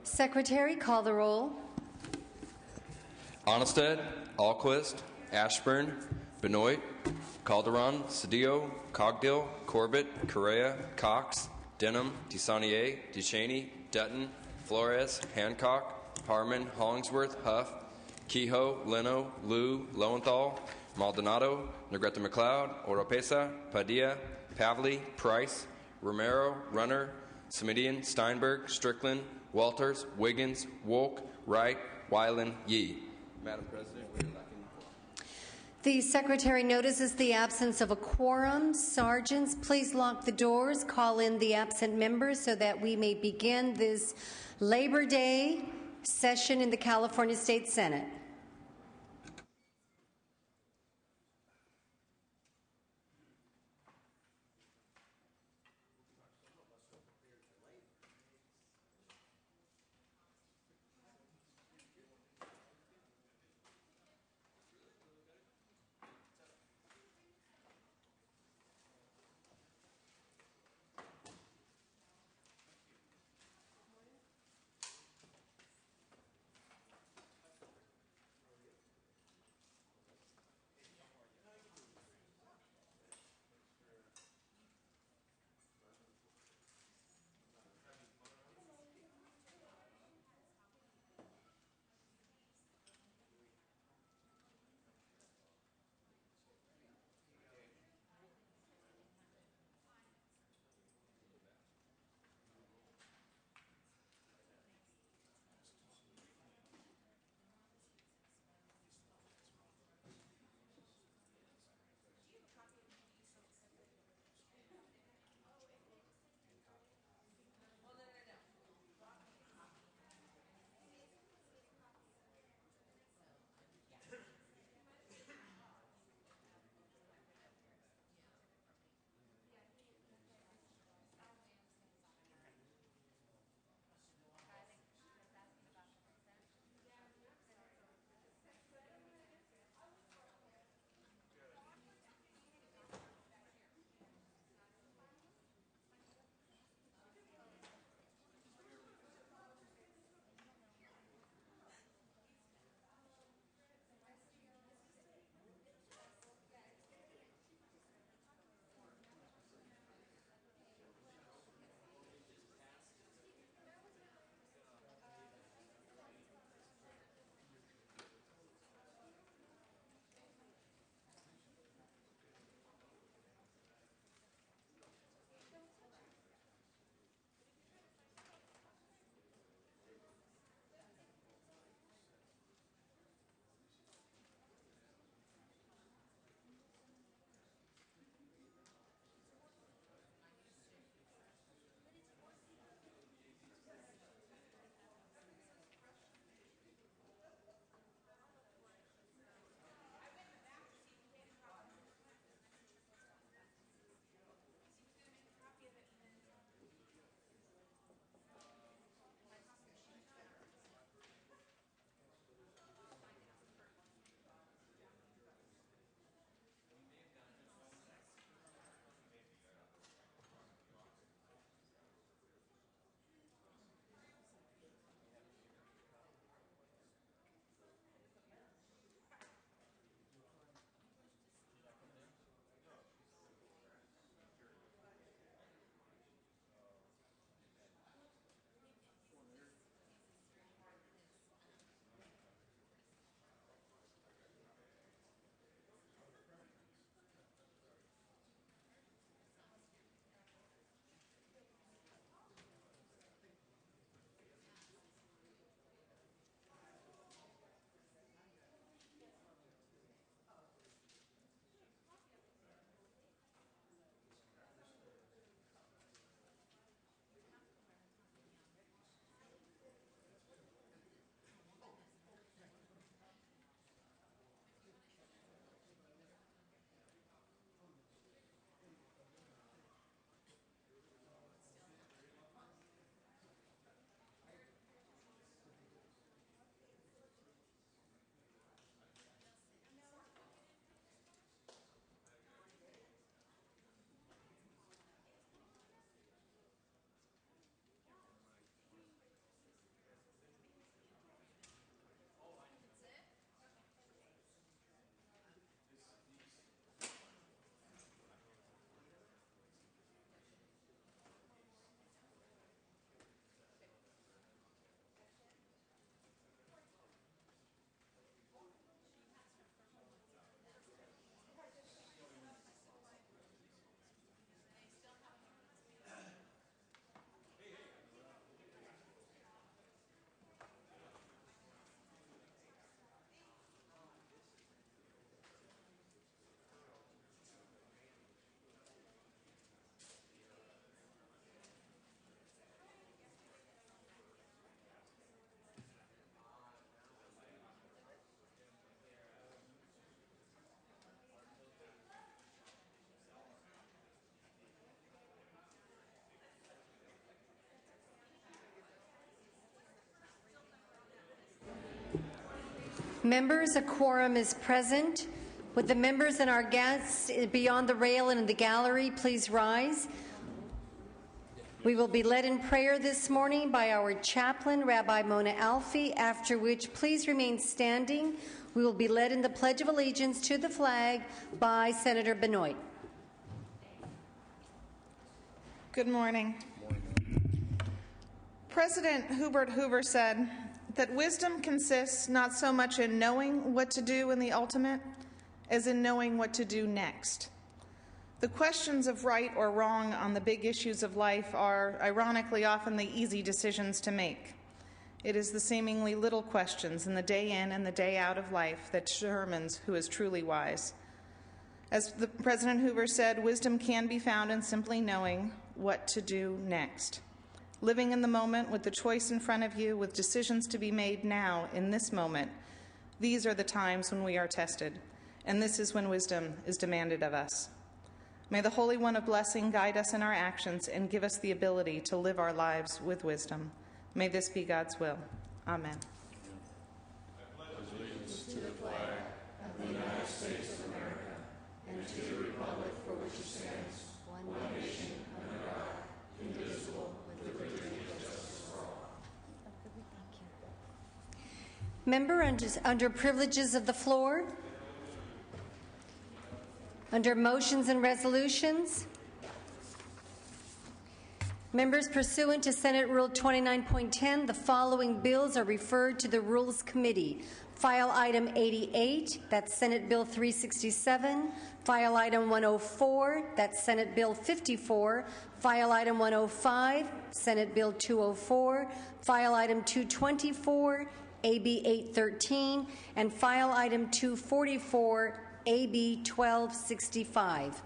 Secretary, call the roll. Onnested, Alquist, Ashburn, Benoit, Calderon, Cedillo, Cogdill, Corbett, Correa, Cox, Denham, DeSaunier, Ducheney, Dutton, Flores, Hancock, Harmon, Hollingsworth, Huff, Kehoe, Leno, Liu, Lowenthal, Maldonado, Negrete McLeod, Oropesa, Padilla, Pavley, Price, Romero, Runner, Semidian, Steinberg, Strickland, Walters, Wiggins, Wolk, Wright, Weiland, Yee. Madam President, we are lacking. The Secretary notices the absence of a quorum. Sergeants, please lock the doors, call in the absent members so that we may begin this Labor Day session in the California State Senate. Members, a quorum is present. Would the members and our guests beyond the rail and in the gallery please rise? We will be led in prayer this morning by our chaplain, Rabbi Mona Alfie, after which please remain standing. We will be led in the Pledge of Allegiance to the flag by Senator Benoit. Good morning. President Hubert Hoover said that wisdom consists not so much in knowing what to do in the ultimate as in knowing what to do next. The questions of right or wrong on the big issues of life are, ironically, often the easy decisions to make. It is the seemingly little questions in the day in and the day out of life that determines who is truly wise. As President Hoover said, wisdom can be found in simply knowing what to do next. Living in the moment with the choice in front of you, with decisions to be made now in this moment, these are the times when we are tested, and this is when wisdom is demanded of us. May the Holy One of Blessing guide us in our actions and give us the ability to live our lives with wisdom. May this be God's will. Amen. I pledge allegiance to the flag of the United States of America and to the republic for which it stands, one nation, under God, indivisible, with liberty and justice for all. Member, under privileges of the floor, under motions and resolutions, members, pursuant to Senate Rule 29.10, the following bills are referred to the Rules Committee. File Item 88, that's Senate Bill 367. File Item 104, that's Senate Bill 54. File Item 105, Senate Bill 204. File Item 224, AB 813. And File Item 244, AB 1265.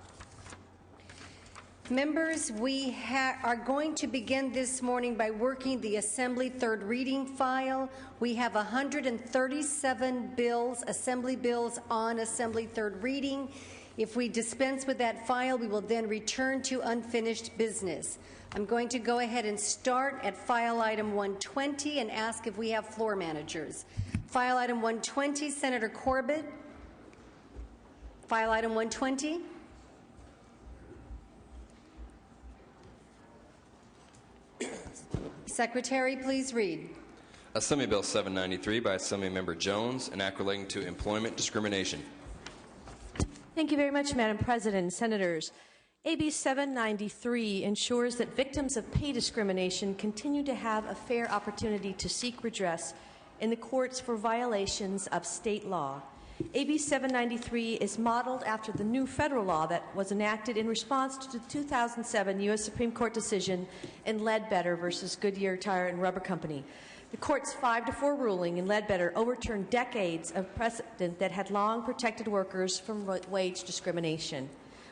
Members, we are going to begin this morning by working the Assembly third reading file. We have 137 bills, Assembly bills on Assembly third reading. If we dispense with that file, we will then return to unfinished business. I'm going to go ahead and start at File Item 120 and ask if we have floor managers. File Item 120, Senator Corbett. File Item 120. Secretary, please read. Assembly Bill 793 by Assembly Member Jones, an act relating to employment discrimination. Thank you very much, Madam President. Senators, AB 793 ensures that victims of pay discrimination continue to have a fair opportunity to seek redress in the courts for violations of state law. AB 793 is modeled after the new federal law that was enacted in response to the 2007 U.S. Supreme Court decision in Ledbetter versus Goodyear Tire and Rubber Company. The court's 5-4 ruling in Ledbetter overturned decades of precedent that had long protected workers from wage discrimination.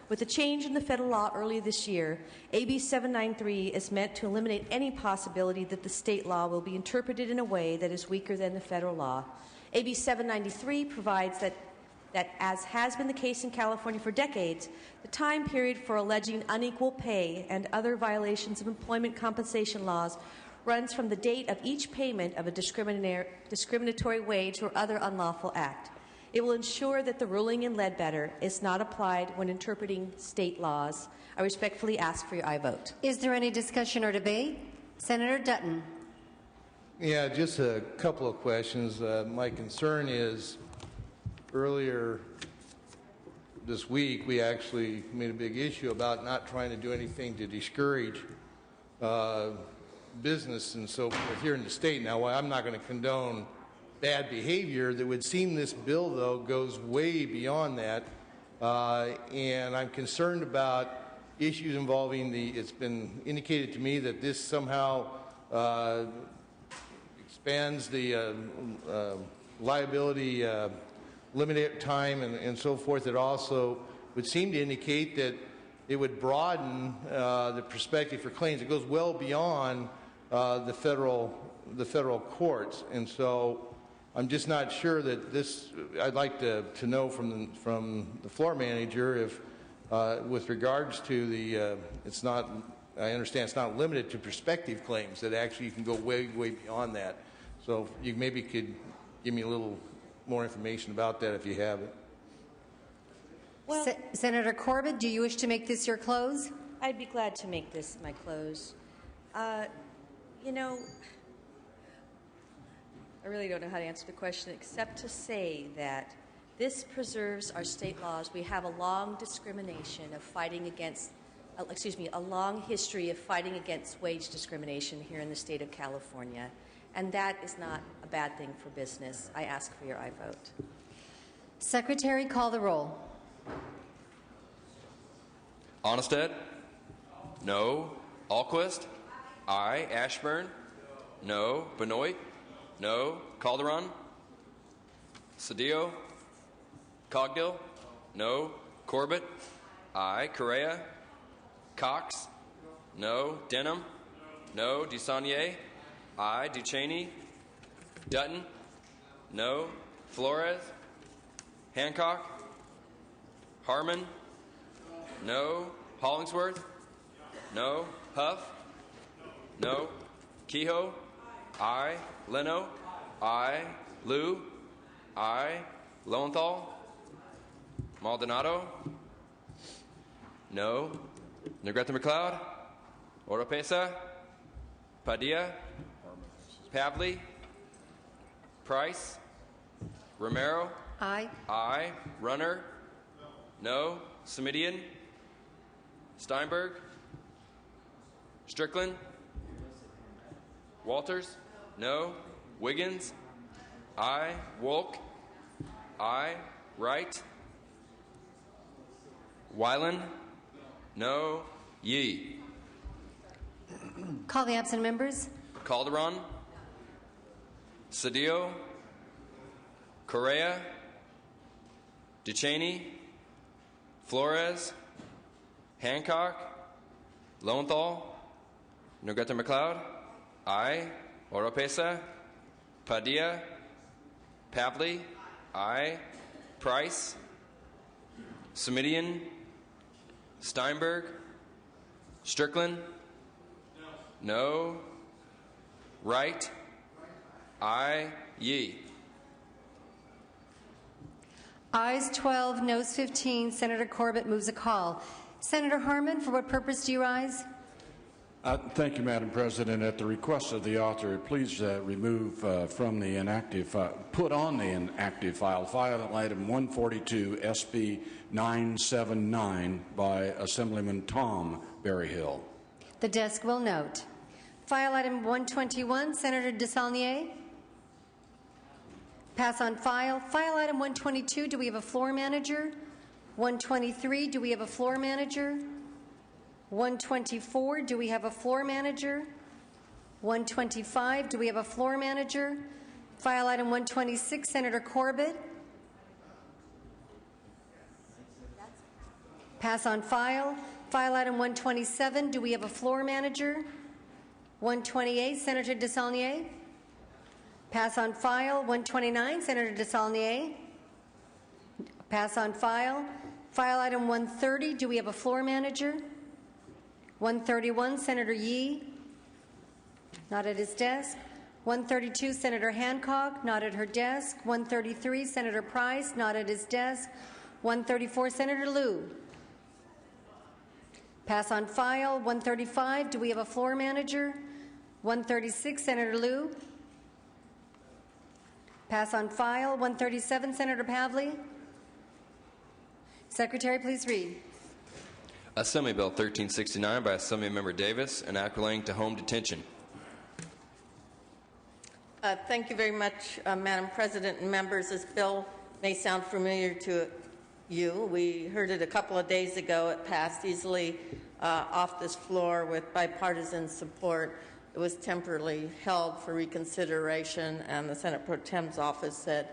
With a change in the federal law early this year, AB 793 is meant to eliminate any possibility that the state law will be interpreted in a way that is weaker than the federal law. AB 793 provides that, as has been the case in California for decades, the time period for alleging unequal pay and other violations of employment compensation laws runs from the date of each payment of a discriminatory wage or other unlawful act. It will ensure that the ruling in Ledbetter is not applied when interpreting state laws. I respectfully ask for your aye vote. Is there any discussion or debate? Senator Dutton. Yeah, just a couple of questions. My concern is earlier this week we actually made a big issue about not trying to do anything to discourage business and so forth here in the state. Now, I'm not going to condone bad behavior. That would seem this bill, though, goes way beyond that. And I'm concerned about issues involving it's been indicated to me that this somehow expands the liability limit time and so forth. It also would seem to indicate that it would broaden the perspective for claims. It goes well beyond the federal courts, and so I'm just not sure that this. I'd like to know from the floor manager if, with regards to the, it's not. I understand it's not limited to prospective claims. That actually you can go way beyond that. So you maybe could give me a little more information about that if you have it. Well, Senator Corbett, do you wish to make this your close? I'd be glad to make this my close. You know, I really don't know how to answer the question except to say that this preserves our state laws. We have a long discrimination of fighting against, a long history of fighting against wage discrimination here in the state of California. And that is not a bad thing for business. I ask for your aye vote. Secretary, call the roll. Onnested? No. Alquist? Aye. Ashburn? No. Benoit? No. Calderon? Cedillo? Cogdill? No. Corbett? Aye. Correa? Cox? No. Denham? No. DeSaulnier? Aye. Ducheney? Dutton? No. Flores? Hancock? Harmon? No. Hollingsworth? No. Huff? No. Kehoe? Aye. Leno? Aye. Liu? Aye. Lowenthal? Maldonado? No. Negrete McLeod? Oropesa? Padilla? Pavley? Price? Romero? Aye. Aye. Runner? No. Semidian? Steinberg? Strickland? Walters? No. Wiggins? Aye. Wolk? Aye. Wright? Weiland? No. Yee? Call the absent members. Calderon? Cedillo? Correa? Ducheney? Flores? Hancock? Lowenthal? Negrete McLeod? Aye. Oropesa? Padilla? Pavley? Aye. Price? Semidian? Steinberg? Strickland? No. Wright? Aye. Yee? Ayes 12, noes 15. Senator Corbett moves a call. Senator Harmon, for what purpose do you rise? Thank you, Madam President. At the request of the author, please remove from the inactive, put on the inactive file item 142 SB 979 by Assemblyman Tom Berryhill. The desk will note. File item 121, Senator DeSaulnier. Pass on file. File item 122, do we have a floor manager? 123, do we have a floor manager? 124, do we have a floor manager? 125, do we have a floor manager? File item 126, Senator Corbett. Pass on file. File item 127, do we have a floor manager? 128, Senator DeSaulnier. Pass on file. 129, Senator DeSaulnier. Pass on file. File item 130, do we have a floor manager? 131, Senator Yee. Not at his desk. 132, Senator Hancock. Not at her desk. 133, Senator Price. Not at his desk. 134, Senator Liu. Pass on file. 135, do we have a floor manager? 136, Senator Liu. Pass on file. 137, Senator Pavley. Secretary, please read. Assembly Bill 1369 by Assemblymember Davis, an act relating to home detention. Thank you very much, Madam President and members. This bill may sound familiar to you. We heard it a couple of days ago. It passed easily off this floor with bipartisan support. It was temporarily held for reconsideration, and the Senate Pro Tem's office said,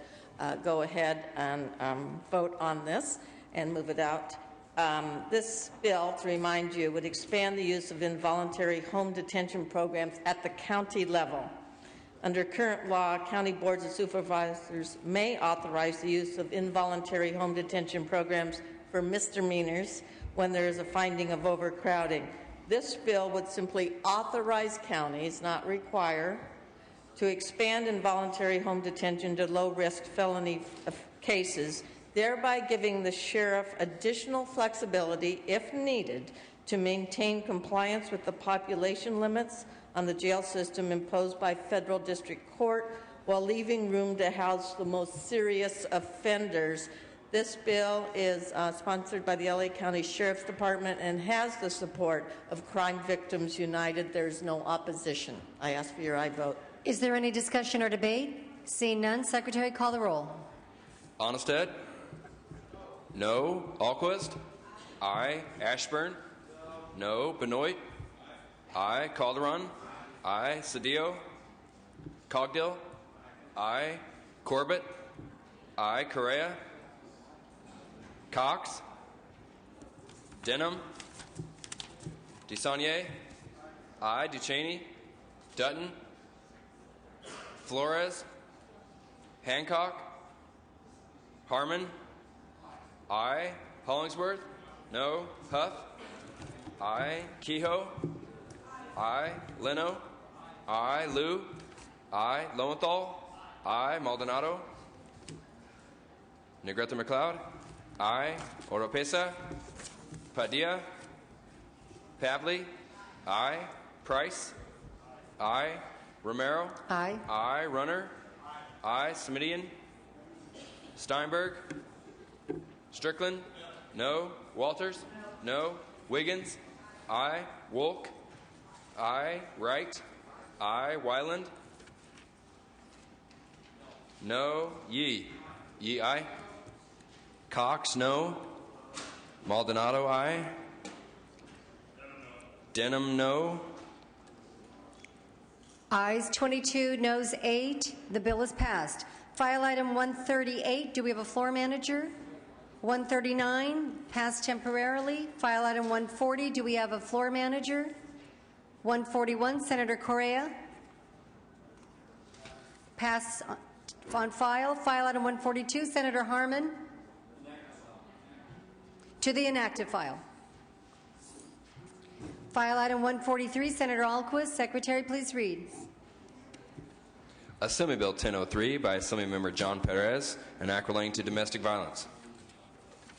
go ahead and vote on this and move it out. This bill, to remind you, would expand the use of involuntary home detention programs at the county level. Under current law, county boards of supervisors may authorize the use of involuntary home detention programs for misdemeanors when there is a finding of overcrowding. This bill would simply authorize counties, not require, to expand involuntary home detention to low-risk felony cases, thereby giving the sheriff additional flexibility, if needed, to maintain compliance with the population limits on the jail system imposed by federal district court while leaving room to house the most serious offenders. This bill is sponsored by the LA County Sheriff's Department and has the support of Crime Victims United. There's no opposition. I ask for your aye vote. Is there any discussion or debate? Seeing none, Secretary, call the roll. Onnested? No. Alquist? Aye. Ashburn? No. Benoit? Aye. Calderon? Aye. Cedillo? Cogdill? Aye. Corbett? Aye. Correa? Cox? Denham? DeSaulnier? Aye. Ducheney? Dutton? Flores? Hancock? Harmon? Aye. Hollingsworth? No. Huff? Aye. Kehoe? Aye. Leno? Aye. Liu? Aye. Lowenthal? Aye. Maldonado? Negrete McLeod? Aye. Oropesa? Padilla? Pavley? Aye. Price? Aye. Romero? Aye. Aye. Runner? Aye. Smidian? Steinberg? Strickland? No. Walters? No. Wiggins? Aye. Wolk? Aye. Wright? Aye. Wyland? No. Yee? Yee, aye. Cox? No. Maldonado? Aye. Denham? No. Ayes 22, noes 8. The bill is passed. File item 138, do we have a floor manager? 139, passed temporarily. File item 140, do we have a floor manager? 141, Senator Correa. Pass on file. File item 142, Senator Harmon. To the inactive file. File item 143, Senator Alquist. Secretary, please read. Assembly Bill 1003 by Assemblymember John Perez, an act relating to domestic violence.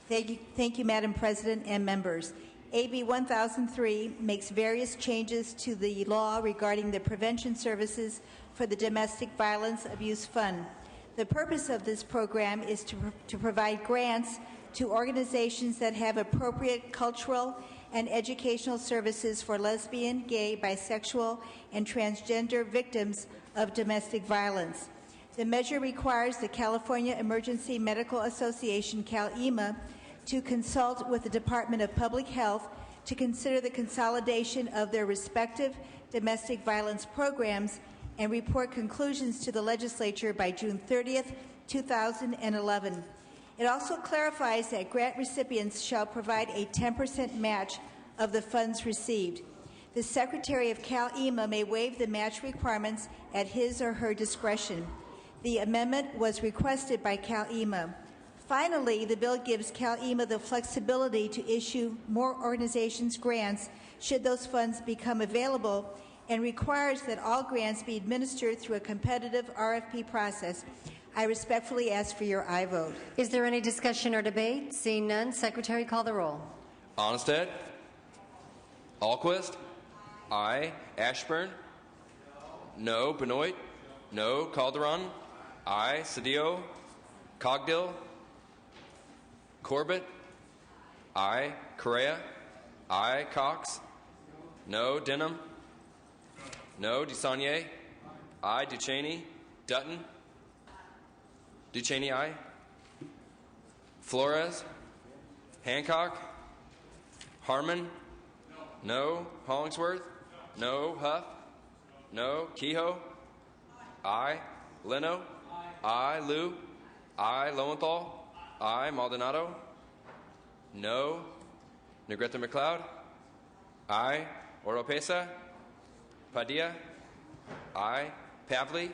Thank you, Madam President and members. AB 1003 makes various changes to the law regarding the prevention services for the Domestic Violence Abuse Fund. The purpose of this program is to provide grants to organizations that have appropriate cultural and educational services for lesbian, gay, bisexual, and transgender victims of domestic violence. The measure requires the California Emergency Medical Association, CalEMA, to consult with the Department of Public Health to consider the consolidation of their respective domestic violence programs and report conclusions to the legislature by June 30th, 2011. It also clarifies that grant recipients shall provide a 10% match of the funds received. The Secretary of CalEMA may waive the match requirements at his or her discretion. The amendment was requested by CalEMA. Finally, the bill gives CalEMA the flexibility to issue more organizations grants should those funds become available, and requires that all grants be administered through a competitive RFP process. I respectfully ask for your aye vote. Is there any discussion or debate? Seeing none, Secretary, call the roll. Onnested? Alquist? Aye. Ashburn? No. Benoit? No. Calderon? Aye. Cedillo? Cogdill? Corbett? Aye. Correa? Aye. Cox? No. Denham? No. DeSaulnier? Aye. Ducheney? Dutton? Ducheney, aye. Flores? Hancock? Harmon? No. Hollingsworth? No. Huff? No. Kehoe? Aye. Leno? Aye. Liu? Aye. Lowenthal? Aye. Maldonado? No. Negrete McLeod? Aye. Oropesa? Padilla? Aye. Pavley?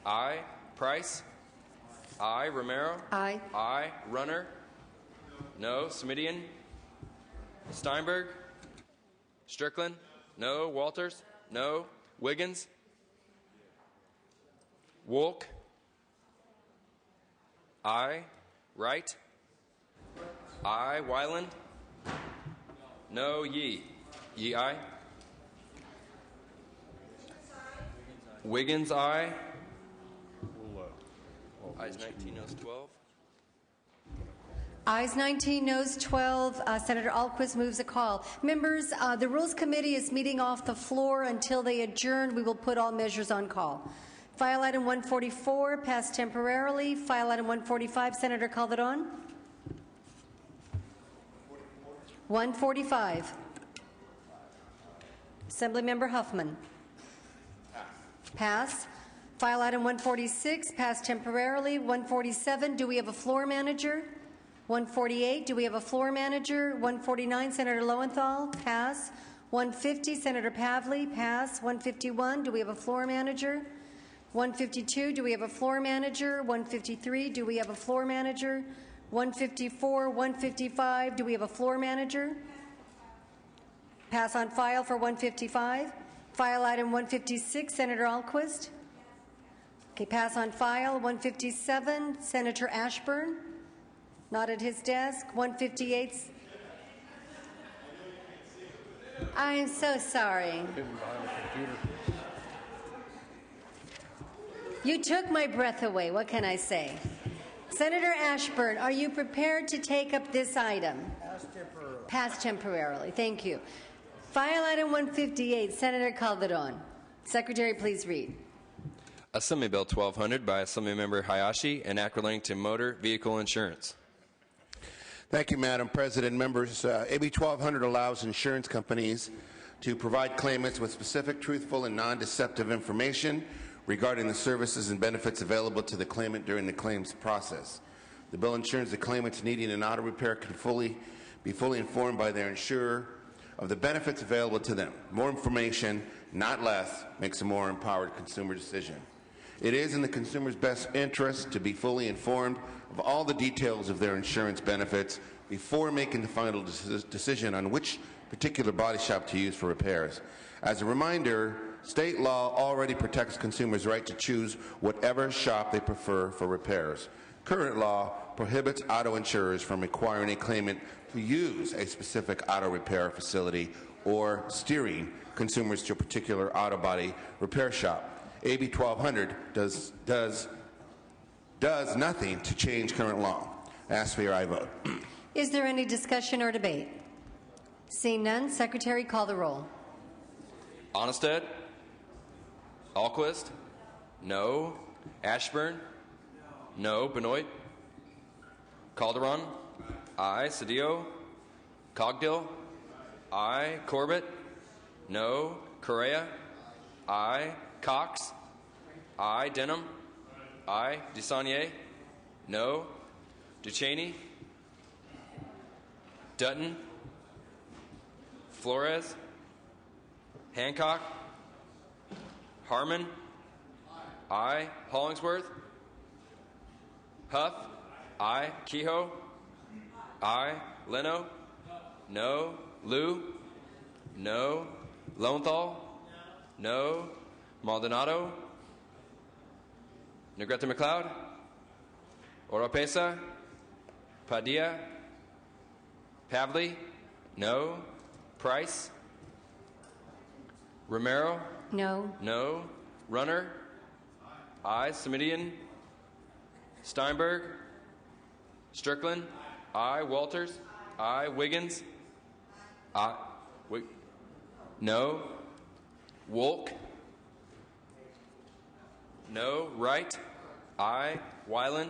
Aye. Price? Aye. Romero? Aye. Aye. Runner? No. Smidian? Steinberg? Strickland? No. Walters? No. Wiggins? Wolk. Aye. Wright. Aye. Wyland. No. Yee. Yee, aye. Wiggins, aye. Ayes 19, noes 12. Ayes 19, noes 12. Senator Alquist moves a call. Members, the Rules Committee is meeting off the floor until they adjourn. We will put all measures on call. File item 144, passed temporarily. File item 145, Senator Calderon. 145. Assemblymember Huffman. Pass. File item 146, passed temporarily. 147, do we have a floor manager? 148, do we have a floor manager? 149, Senator Lowenthal. Pass. 150, Senator Pavley. Pass. 151, do we have a floor manager? 152, do we have a floor manager? 153, do we have a floor manager? 154, 155, do we have a floor manager? Pass on file for 155. File item 156, Senator Alquist. Okay, pass on file. 157, Senator Ashburn. Not at his desk. 158. I'm so sorry. You took my breath away. What can I say? Senator Ashburn, are you prepared to take up this item? Pass temporarily. Thank you. File item 158, Senator Calderon. Secretary, please read. Assembly Bill 1200 by Assemblymember Hayashi, an act relating to motor vehicle insurance. Thank you, Madam President. Members, AB 1200 allows insurance companies to provide claimants with specific, truthful, and non-deceptive information regarding the services and benefits available to the claimant during the claims process. The bill ensures the claimants needing an auto repair can be fully informed by their insurer of the benefits available to them. More information, not less, makes a more empowered consumer decision. It is in the consumer's best interest to be fully informed of all the details of their insurance benefits before making the final decision on which particular body shop to use for repairs. As a reminder, state law already protects consumers' right to choose whatever shop they prefer for repairs. Current law prohibits auto insurers from requiring a claimant to use a specific auto repair facility or steering consumers to a particular auto body repair shop. AB 1200 does nothing to change current law. I ask for your aye vote. Is there any discussion or debate? Seeing none, Secretary, call the roll. Onnested? Alquist? No. Ashburn? No. Benoit? Calderon? Aye. Cedillo? Cogdill? Aye. Corbett? No. Correa? Aye. Cox? Aye. Denham? Aye. DeSaulnier? No. Ducheney? Dutton? Flores? Hancock? Harmon? Aye. Hollingsworth? Huff? Aye. Kehoe? Aye. Leno? No. Liu? No. Lowenthal? No. Maldonado? Negrete McLeod? Oropesa? Padilla? Pavley? No. Price? Romero? No. No. Runner? Aye. Semidian? Steinberg? Strickland? Aye. Walters? Aye. Wiggins? Aye. No. Wolk? No. Wright? Aye. Wyland?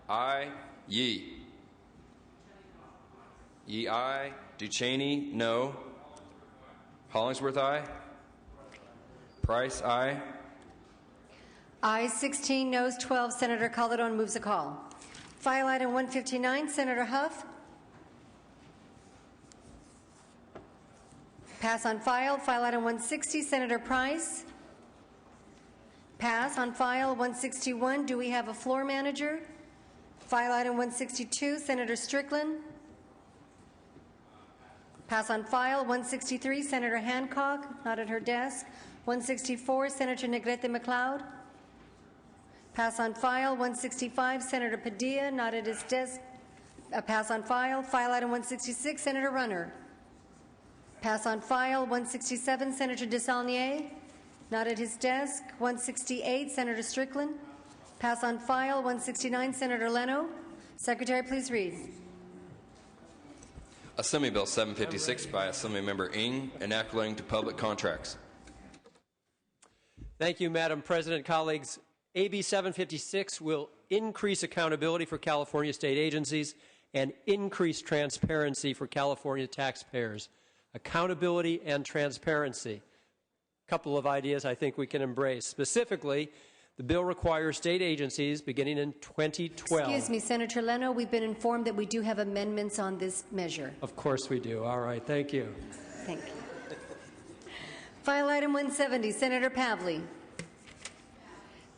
Aye. Yee? Yee, aye. Ducheney? No. Hollingsworth, aye. Price, aye. Ayes 16, noes 12. Senator Calderon moves a call. File item 159, Senator Huff. Pass on file. File item 160, Senator Price. Pass on file. 161, do we have a floor manager? File item 162, Senator Strickland. Pass on file. 163, Senator Hancock, not at her desk. 164, Senator Negrete McLeod. Pass on file. 165, Senator Padilla, not at his desk. Pass on file. File item 166, Senator Runner. Pass on file. 167, Senator Desaulniers, not at his desk. 168, Senator Strickland. Pass on file. 169, Senator Leno. Secretary, please read. Assembly Bill 756 by Assemblymember Ng, enact relating to public contracts. Thank you, Madam President. Colleagues, AB 756 will increase accountability for California state agencies and increase transparency for California taxpayers. Accountability and transparency. A couple of ideas I think we can embrace. Specifically, the bill requires state agencies beginning in 2012. Excuse me, Senator Leno, we've been informed that we do have amendments on this measure. Of course we do. All right, thank you. Thank you. File item 170, Senator Pavley.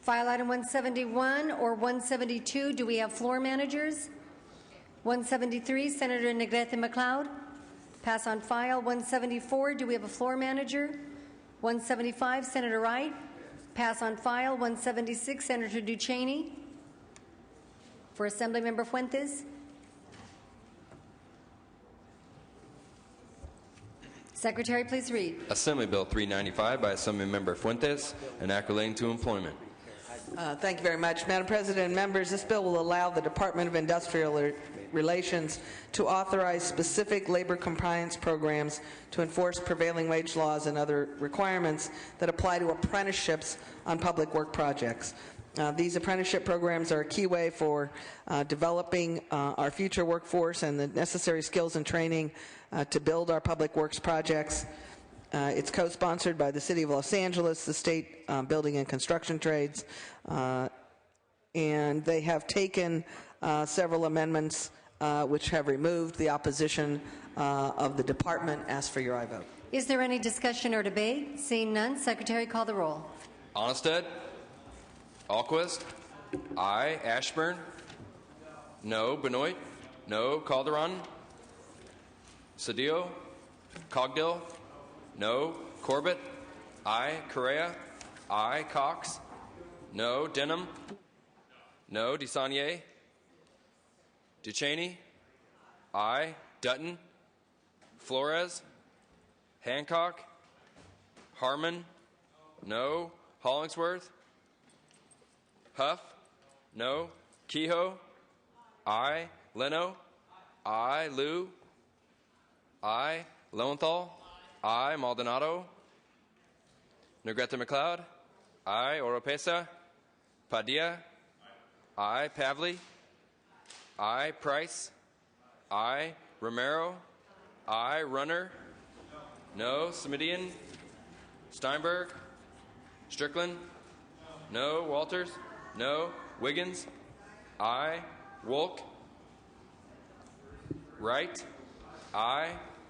File item 171 or 172, do we have floor managers? 173, Senator Negrete McLeod. Pass on file. 174, do we have a floor manager? 175, Senator Wright. Pass on file. 176, Senator Duchesne. For Assemblymember Fuentes. Secretary, please read. Assembly Bill 395 by Assemblymember Fuentes, enact relating to employment. Thank you very much. Madam President and members, this bill will allow the Department of Industrial Relations to authorize specific labor compliance programs to enforce prevailing wage laws and other requirements that apply to apprenticeships on public work projects. These apprenticeship programs are a key way for developing our future workforce and the necessary skills and training to build our public works projects. It's co-sponsored by the City of Los Angeles, the State Building and Construction Trades, and they have taken several amendments which have removed the opposition of the department. Ask for your aye vote. Is there any discussion or debate? Seeing none, Secretary, call the roll. Onnested? Alquist? Aye. Ashburn? No. Benoit? No. Calderon? Cedillo? Cogdill? No. Corbett? Aye. Correa? Aye. Cox? No. Denham? No. Desaulniers? Duchesne? Aye. Dutton? Flores? Hancock? Harmon? No. Hollingsworth? Huff? No. Kehoe? Aye. Leno? Aye. Liu? Aye. Lowenthal? Aye. Maldonado? Negrete McLeod? Aye. Oropesa? Padilla? Aye. Pavley? Aye. Price? Aye. Romero? Aye. Runner? No. Smidian? Steinberg? Strickland? No. Walters? No. Wiggins? Aye. Wolk? Wright? Aye.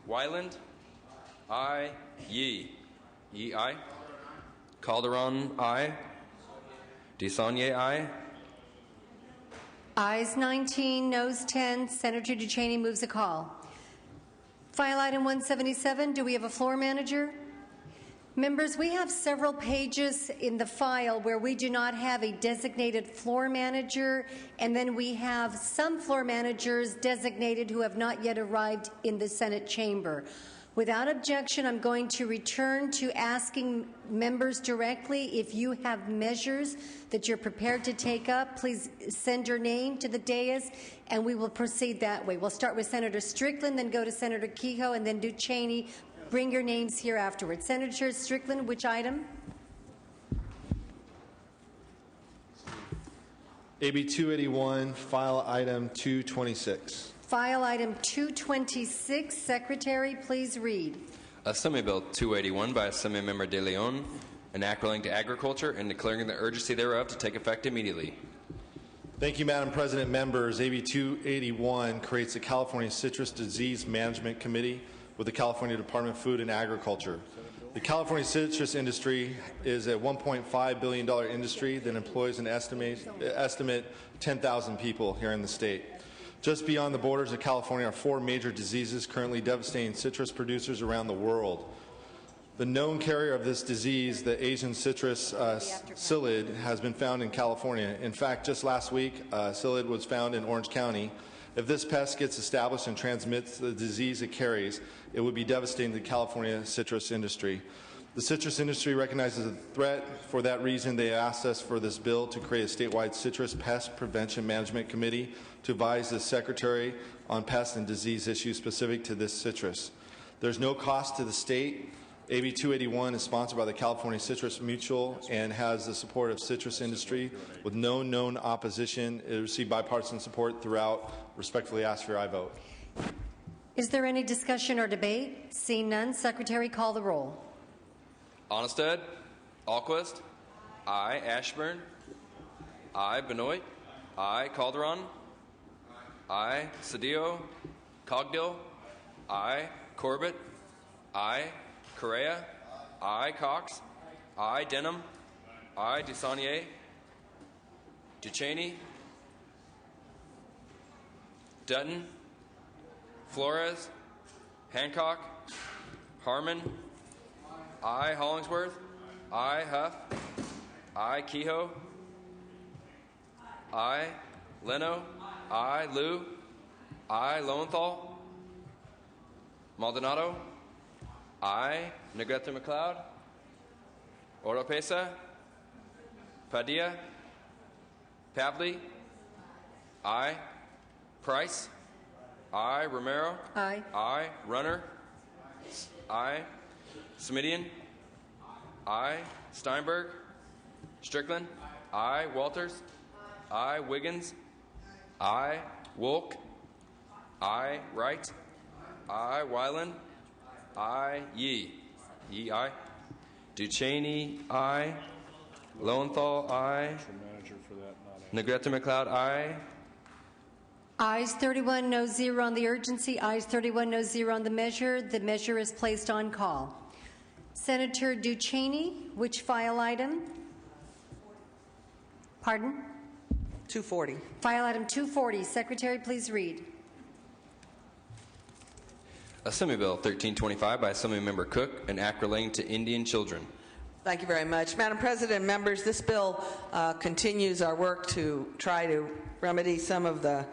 Wyland? Aye. Yee? Yee, aye. Calderon, aye. Desaulniers, aye. Ayes 19, noes 10. Senator Duchesne moves a call. File item 177, do we have a floor manager? Members, we have several pages in the file where we do not have a designated floor manager, and then we have some floor managers designated who have not yet arrived in the Senate chamber. Without objection, I'm going to return to asking members directly if you have measures that you're prepared to take up. Please send your name to the dais, and we will proceed that way. We'll start with Senator Strickland, then go to Senator Kehoe, and then Duchesne. Bring your names here afterwards. Senator Strickland, which item? AB 281, file item 226. File item 226. Secretary, please read. Assembly Bill 281 by Assemblymember De Leon, an act relating to agriculture and declaring the urgency thereof to take effect immediately. Thank you, Madam President. Members, AB 281 creates the California Citrus Disease Management Committee with the California Department of Food and Agriculture. The California citrus industry is a $1.5 billion industry that employs an estimate 10,000 people here in the state. Just beyond the borders of California are 4 major diseases currently devastating citrus producers around the world. The known carrier of this disease, the Asian citrus psyllid, has been found in California. In fact, just last week, psyllid was found in Orange County. If this pest gets established and transmits the disease it carries, it would be devastating to the California citrus industry. The citrus industry recognizes a threat. For that reason, they asked us for this bill to create a statewide citrus pest prevention management committee to advise the Secretary on pest and disease issues specific to this citrus. There's no cost to the state. AB 281 is sponsored by the California Citrus Mutual and has the support of citrus industry with no known opposition. It received bipartisan support throughout. Respectfully ask for your aye vote. Is there any discussion or debate? Seeing none, Secretary, call the roll. Onnested, Alquist, aye. Ashburn, aye. Benoit, aye. Calderon, aye. Cedillo, Cogdill, aye. Corbett, aye. Correa, aye. Cox, aye. Denham, aye. Dusanier, Ducheney, Dutton, Flores, Hancock, Harmon, aye. Hollingsworth, aye. Huff, aye. Kehoe, aye. Leno, aye. Liu, aye. Lowenthal, Maldonado, aye. Negrete McLeod, Oropesa, Padilla, Pavley, aye. Price, aye. Romero, Aye. Aye. Runner, aye. Smidian, aye. Steinberg, Strickland, aye. Walters, aye. Wiggins, aye. Wolk, aye. Wright, aye. Weiland, aye. Yee, aye. Ducheney, aye. Lowenthal, aye. Negrete McLeod, aye. Ayes 31, no 0 on the urgency. Ayes 31, no 0 on the measure. The measure is placed on call. Senator Ducheney, which file item? Pardon? 240. File item 240. Secretary, please read. Assembly Bill 1325 by Assemblymember Cook, an act relating to Indian children. Thank you very much. Madam President, members, this bill continues our work to try to remedy some of the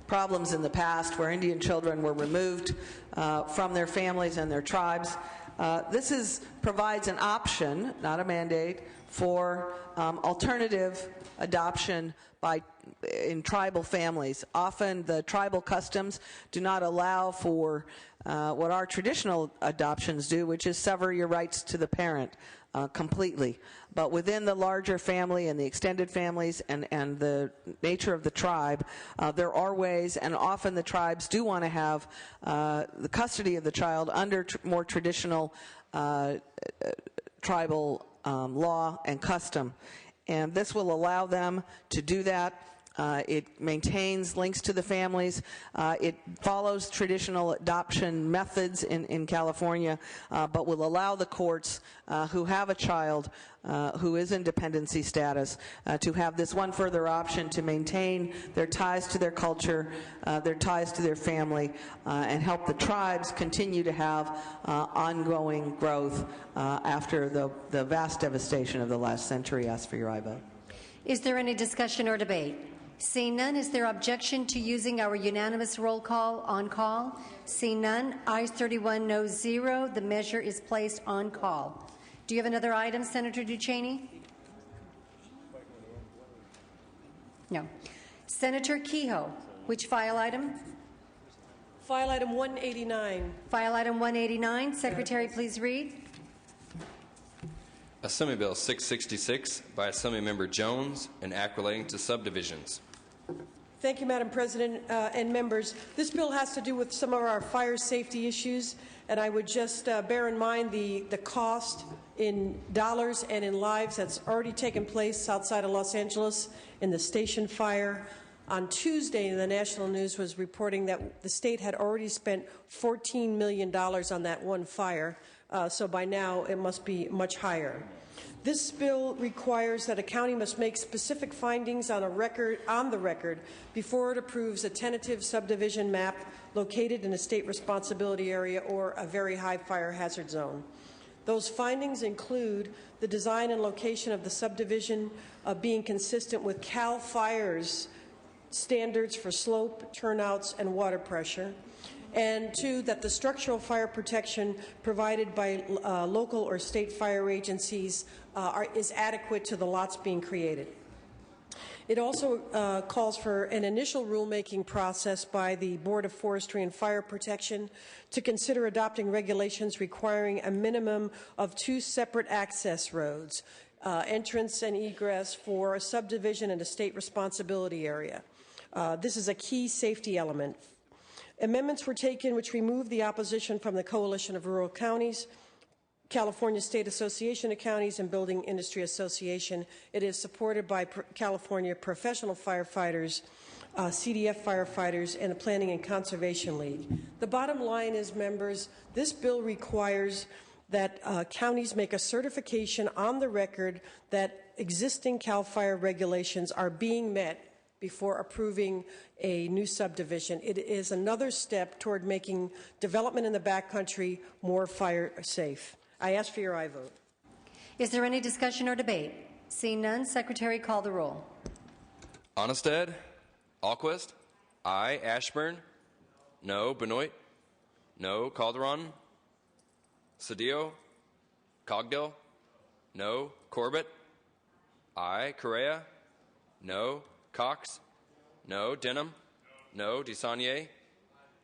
problems in the past where Indian children were removed from their families and their tribes. This provides an option, not a mandate, for alternative adoption in tribal families. Often the tribal customs do not allow for what our traditional adoptions do, which is sever your rights to the parent completely. But within the larger family and the extended families and the nature of the tribe, there are ways, and often the tribes do want to have the custody of the child under more traditional tribal law and custom. And this will allow them to do that. It maintains links to the families. It follows traditional adoption methods in California, but will allow the courts who have a child who is in dependency status to have this one further option to maintain their ties to their culture, their ties to their family, and help the tribes continue to have ongoing growth after the vast devastation of the last century. Ask for your aye vote. Is there any discussion or debate? Seeing none, is there objection to using our unanimous roll call on call? Seeing none, ayes 31, no 0. The measure is placed on call. Do you have another item, Senator Ducheney? No. Senator Kehoe, which file item? File item 189. File item 189. Secretary, please read. Assembly Bill 666 by Assemblymember Jones, an act relating to subdivisions. Thank you, Madam President and members. This bill has to do with some of our fire safety issues, and I would just bear in mind the cost in dollars and in lives that's already taken place outside of Los Angeles in the station fire. On Tuesday, the national news was reporting that the state had already spent $14 million on that one fire, so by now it must be much higher. This bill requires that a county must make specific findings on the record before it approves a tentative subdivision map located in a state responsibility area or a very high fire hazard zone. Those findings include the design and location of the subdivision being consistent with CAL FIRE's standards for slope, turnouts, and water pressure. And two, that the structural fire protection provided by local or state fire agencies is adequate to the lots being created. It also calls for an initial rulemaking process by the Board of Forestry and Fire Protection to consider adopting regulations requiring a minimum of 2 separate access roads, entrance and egress for a subdivision and a state responsibility area. This is a key safety element. Amendments were taken which removed the opposition from the Coalition of Rural Counties, California State Association of Counties, and Building Industry Association. It is supported by California Professional Firefighters, CDF firefighters, and the Planning and Conservation League. The bottom line is, members, this bill requires that counties make a certification on the record that existing CAL FIRE regulations are being met before approving a new subdivision. It is another step toward making development in the backcountry more fire safe. I ask for your aye vote. Is there any discussion or debate? Seeing none, Secretary, call the roll. Onnested? Alquist? Aye. Ashburn? No. Benoit? No. Calderon? Cedillo? Cogdill? No. Corbett? Aye. Correa? No. Cox? No. Denham? No. DeSaulnier?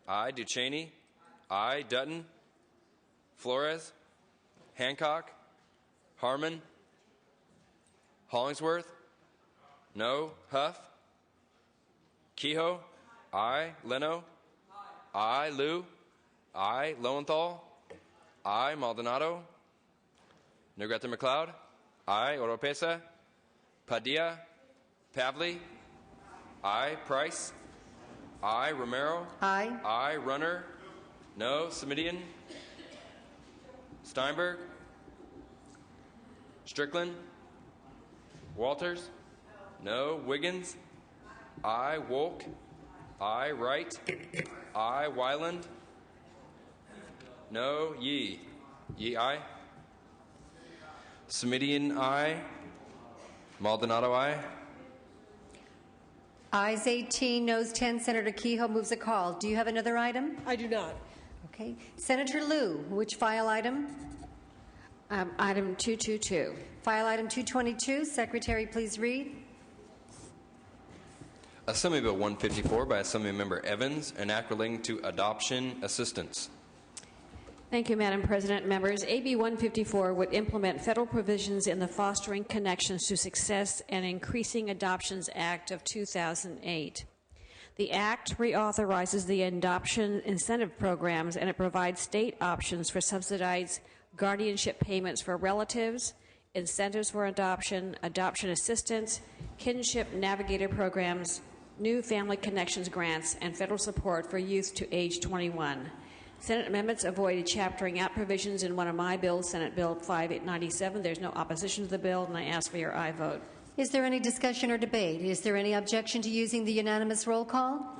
Aye. Ducheney? Aye. Dutton? Flores? Hancock? Harmon? Hollingsworth? No. Huff? Kehoe? Aye. Leno? Aye. Liu? Aye. Lowenthal? Aye. Maldonado? Negrete McLeod? Aye. Oropesa? Padilla? Pavley? Aye. Price? Aye. Romero? Aye. Aye. Runner? No. Semidian? Steinberg? Strickland? Walters? No. Wiggins? Aye. Wolk? Aye. Wright? Aye. Wyland? No. Yee? Yee, aye. Semidian, aye. Maldonado, aye. Ayes 18, noes 10. Senator Kehoe moves a call. Do you have another item? I do not. Okay. Senator Liu, which file item? Item 222. File item 222. Secretary, please read. Assembly Bill 154 by Assembly Member Evans, an act relating to adoption assistance. Thank you, Madam President. Members, AB 154 would implement federal provisions in the Fostering Connections to Success and Increasing Adoptions Act of 2008. The act reauthorizes the adoption incentive programs, and it provides state options for subsidized guardianship payments for relatives, incentives for adoption, adoption assistance, kinship navigator programs, new family connections grants, and federal support for youth to age 21. Senate amendments avoided chaptering out provisions in one of my bills, Senate Bill 5897. There's no opposition to the bill, and I ask for your aye vote. Is there any discussion or debate? Is there any objection to using the unanimous roll call?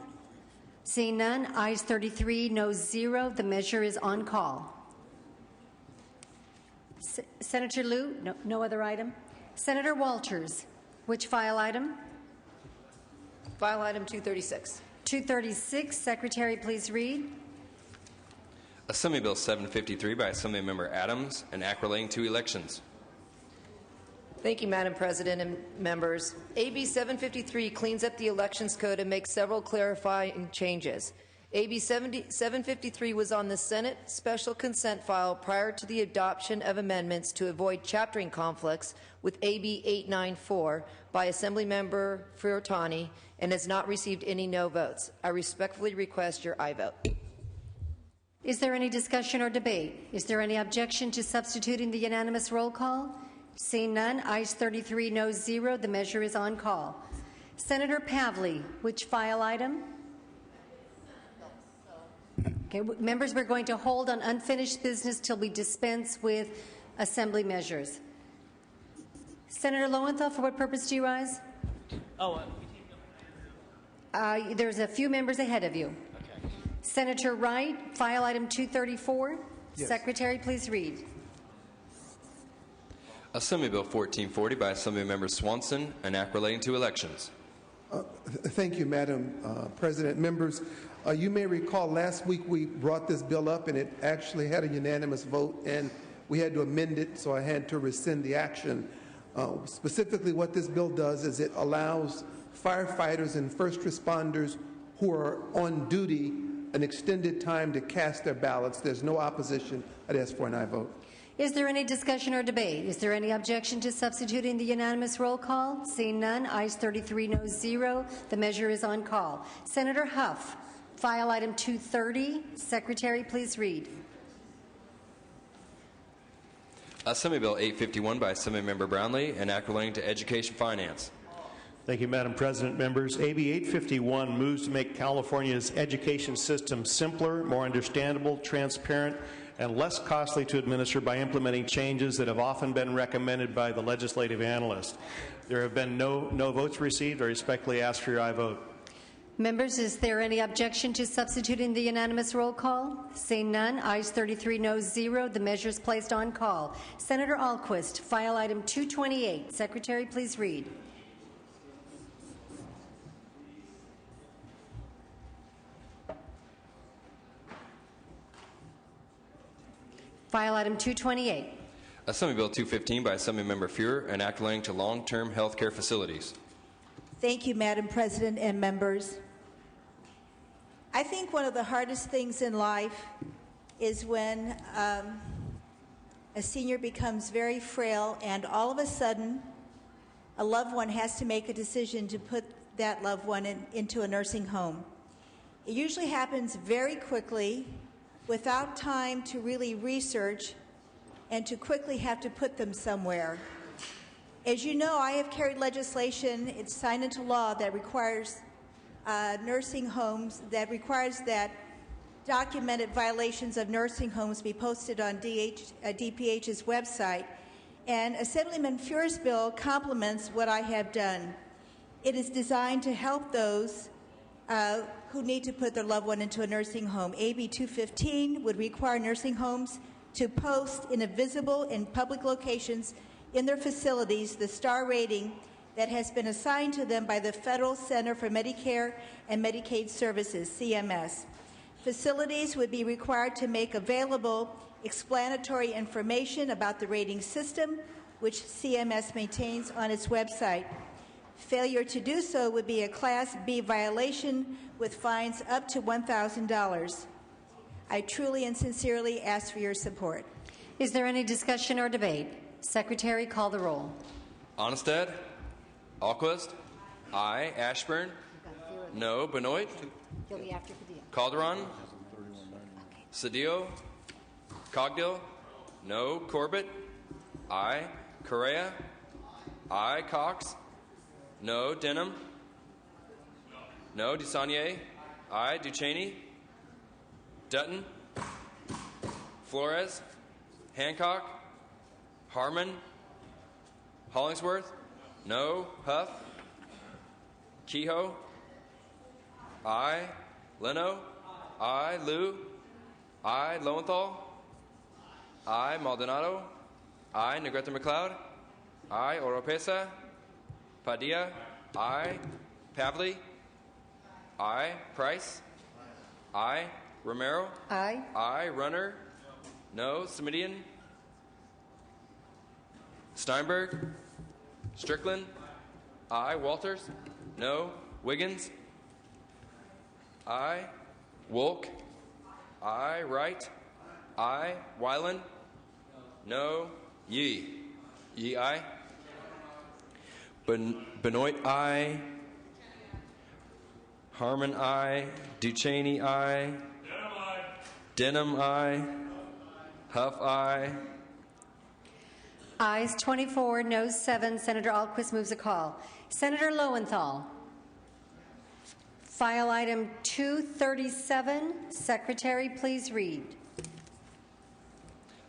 Seeing none, ayes 33, noes 0. The measure is on call. Senator Liu, no other item. Senator Walters, which file item? File item 236. 236. Secretary, please read. Assembly Bill 753 by Assembly Member Adams, an act relating to elections. Thank you, Madam President and members. AB 753 cleans up the Elections Code and makes several clarifying changes. AB 753 was on the Senate special consent file prior to the adoption of amendments to avoid chaptering conflicts with AB 894 by Assemblymember Furutani and has not received any no votes. I respectfully request your aye vote. Is there any discussion or debate? Is there any objection to substituting the unanimous roll call? Seeing none, ayes 33, noes 0. The measure is on call. Senator Pavley, which file item? Okay, members, we're going to hold on unfinished business till we dispense with assembly measures. Senator Lowenthal, for what purpose do you rise? There's a few members ahead of you. Senator Wright, file item 234. Yes. Secretary, please read. Assembly Bill 1440 by Assemblymember Swanson, an act relating to elections. Thank you, Madam President. Members, you may recall last week we brought this bill up and it actually had a unanimous vote and we had to amend it, so I had to rescind the action. Specifically, what this bill does is it allows firefighters and first responders who are on duty an extended time to cast their ballots. There's no opposition. I'd ask for an aye vote. Is there any discussion or debate? Is there any objection to substituting the unanimous roll call? Seeing none, ayes 33, noes 0. The measure is on call. Senator Huff, file item 230. Secretary, please read. Assembly Bill 851 by Assemblymember Brownlee, an act relating to education finance. Thank you, Madam President. Members, AB 851 moves to make California's education system simpler, more understandable, transparent, and less costly to administer by implementing changes that have often been recommended by the legislative analyst. There have been no votes received. I respectfully ask for your aye vote. Members, is there any objection to substituting the unanimous roll call? Seeing none, ayes 33, noes 0. The measure is placed on call. Senator Alquist, file item 228. Secretary, please read. File item 228. Assembly Bill 215 by Assemblymember Fuhrer, an act relating to long-term health care facilities. Thank you, Madam President and members. I think one of the hardest things in life is when a senior becomes very frail and all of a sudden a loved one has to make a decision to put that loved one into a nursing home. It usually happens very quickly without time to really research and to quickly have to put them somewhere. As you know, I have carried legislation, it's signed into law, that requires nursing homes, that requires that documented violations of nursing homes be posted on DPH's website. And Assemblyman Fuhrer's bill complements what I have done. It is designed to help those who need to put their loved one into a nursing home. AB 215 would require nursing homes to post in visible in public locations in their facilities the star rating that has been assigned to them by the Federal Center for Medicare and Medicaid Services, CMS. Facilities would be required to make available explanatory information about the rating system, which CMS maintains on its website. Failure to do so would be a Class B violation with fines up to $1,000. I truly and sincerely ask for your support. Is there any discussion or debate? Secretary, call the roll. Onestad? Alquist? Aye. Ashburn? No. Benoit? Calderon? Cedillo? Cogdill? No. Corbett? Aye. Correa? Aye. Cox? No. Denham? No. Dusanier? Aye. Ducheney? Dutton? Flores? Hancock? Harmon? Hollingsworth? No. Huff? Kehoe? Aye. Leno? Aye. Liu? Aye. Lowenthal? Aye. Maldonado? Aye. Negrete McLeod? Aye. Oropesa? Padilla? Aye. Pavley? Aye. Price? Aye. Romero? Aye. Aye. Runner? No. Semidian? Steinberg? Strickland? Aye. Walters? No. Wiggins? Aye. Wolk? Aye. Wright? Aye. Weiland? No. Yee? Yee, aye. Benoit, aye. Harmon, aye. Ducheney, aye. Denham, aye. Huff, aye. Ayes 24, noes 7. Senator Alquist moves a call. Senator Lowenthal. File item 237. Secretary, please read.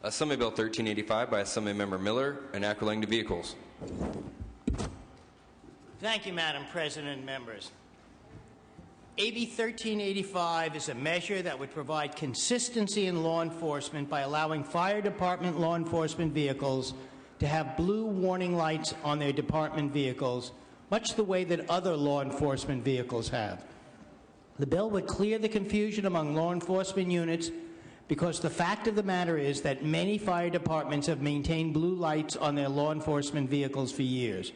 Assembly Bill 1385 by Assemblymember Miller, an act relating to vehicles. Thank you, Madam President and members. AB 1385 is a measure that would provide consistency in law enforcement by allowing fire department law enforcement vehicles to have blue warning lights on their department vehicles, much the way that other law enforcement vehicles have. The bill would clear the confusion among law enforcement units because the fact of the matter is that many fire departments have maintained blue lights on their law enforcement vehicles for years.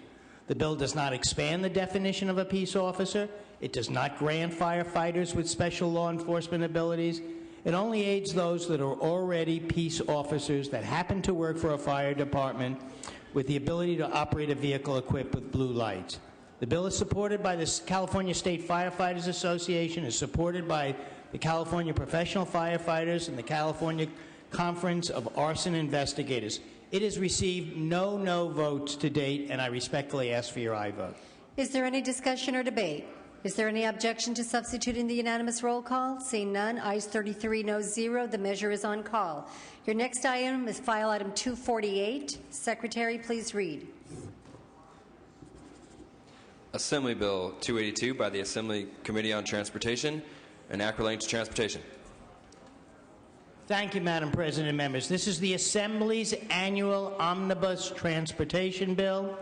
The bill does not expand the definition of a peace officer. It does not grant firefighters with special law enforcement abilities. It only aids those that are already peace officers that happen to work for a fire department with the ability to operate a vehicle equipped with blue lights. The bill is supported by the California State Firefighters Association, is supported by the California Professional Firefighters and the California Conference of Arson Investigators. It has received no votes to date, and I respectfully ask for your aye vote. Is there any discussion or debate? Is there any objection to substituting the unanimous roll call? Seeing none, ayes 33, no 0. The measure is on call. Your next item is file item 248. Secretary, please read. Assembly Bill 282 by the Assembly Committee on Transportation and Act relating to transportation. Thank you, Madam President and members. This is the Assembly's annual Omnibus Transportation Bill.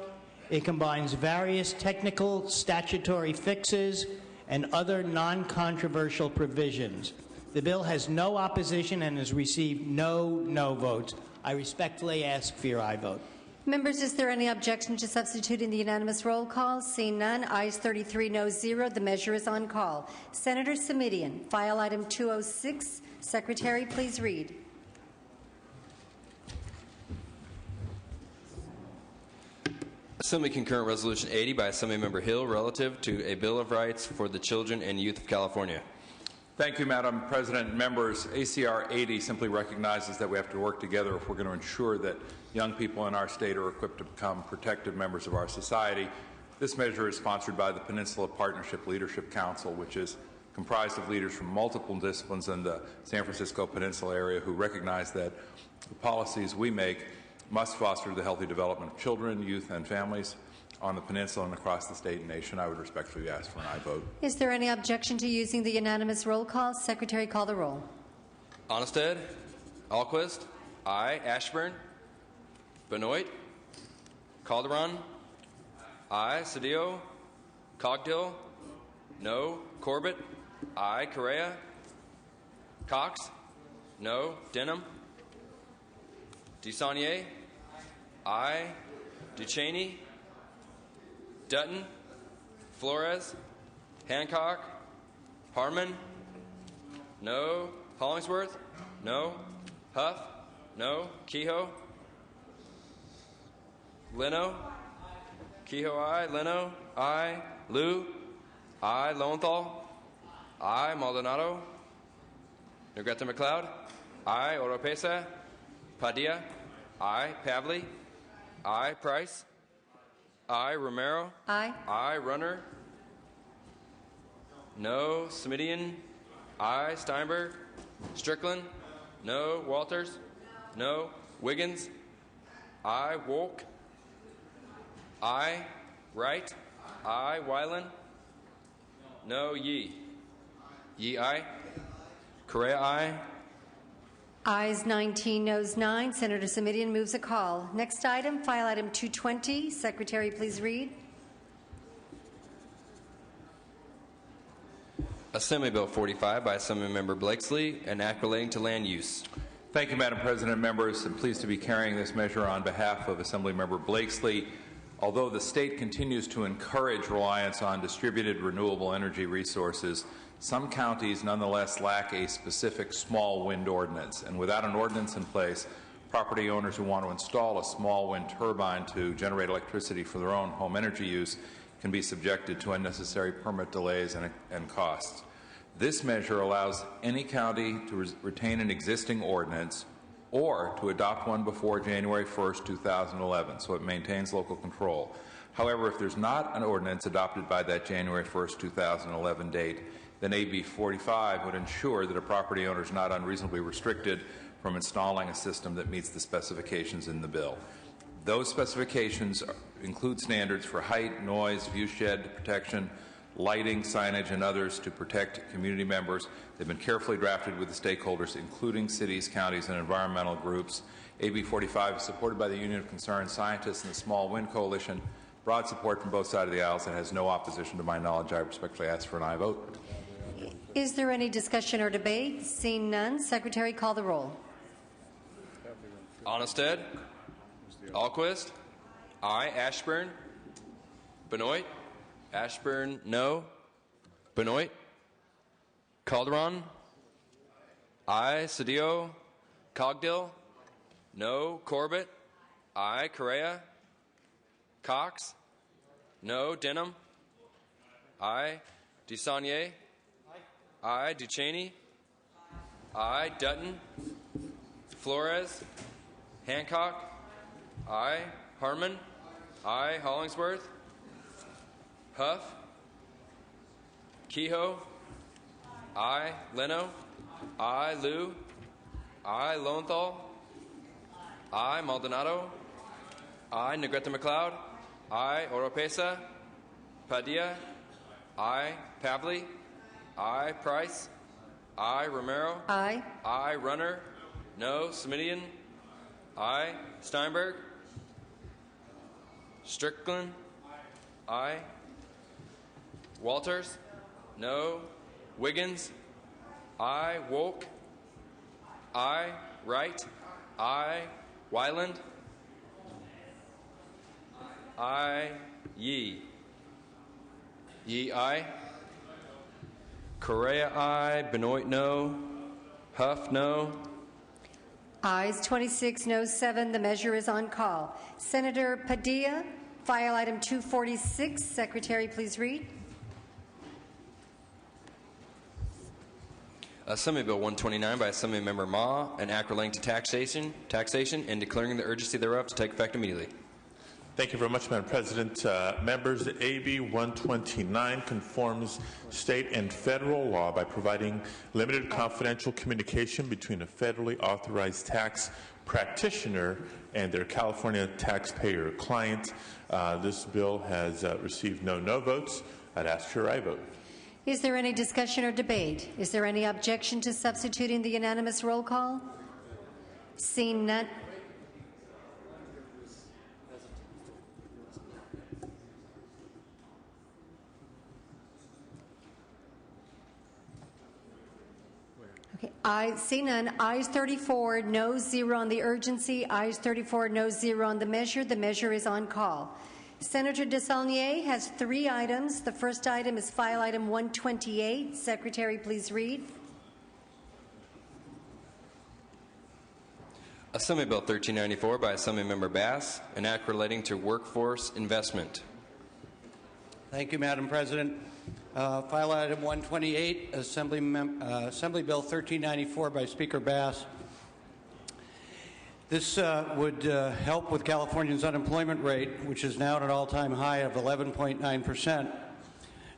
It combines various technical statutory fixes and other non-controversial provisions. The bill has no opposition and has received no votes. I respectfully ask for your aye vote. Members, is there any objection to substituting the unanimous roll call? Seeing none, ayes 33, no 0. The measure is on call. Senator Simitian, file item 206. Secretary, please read. Assembly Concurrent Resolution 80 by Assemblymember Hill relative to a Bill of Rights for the Children and Youth of California. Thank you, Madam President and members. ACR 80 simply recognizes that we have to work together if we're going to ensure that young people in our state are equipped to become protective members of our society. This measure is sponsored by the Peninsula Partnership Leadership Council, which is comprised of leaders from multiple disciplines in the San Francisco Peninsula area who recognize that the policies we make must foster the healthy development of children, youth, and families on the peninsula and across the state and nation. I would respectfully ask for an aye vote. Is there any objection to using the unanimous roll call? Secretary, call the roll. Onnested, Alquist, aye. Ashburn, Benoit, Calderon, aye. Cedillo, Cogdill, no. Corbett, aye. Correa, Cox, no. Denham, DeSaulnier, aye. Ducheney, Dutton, Flores, Hancock, Harmon, no. Hollingsworth, no. Huff, no. Kehoe, Leno, Kehoe, aye. Leno, aye. Liu, aye. Lowenthal, aye. Maldonado, Negrete McLeod, aye. Oropesa, Padilla, aye. Pavley, aye. Price, aye. Romero, aye. Aye. Runner, no. Simitian, aye. Steinberg, Strickland, no. Walters, no. Wiggins, aye. Wolk, aye. Wright, aye. Weiland, no. Yee, aye. Correa, aye. Ayes 19, noes 9. Senator Simitian moves a call. Next item, file item 220. Secretary, please read. Assembly Bill 45 by Assemblymember Blakesley, an act relating to land use. Thank you, Madam President. Members, I'm pleased to be carrying this measure on behalf of Assemblymember Blakesley. Although the state continues to encourage reliance on distributed renewable energy resources, some counties nonetheless lack a specific small wind ordinance. And without an ordinance in place, property owners who want to install a small wind turbine to generate electricity for their own home energy use can be subjected to unnecessary permit delays and costs. This measure allows any county to retain an existing ordinance or to adopt one before January 1st, 2011, so it maintains local control. However, if there's not an ordinance adopted by that January 1st, 2011 date, then AB 45 would ensure that a property owner is not unreasonably restricted from installing a system that meets the specifications in the bill. Those specifications include standards for height, noise, viewshed protection, lighting, signage, and others to protect community members. They've been carefully drafted with the stakeholders, including cities, counties, and environmental groups. AB 45 is supported by the Union of Concerned Scientists and the Small Wind Coalition. Broad support from both sides of the aisles and has no opposition to my knowledge. I respectfully ask for an aye vote. Is there any discussion or debate? Seeing none, Secretary, call the roll. Onnested. Alquist. Aye. Ashburn. Benoit. Ashburn, no. Benoit. Calderon. Aye. Cedillo. Cogdill. No. Corbett. Aye. Correa. Cox. No. Denham. Aye. DeSaulnier. Aye. Ducheney. Aye. Dutton. Flores. Hancock. Aye. Harmon. Aye. Hollingsworth. Huff. Kehoe. Aye. Leno. Aye. Liu. Aye. Lowenthal. Aye. Maldonado. Aye. Negrete McLeod. Aye. Oropesa. Padilla. Aye. Pavley. Aye. Price. Aye. Romero. Aye. Aye. Runner. No. Semidian. Aye. Steinberg. Strickland. Aye. Walters. No. Wiggins. Aye. Wolk. Aye. Wright. Aye. Wyland. Aye. Yee. Yee, aye. Correa, aye. Benoit, no. Huff, no. Ayes 26, no 7. The measure is on call. Senator Padilla, file item 246. Secretary, please read. Assembly Bill 129 by Assemblymember Ma, an act relating to taxation, and declaring the urgency thereof to take effect immediately. Thank you very much, Madam President. Members, AB 129 conforms state and federal law by providing limited confidential communication between a federally authorized tax practitioner and their California taxpayer client. This bill has received no votes. I'd ask for your aye vote. Is there any discussion or debate? Is there any objection to substituting the unanimous roll call? Seeing none. I see none. Ayes 34, no 0 on the urgency. Ayes 34, no 0 on the measure. The measure is on call. Senator DeSaulnier has 3 items. The first item is file item 128. Secretary, please read. Assembly Bill 1394 by Assemblymember Bass, an act relating to workforce investment. Thank you, Madam President. File item 128, Assembly Bill 1394 by Speaker Bass. This would help with California's unemployment rate, which is now at an all-time high of 11.9%.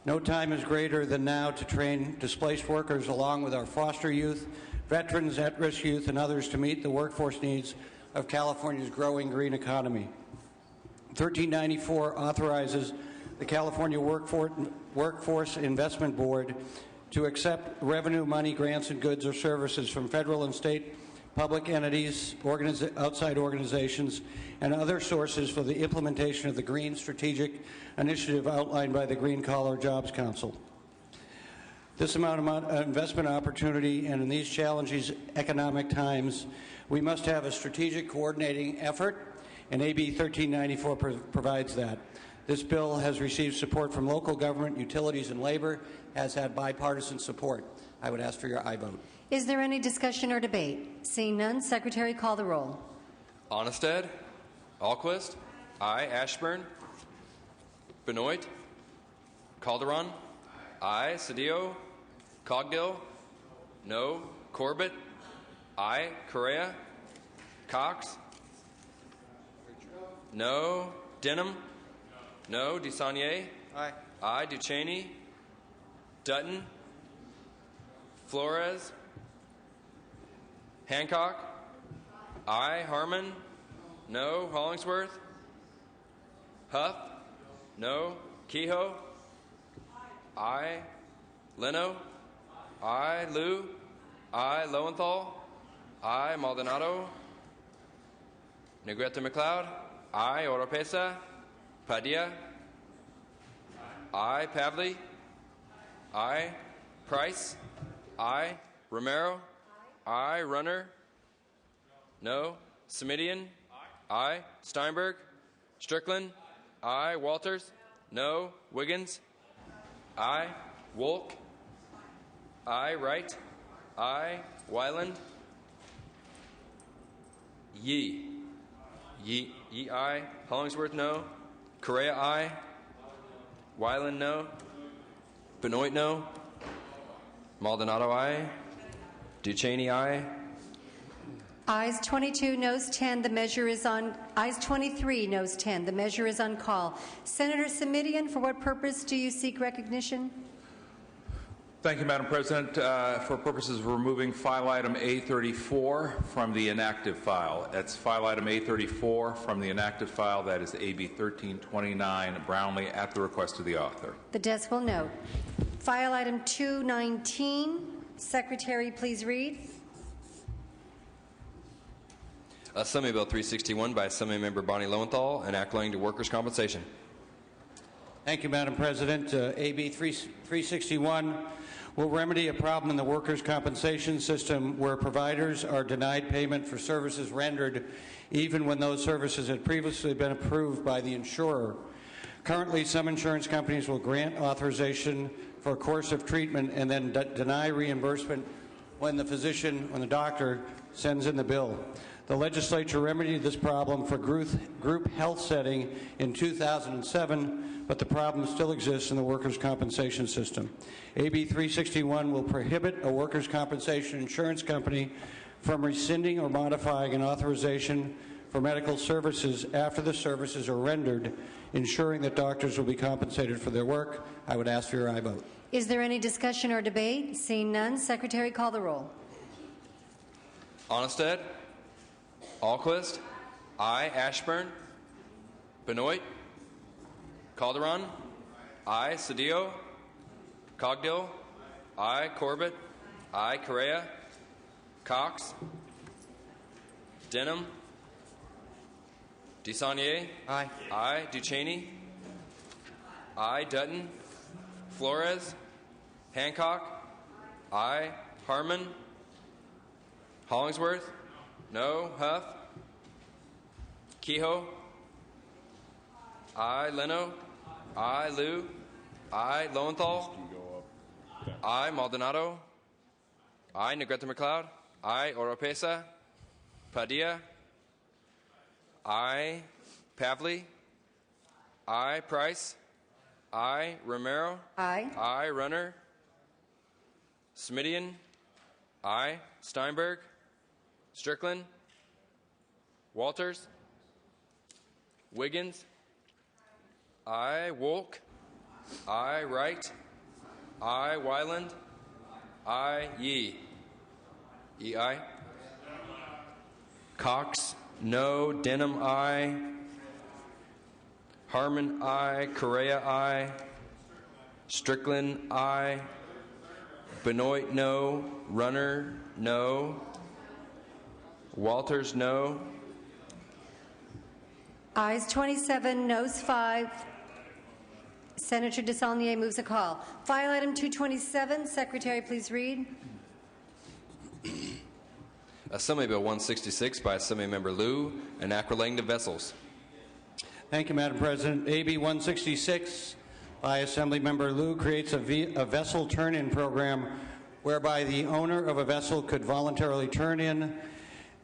No time is greater than now to train displaced workers along with our foster youth, veterans, at-risk youth, and others to meet the workforce needs of California's growing green economy. 1394 authorizes the California Workforce Investment Board to accept revenue, money, grants, and goods or services from federal and state public entities, outside organizations, and other sources for the implementation of the Green Strategic Initiative outlined by the Green Collar Jobs Council. This amount of investment opportunity, and in these challenging economic times, we must have a strategic coordinating effort, and AB 1394 provides that. This bill has received support from local government, utilities, and labor, has had bipartisan support. I would ask for your aye vote. Is there any discussion or debate? Seeing none, Secretary, call the roll. Onnested. Alquist. Aye. Ashburn. Benoit. Calderon. Aye. Cedillo. Cogdill. No. Corbett. Aye. Correa. Cox. No. Denham. No. DeSaulnier. Aye. Aye. Ducheney. Dutton. Flores. Hancock. Aye. Harmon. No. Hollingsworth. Huff. No. Kehoe. I. Leno. I. Liu. I. Lowenthal. I. Maldonado. Negrete McLeod. I. Oropesa. Padilla. I. Pavley. I. Price. I. Romero. I. Runner. No. Semidian. I. Steinberg. Strickland. I. Walters. No. Wiggins. I. Wolk. I. Wright. I. Wyland. Yee. Yee. I. Hollingsworth. No. Correa. I. Wyland. No. Benoit. No. Maldonado. I. Ducheney. I. Ayes 22, noes 10. The measure is on. Ayes 23, noes 10. The measure is on call. Senator Semidian, for what purpose do you seek recognition? Thank you, Madam President. For purposes of removing file item A34 from the inactive file. That's file item A34 from the inactive file. That is AB 1329 Brownlee at the request of the author. The desk will note. File item 219. Secretary, please read. Assembly Bill 361 by Assembly Member Bonnie Lowenthal, an act relating to workers' compensation. Thank you, Madam President. AB 361 will remedy a problem in the workers' compensation system where providers are denied payment for services rendered even when those services had previously been approved by the insurer. Currently, some insurance companies will grant authorization for a course of treatment and then deny reimbursement when the doctor sends in the bill. The legislature remedied this problem for group health setting in 2007, but the problem still exists in the workers' compensation system. AB 361 will prohibit a workers' compensation insurance company from rescinding or modifying an authorization for medical services after the services are rendered, ensuring that doctors will be compensated for their work. I would ask for your aye vote. Is there any discussion or debate? Seeing none, Secretary, call the roll. Onnested. Alquist. I. Ashburn. Benoit. Calderon. I. Cedillo. Cogdill. I. Corbett. I. Correa. Cox. Denham. DeSaulnier. Aye. I. Ducheney. I. Dutton. Flores. Hancock. I. Harmon. Hollingsworth. No. Huff. Kehoe. I. Leno. I. Liu. I. Lowenthal. I. Maldonado. I. Negrete McLeod. I. Oropesa. Padilla. I. Pavley. I. Price. I. Romero. Aye. I. Runner. Smidian. I. Steinberg. Strickland. Walters. Wiggins. I. Wolk. I. Wright. I. Wyland. I. Yee. Yee. I. Cox. No. Denham. I. Harmon. I. Correa. I. Strickland. I. Benoit. No. Runner. No. Walters. No. Ayes 27, noes 5. Senator DeSaulnier moves a call. File item 227. Secretary, please read. Assembly Bill 166 by Assembly Member Liu, an act relating to vessels. Thank you, Madam President. AB 166 by Assembly Member Liu creates a vessel turn-in program whereby the owner of a vessel could voluntarily turn in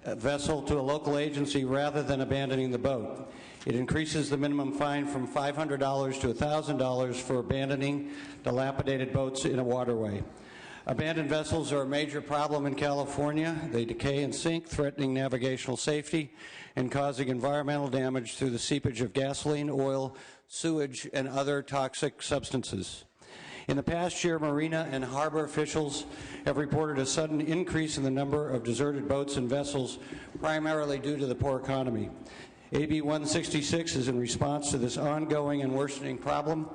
a vessel to a local agency rather than abandoning the boat. It increases the minimum fine from $500 to $1,000 for abandoning dilapidated boats in a waterway. Abandoned vessels are a major problem in California. They decay and sink, threatening navigational safety and causing environmental damage through the seepage of gasoline, oil, sewage, and other toxic substances. In the past year, marina and harbor officials have reported a sudden increase in the number of deserted boats and vessels, primarily due to the poor economy. AB 166 is in response to this ongoing and worsening problem.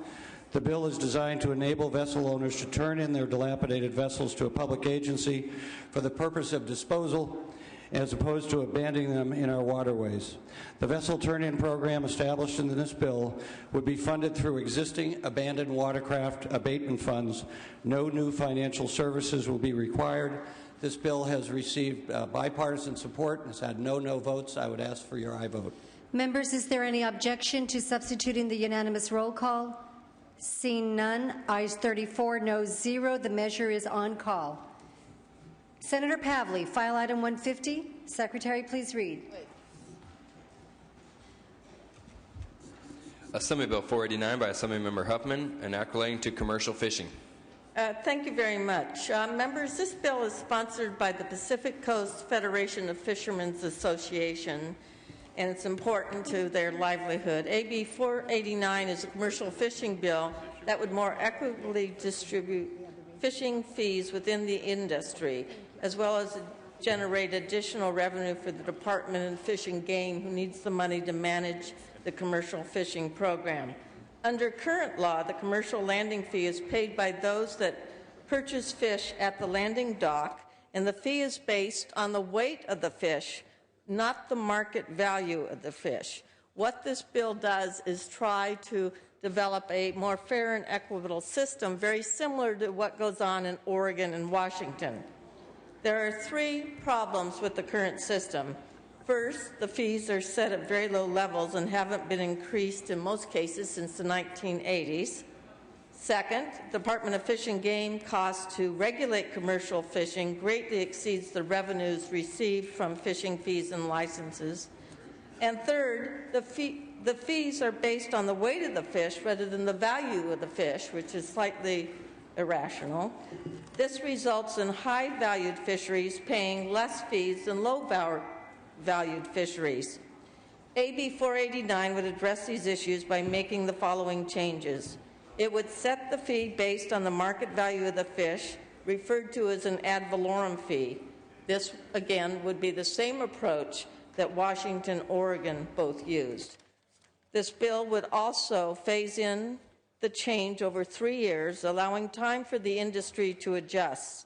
The bill is designed to enable vessel owners to turn in their dilapidated vessels to a public agency for the purpose of disposal, as opposed to abandoning them in our waterways. The vessel turn-in program established in this bill would be funded through existing abandoned watercraft abatement funds. No new financial services will be required. This bill has received bipartisan support and has had no votes. I would ask for your aye vote. Members, is there any objection to substituting the unanimous roll call? Seeing none, ayes 34, noes 0. The measure is on call. Senator Pavley, file item 150. Secretary, please read. Assembly Bill 489 by Assemblymember Huffman, an act relating to commercial fishing. Thank you very much. Members, this bill is sponsored by the Pacific Coast Federation of Fishermen's Association, and it's important to their livelihood. AB 489 is a commercial fishing bill that would more equitably distribute fishing fees within the industry, as well as generate additional revenue for the Department of Fish and Game, who needs the money to manage the commercial fishing program. Under current law, the commercial landing fee is paid by those that purchase fish at the landing dock, and the fee is based on the weight of the fish, not the market value of the fish. What this bill does is try to develop a more fair and equitable system, very similar to what goes on in Oregon and Washington. There are three problems with the current system. First, the fees are set at very low levels and haven't been increased in most cases since the 1980s. Second, the Department of Fish and Game cost to regulate commercial fishing greatly exceeds the revenues received from fishing fees and licenses. And third, the fees are based on the weight of the fish rather than the value of the fish, which is slightly irrational. This results in high-valued fisheries paying less fees than low-valued fisheries. AB 489 would address these issues by making the following changes. It would set the fee based on the market value of the fish, referred to as an ad valorem fee. This, again, would be the same approach that Washington and Oregon both used. This bill would also phase in the change over 3 years, allowing time for the industry to adjust.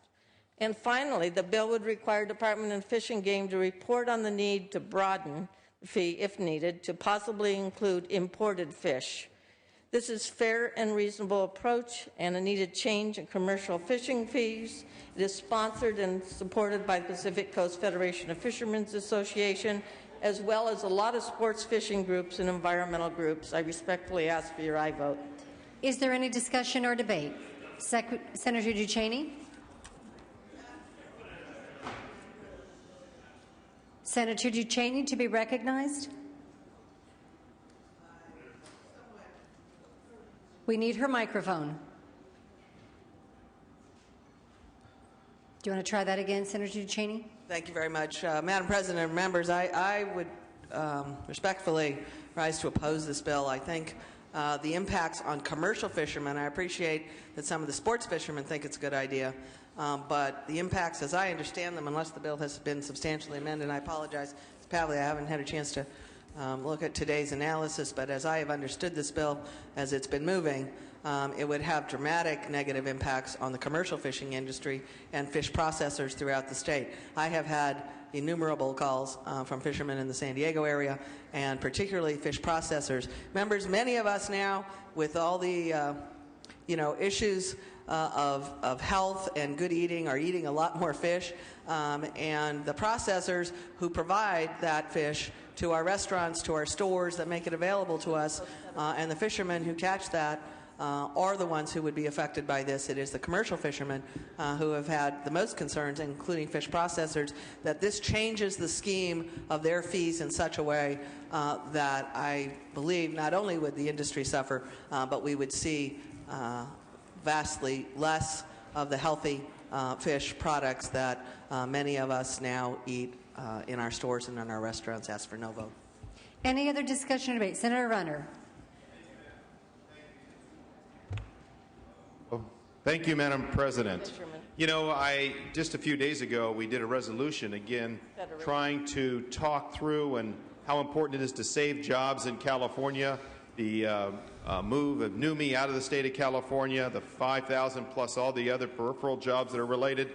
And finally, the bill would require Department of Fish and Game to report on the need to broaden the fee, if needed, to possibly include imported fish. This is a fair and reasonable approach and a needed change in commercial fishing fees. It is sponsored and supported by the Pacific Coast Federation of Fishermen's Association, as well as a lot of sports fishing groups and environmental groups. I respectfully ask for your aye vote. Is there any discussion or debate? Senator Duchesne? Senator Duchesne to be recognized. We need her microphone. Do you want to try that again, Senator Duchesne? Thank you very much. Madam President and members, I would respectfully rise to oppose this bill. I think the impacts on commercial fishermen, I appreciate that some of the sports fishermen think it's a good idea, but the impacts, as I understand them, unless the bill has been substantially amended, and I apologize, Ms. Pavley, I haven't had a chance to look at today's analysis, but as I have understood this bill, as it's been moving, it would have dramatic negative impacts on the commercial fishing industry and fish processors throughout the state. I have had innumerable calls from fishermen in the San Diego area, and particularly fish processors. Members, many of us now, with all the issues of health and good eating, are eating a lot more fish, and the processors who provide that fish to our restaurants, to our stores that make it available to us, and the fishermen who catch that are the ones who would be affected by this. It is the commercial fishermen who have had the most concerns, including fish processors, that this changes the scheme of their fees in such a way that I believe not only would the industry suffer, but we would see vastly less of the healthy fish products that many of us now eat in our stores and in our restaurants. Ask for no vote. Any other discussion or debate? Senator Runner. Thank you, Madam President. You know, just a few days ago, we did a resolution, again, trying to talk through and how important it is to save jobs in California move of NUMMI out of the state of California, the 5,000 plus all the other peripheral jobs that are related,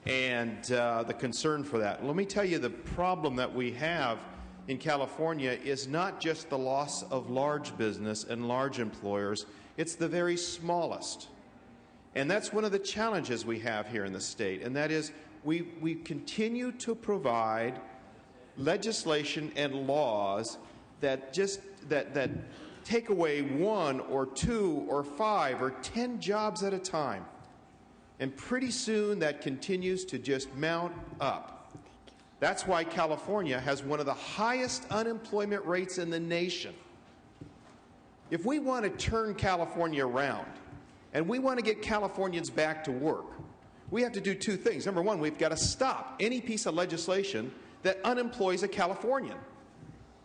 and the concern for that. Let me tell you, the problem that we have in California is not just the loss of large business and large employers, it's the very smallest. And that's one of the challenges we have here in the state, and that is we continue to provide legislation and laws that take away 1 or 2 or 5 or 10 jobs at a time. And pretty soon that continues to just mount up. That's why California has one of the highest unemployment rates in the nation. If we want to turn California around and we want to get Californians back to work, we have to do 2 things. Number 1, we've got to stop any piece of legislation that unemploys a Californian.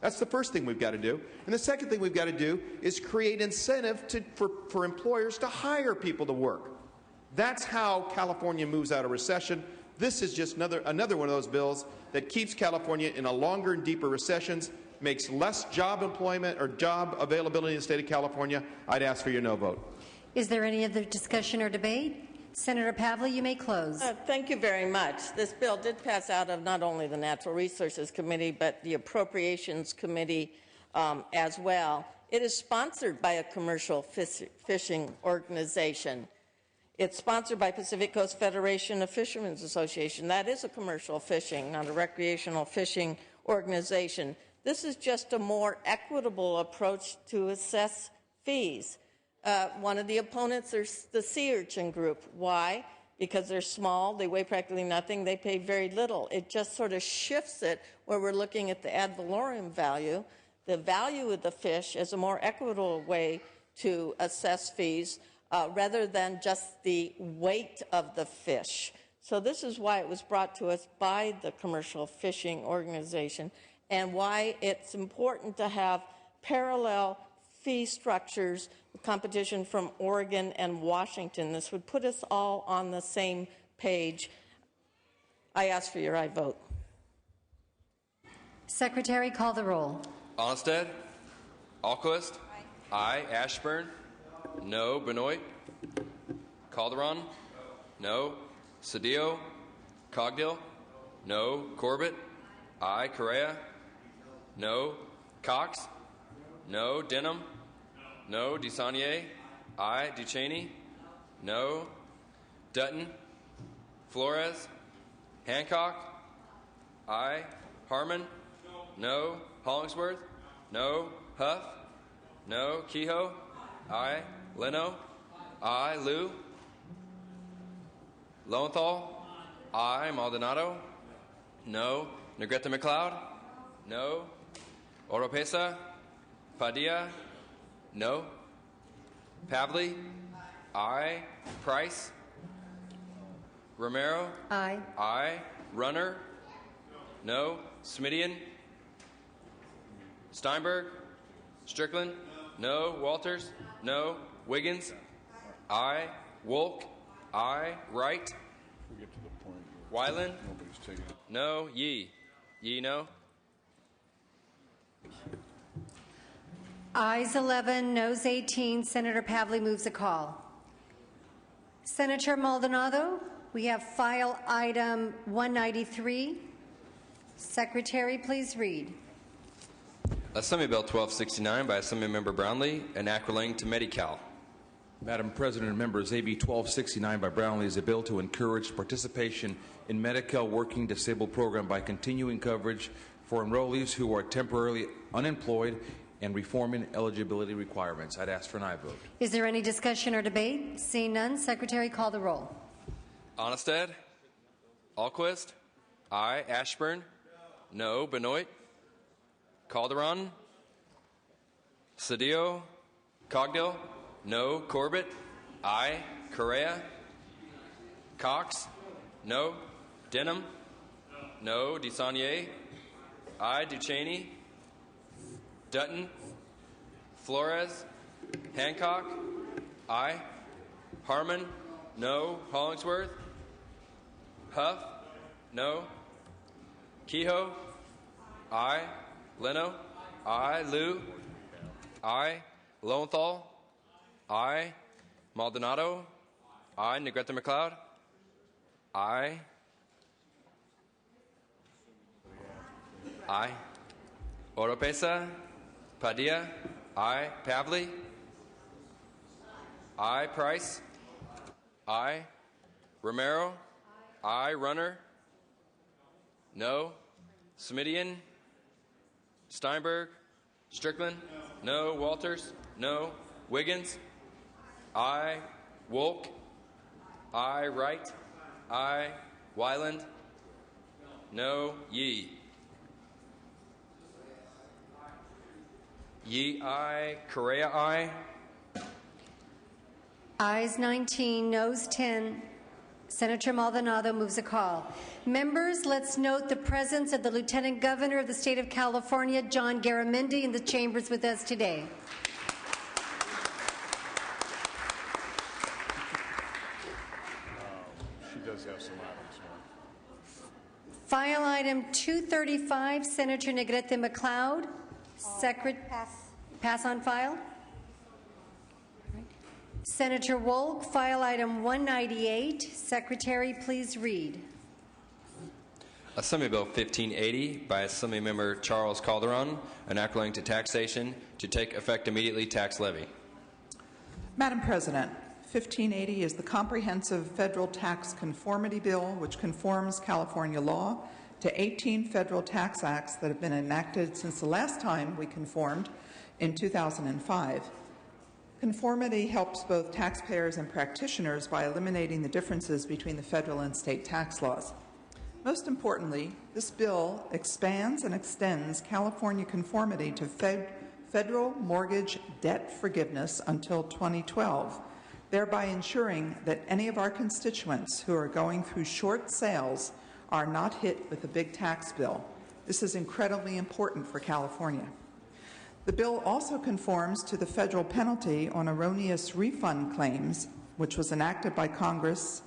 That's the first thing we've got to do. And the second thing we've got to do is create incentive for employers to hire people to work. That's how California moves out of recession. This is just another one of those bills that keeps California in a longer and deeper recessions, makes less job employment or job availability in the state of California. I'd ask for your no vote. Is there any other discussion or debate? Senator Pavley, you may close. Thank you very much. This bill did pass out of not only the Natural Resources Committee, but the Appropriations Committee as well. It is sponsored by a commercial fishing organization. It's sponsored by Pacific Coast Federation of Fishermen's Association. That is a commercial fishing, not a recreational fishing organization. This is just a more equitable approach to assess fees. One of the opponents is the sea urchin group. Why? Because they're small, they weigh practically nothing, they pay very little. It just sort of shifts it where we're looking at the ad valorem value, the value of the fish as a more equitable way to assess fees rather than just the weight of the fish. So this is why it was brought to us by the Commercial Fishing Organization and why it's important to have parallel fee structures, competition from Oregon and Washington. This would put us all on the same page. I ask for your aye vote. Secretary, call the roll. Onnested? Alquist? Aye. Ashburn? No. Benoit? Calderon? No. Cedillo? Cogdill? No. Corbett? Aye. Correa? No. Cox? No. Denham? No. DeSaulnier? Aye. Duchesne? No. Dutton? Flores? Hancock? Aye. Harmon? No. Hollingsworth? No. Huff? No. Kehoe? Aye. Leno? Aye. Liu? Lowenthal? Aye. Maldonado? No. Negrete McLeod? No. Oropesa? Padilla? No. Pavley? Aye. Price? Romero? Aye. Aye. Runner? No. Smidian? Steinberg? Strickland? No. Walters? No. Wiggins? Aye. Wolk? Aye. Wright? Wyland? No. Yee? Yee, no. Ayes 11, noes 18. Senator Pavley moves a call. Senator Maldonado, we have file item 193. Secretary, please read. Assembly Bill 1269 by Assemblymember Brownlee, and act relating to Medi-Cal. Madam President and members, AB 1269 by Brownlee is a bill to encourage participation in Medi-Cal Working Disabled Program by continuing coverage for enrollees who are temporarily unemployed and reforming eligibility requirements. I'd ask for an aye vote. Is there any discussion or debate? Seeing none, Secretary, call the roll. Onnested? Alquist? Aye. Ashburn? No. Benoit? Calderon? Cedillo? Cogdill? No. Corbett? Aye. Correa? Cox? No. Denham? No. DeSaulnier? Aye. Duchesne? Dutton? Flores? Hancock? Aye. Harmon? No. Hollingsworth? Huff? No. Kehoe? Aye. Leno? Aye. Liu? Aye. Lowenthal. Aye. Maldonado. Aye. Negrete McLeod. Aye. Aye. Oropesa. Padilla. Aye. Pavley. Aye. Price. Aye. Romero. Aye. Runner. No. Smidian. Steinberg. Strickland. No. Walters. No. Wiggins. Aye. Wolk. Aye. Wright. Aye. Wyland. No. Yee. Yee. Aye. Correa. Aye. Ayes 19, noes 10. Senator Maldonado moves a call. Members, let's note the presence of the Lieutenant Governor of the State of California, John Garamendi, in the chambers with us today. She does have some items. File item 235, Senator Negrete McLeod. Pass on file. Senator Wolk, file item 198. Secretary, please read. Assembly Bill 1580 by Assembly Member Charles Calderon, enacting to taxation to take effect immediately tax levy. Madam President, 1580 is the comprehensive federal tax conformity bill which conforms California law to 18 federal tax acts that have been enacted since the last time we conformed in 2005. Conformity helps both taxpayers and practitioners by eliminating the differences between the federal and state tax laws. Most importantly, this bill expands and extends California conformity to federal mortgage debt forgiveness until 2012, thereby ensuring that any of our constituents who are going through short sales are not hit with a big tax bill. This is incredibly important for California. The bill also conforms to the federal penalty on erroneous refund claims, which was enacted by Congress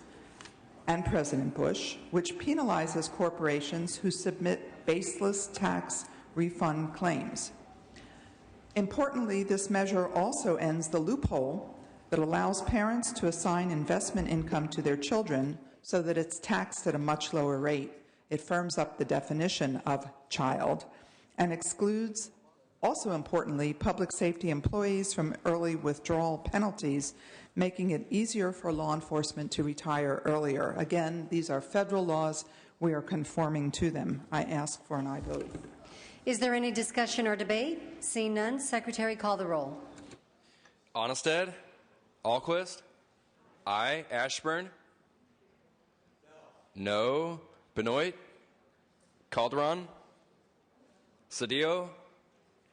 and President Bush, which penalizes corporations who submit baseless tax refund claims. Importantly, this measure also ends the loophole that allows parents to assign investment income to their children so that it's taxed at a much lower rate. It firms up the definition of child and excludes, also importantly, public safety employees from early withdrawal penalties, making it easier for law enforcement to retire earlier. Again, these are federal laws. We are conforming to them. I ask for an aye vote. Is there any discussion or debate? Seeing none, Secretary, call the roll. Onnested. Alquist. Aye. Ashburn. No. Benoit. Calderon. Cedillo.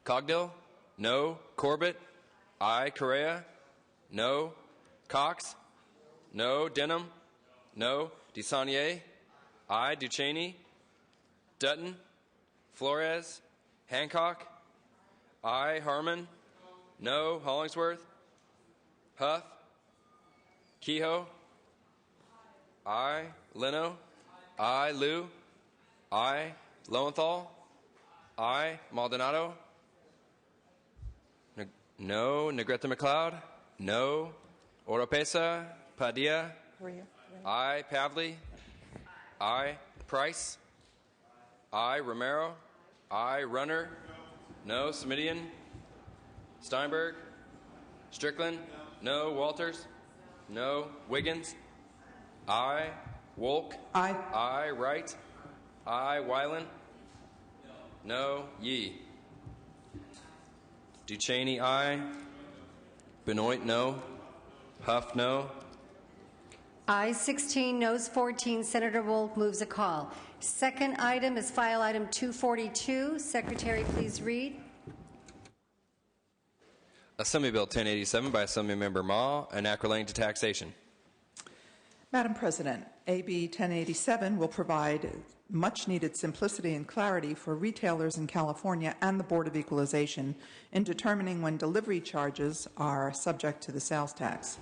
Cogdill. No. Corbett. Aye. Correa. No. Cox. No. Denham. No. DeSaulnier. Aye. Ducheney. Dutton. Flores. Hancock. Aye. Harmon. No. Hollingsworth. Huff. Kehoe. Aye. Leno. Aye. Liu. Aye. Lowenthal. Aye. Maldonado. No. Negrete McLeod. No. Oropesa. Padilla. Aye. Pavley. Aye. Price. Aye. Romero. Aye. Runner. No. Smidian. Steinberg. Strickland. No. Walters. No. Wiggins. Aye. Wolk. Aye. Aye. Wright. Aye. Wyland. No. Yee. Ducheney. Aye. Benoit. No. Huff. No. Ayes 16, noes 14. Senator Wolk moves a call. Second item is file item 242. Secretary, please read. Assembly Bill 1087 by Assemblymember Ma, an act relating to taxation. Madam President, AB 1087 will provide much-needed simplicity and clarity for retailers in California and the Board of Equalization in determining when delivery charges are subject to the sales tax.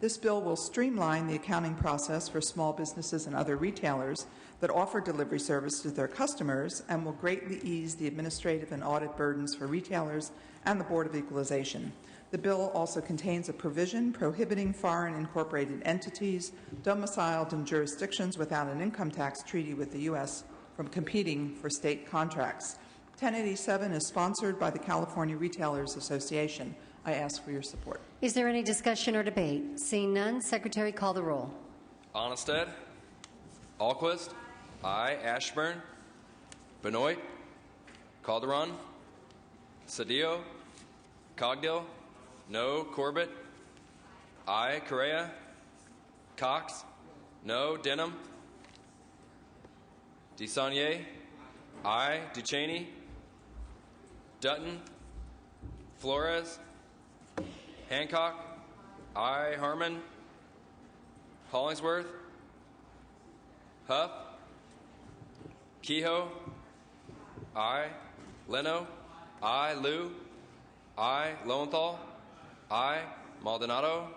This bill will streamline the accounting process for small businesses and other retailers that offer delivery service to their customers and will greatly ease the administrative and audit burdens for retailers and the Board of Equalization. The bill also contains a provision prohibiting foreign incorporated entities domiciled in jurisdictions without an income tax treaty with the U.S. from competing for state contracts. 1087 is sponsored by the California Retailers Association. I ask for your support. Is there any discussion or debate? Seeing none, Secretary, call the roll. Onnested. Alquist. Aye. Ashburn. Benoit. Calderon. Cedillo. Cogdill. No. Corbett. Aye. Correa. Cox. No. Denham. DeSaulnier. Aye. Duchesne. Dutton. Flores. Hancock. Aye. Harmon. Hollingsworth. Huff. Kehoe. Aye. Leno. Aye. Liu. Aye. Lowenthal. Aye. Maldonado.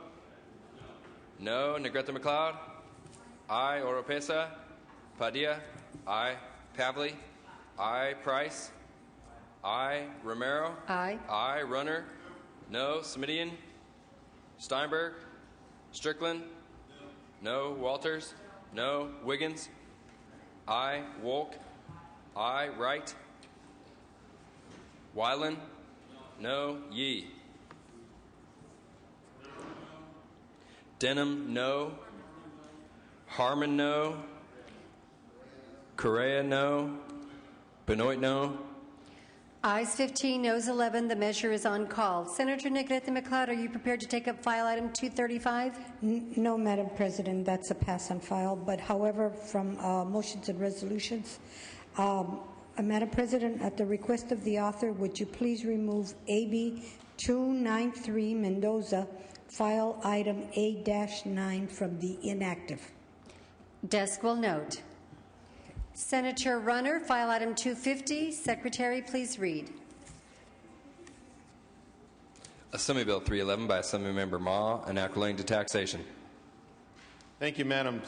No. Negrete McLeod. Aye. Oropesa. Padilla. Aye. Pavley. Aye. Price. Aye. Romero. Aye. Aye. Runner. No. Smidian. Steinberg. Strickland. No. Walters. No. Wiggins. Aye. Wolk. Aye. Wright. Weiland. No. Yee. Denham. No. Harmon. No. Correa. No. Benoit. No. Ayes 15, noes 11. The measure is on call. Senator Negrete McLeod, are you prepared to take up file item 235? No, Madam President, that's a pass on file. But however, from motions and resolutions, Madam President, at the request of the author, would you please remove AB 293 Mendoza, file item A-9 from the inactive? Desk will note. Senator Runner, file item 250. Secretary, please read. Assembly Bill 311 by Assemblymember Ma, an act relating to taxation. Thank you, Madam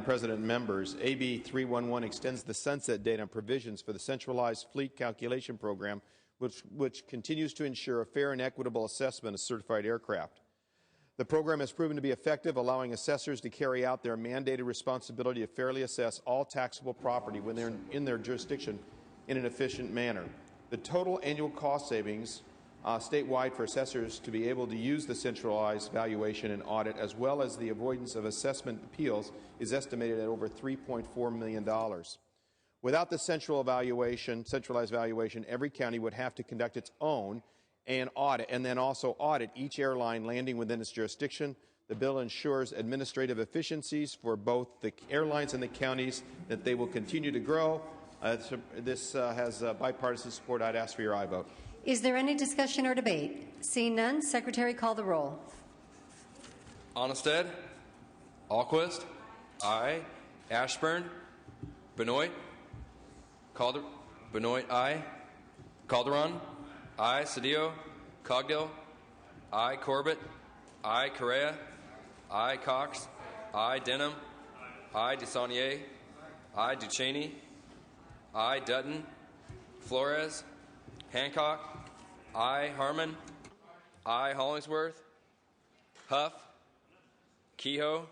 President and members. AB 311 extends the sunset date on provisions for the centralized fleet calculation program, which continues to ensure a fair and equitable assessment of certified aircraft. The program has proven to be effective, allowing assessors to carry out their mandated responsibility to fairly assess all taxable property when they're in their jurisdiction in an efficient manner. The total annual cost savings statewide for assessors to be able to use the centralized valuation and audit, as well as the avoidance of assessment appeals, is estimated at over $3.4 million. Without the centralized valuation, every county would have to conduct its own and audit, and then also audit each airline landing within its jurisdiction. The bill ensures administrative efficiencies for both the airlines and the counties, that they will continue to grow. This has bipartisan support. I'd ask for your aye vote. Is there any discussion or debate? Seeing none, Secretary, call the roll. Onnested. Alquist. Aye. Ashburn. Benoit. Benoit. Aye. Calderon. Aye. Cedillo. Cogdill. Aye. Corbett. Aye. Correa. Aye. Cox. Aye. Denham. Aye. DeSaulnier. Aye. Duchesne. Aye. Dutton. Flores. Hancock. Aye. Harmon. Aye. Hollingsworth. Huff. Kehoe.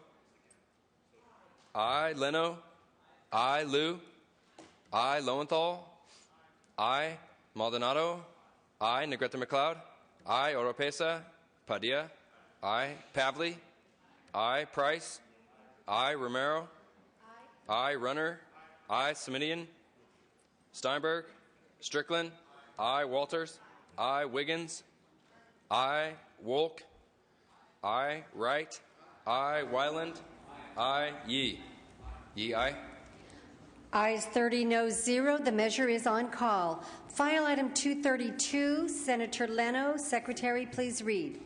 Aye. Leno. Aye. Liu. Aye. Lowenthal. Aye. Maldonado. Aye. Negrete McLeod. Aye. Oropesa. Padilla. Aye. Pavley. Aye. Price. Aye. Romero. Aye. Runner. Aye. Smidian. Steinberg. Strickland. Aye. Walters. Aye. Wiggins. Aye. Wolk. Aye. Wright. Aye. Weiland. Aye. Yee. Yee. Aye. Ayes 30, noes 0. The measure is on call. File item 232, Senator Leno. Secretary, please read.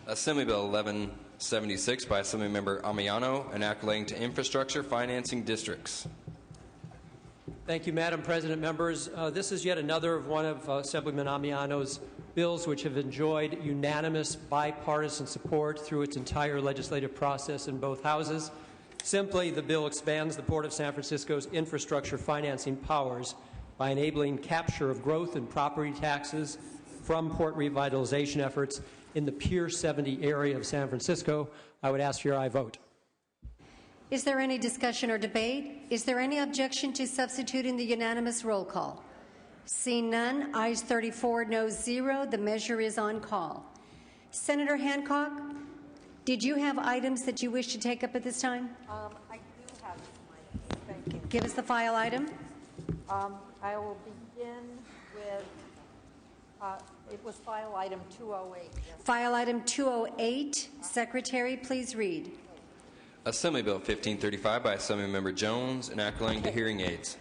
Assembly Bill 1176 by Assemblymember Ammiano, an act relating to infrastructure financing districts. Thank you, Madam President. Members, this is yet another of one of Assemblyman Amiano's bills which have enjoyed unanimous bipartisan support through its entire legislative process in both houses. Simply, the bill expands the Port of San Francisco's infrastructure financing powers by enabling capture of growth in property taxes from port revitalization efforts in the Pier 70 area of San Francisco. I would ask for your aye vote. Is there any discussion or debate? Is there any objection to substituting the unanimous roll call? Seeing none, ayes 34, noes 0. The measure is on call. Senator Hancock, did you have items that you wish to take up at this time? I do have some items. Thank you. Give us the file item. I will begin with, it was file item 208. Yes. File item 208. Secretary, please read. Assembly Bill 1535 by Assemblymember Jones, enacting to hearing aids.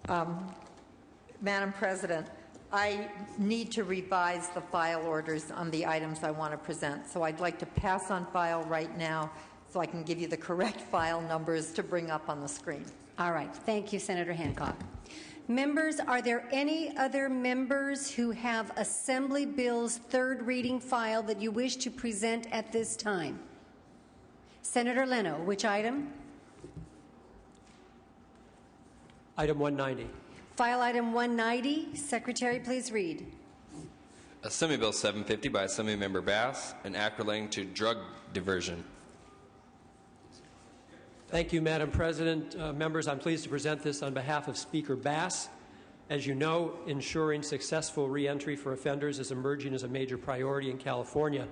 Madam President, I need to revise the file orders on the items I want to present, so I'd like to pass on file right now so I can give you the correct file numbers to bring up on the screen. All right. Thank you, Senator Hancock. Members, are there any other members who have Assembly Bill's third reading file that you wish to present at this time? Senator Leno, which item? Item 190. File item 190. Secretary, please read. Assembly Bill 750 by Assemblymember Bass, an act relating to drug diversion. Thank you, Madam President. Members, I'm pleased to present this on behalf of Speaker Bass. As you know, ensuring successful reentry for offenders is emerging as a major priority in California.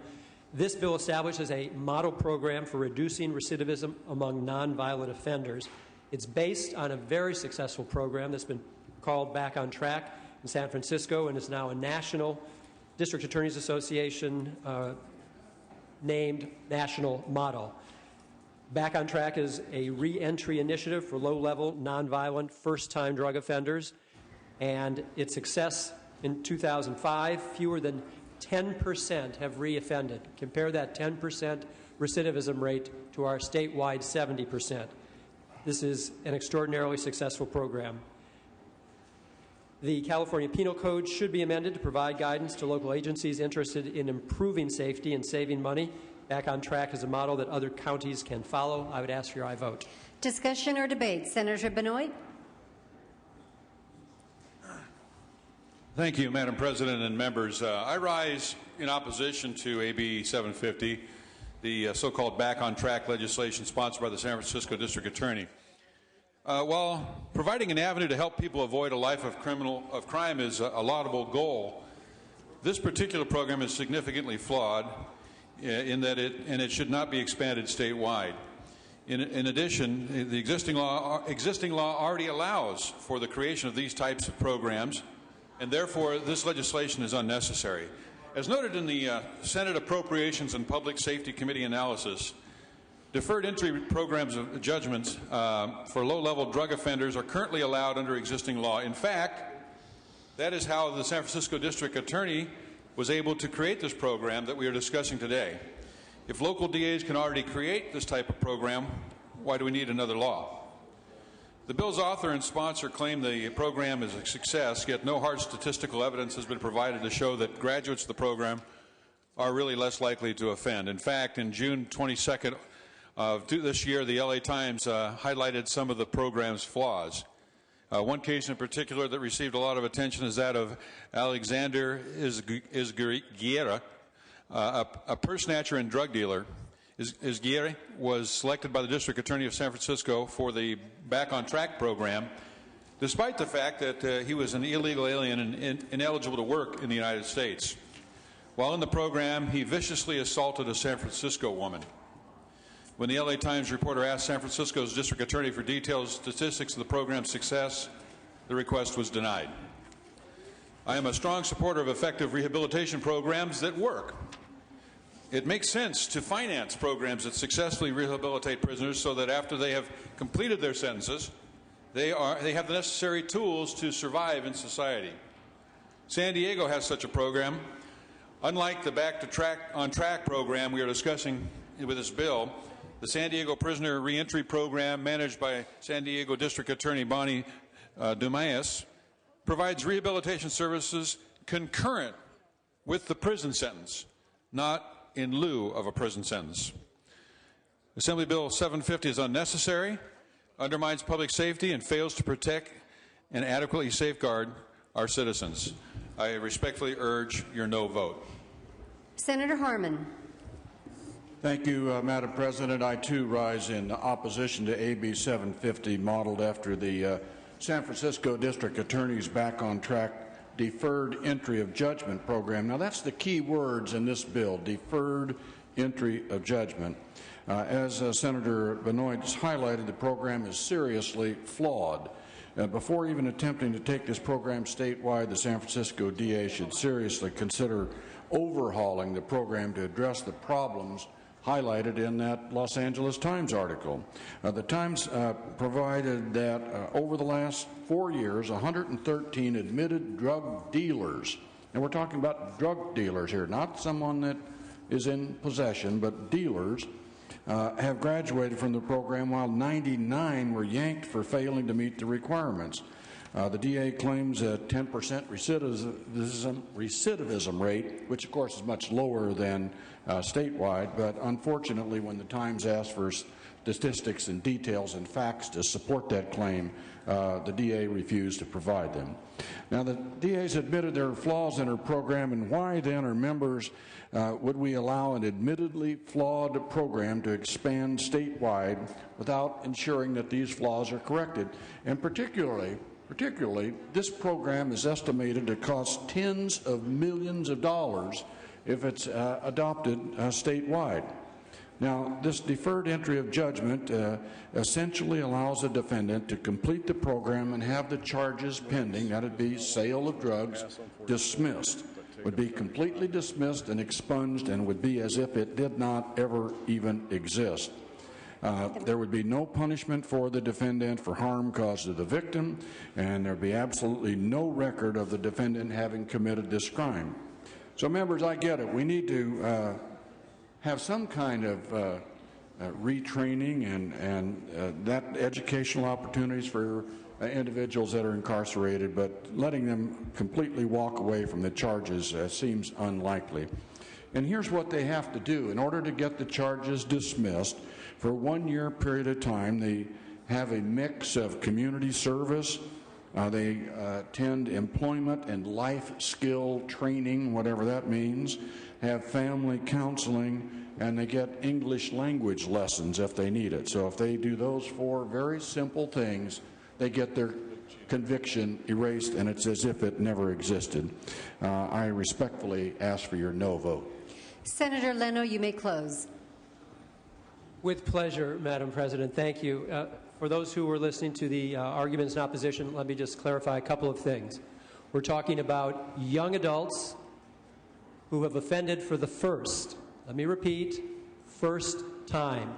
This bill establishes a model program for reducing recidivism among nonviolent offenders. It's based on a very successful program that's been called Back on Track in San Francisco and is now a national District Attorneys Association named national model. Back on Track is a re-entry initiative for low-level, nonviolent, first-time drug offenders, and its success in 2005, fewer than 10% have re-offended. Compare that 10% recidivism rate to our statewide 70%. This is an extraordinarily successful program. The California Penal Code should be amended to provide guidance to local agencies interested in improving safety and saving money. Back on Track is a model that other counties can follow. I would ask for your aye vote. Discussion or debate? Senator Benoit. Thank you, Madam President and members. I rise in opposition to AB 750, the so-called Back on Track legislation sponsored by the San Francisco District Attorney. While providing an avenue to help people avoid a life of crime is a laudable goal, this particular program is significantly flawed in that it should not be expanded statewide. In addition, the existing law already allows for the creation of these types of programs, and therefore this legislation is unnecessary. As noted in the Senate Appropriations and Public Safety Committee analysis, deferred entry programs of judgments for low-level drug offenders are currently allowed under existing law. In fact, that is how the San Francisco District Attorney was able to create this program that we are discussing today. If local DAs can already create this type of program, why do we need another law? The bill's author and sponsor claim the program is a success, yet no hard statistical evidence has been provided to show that graduates of the program are really less likely to offend. In fact, in June 22nd of this year, the LA Times highlighted some of the program's flaws. One case in particular that received a lot of attention is that of Alexander Izguirre, a purse snatcher and drug dealer. Izguirre was selected by the District Attorney of San Francisco for the Back on Track program, despite the fact that he was an illegal alien and ineligible to work in the United States. While in the program, he viciously assaulted a San Francisco woman. When the LA Times reporter asked San Francisco's District Attorney for detailed statistics of the program's success, the request was denied. I am a strong supporter of effective rehabilitation programs that work. It makes sense to finance programs that successfully rehabilitate prisoners so that after they have completed their sentences, they have the necessary tools to survive in society. San Diego has such a program. Unlike the Back on Track program we are discussing with this bill, The San Diego Prisoner Reentry Program, managed by San Diego District Attorney Bonnie Dumayas, provides rehabilitation services concurrent with the prison sentence, not in lieu of a prison sentence. Assembly Bill 750 is unnecessary, undermines public safety, and fails to protect and adequately safeguard our citizens. I respectfully urge your no vote. Senator Harman. Thank you, Madam President. I, too, rise in opposition to AB 750, modeled after the San Francisco District Attorney's Back on Track Deferred Entry of Judgment program. Now, that's the key words in this bill, deferred entry of judgment. As Senator Benoit has highlighted, the program is seriously flawed. Before even attempting to take this program statewide, the San Francisco DA should seriously consider overhauling the program to address the problems highlighted in that Los Angeles Times article. The Times provided that over the last 4 years, 113 admitted drug dealers, and we're talking about drug dealers here, not someone that is in possession, but dealers, have graduated from the program, while 99 were yanked for failing to meet the requirements. The DA claims a 10% recidivism rate, which of course is much lower than statewide, but unfortunately when the Times asked for statistics and details and facts to support that claim, the DA refused to provide them. Now, the DA's admitted there are flaws in her program, and why then are members would we allow an admittedly flawed program to expand statewide without ensuring that these flaws are corrected? And particularly, this program is estimated to cost tens of millions of dollars if it's adopted statewide. Now, this deferred entry of judgment essentially allows a defendant to complete the program and have the charges pending, that would be sale of drugs, dismissed. Would be completely dismissed and expunged, and would be as if it did not ever even exist. There would be no punishment for the defendant for harm caused to the victim, and there would be absolutely no record of the defendant having committed this crime. So, members, I get it. We need to have some kind of retraining and that educational opportunities for individuals that are incarcerated, but letting them completely walk away from the charges seems unlikely. And here's what they have to do. In order to get the charges dismissed, for a 1-year period of time, they have a mix of community service, they attend employment and life skill training, whatever that means, have family counseling, and they get English language lessons if they need it. So if they do those 4 very simple things, they get their conviction erased, and it's as if it never existed. I respectfully ask for your no vote. Senator Leno, you may close. With pleasure, Madam President. Thank you. For those who were listening to the arguments in opposition, let me just clarify a couple of things. We're talking about young adults who have offended for the first, let me repeat, first time.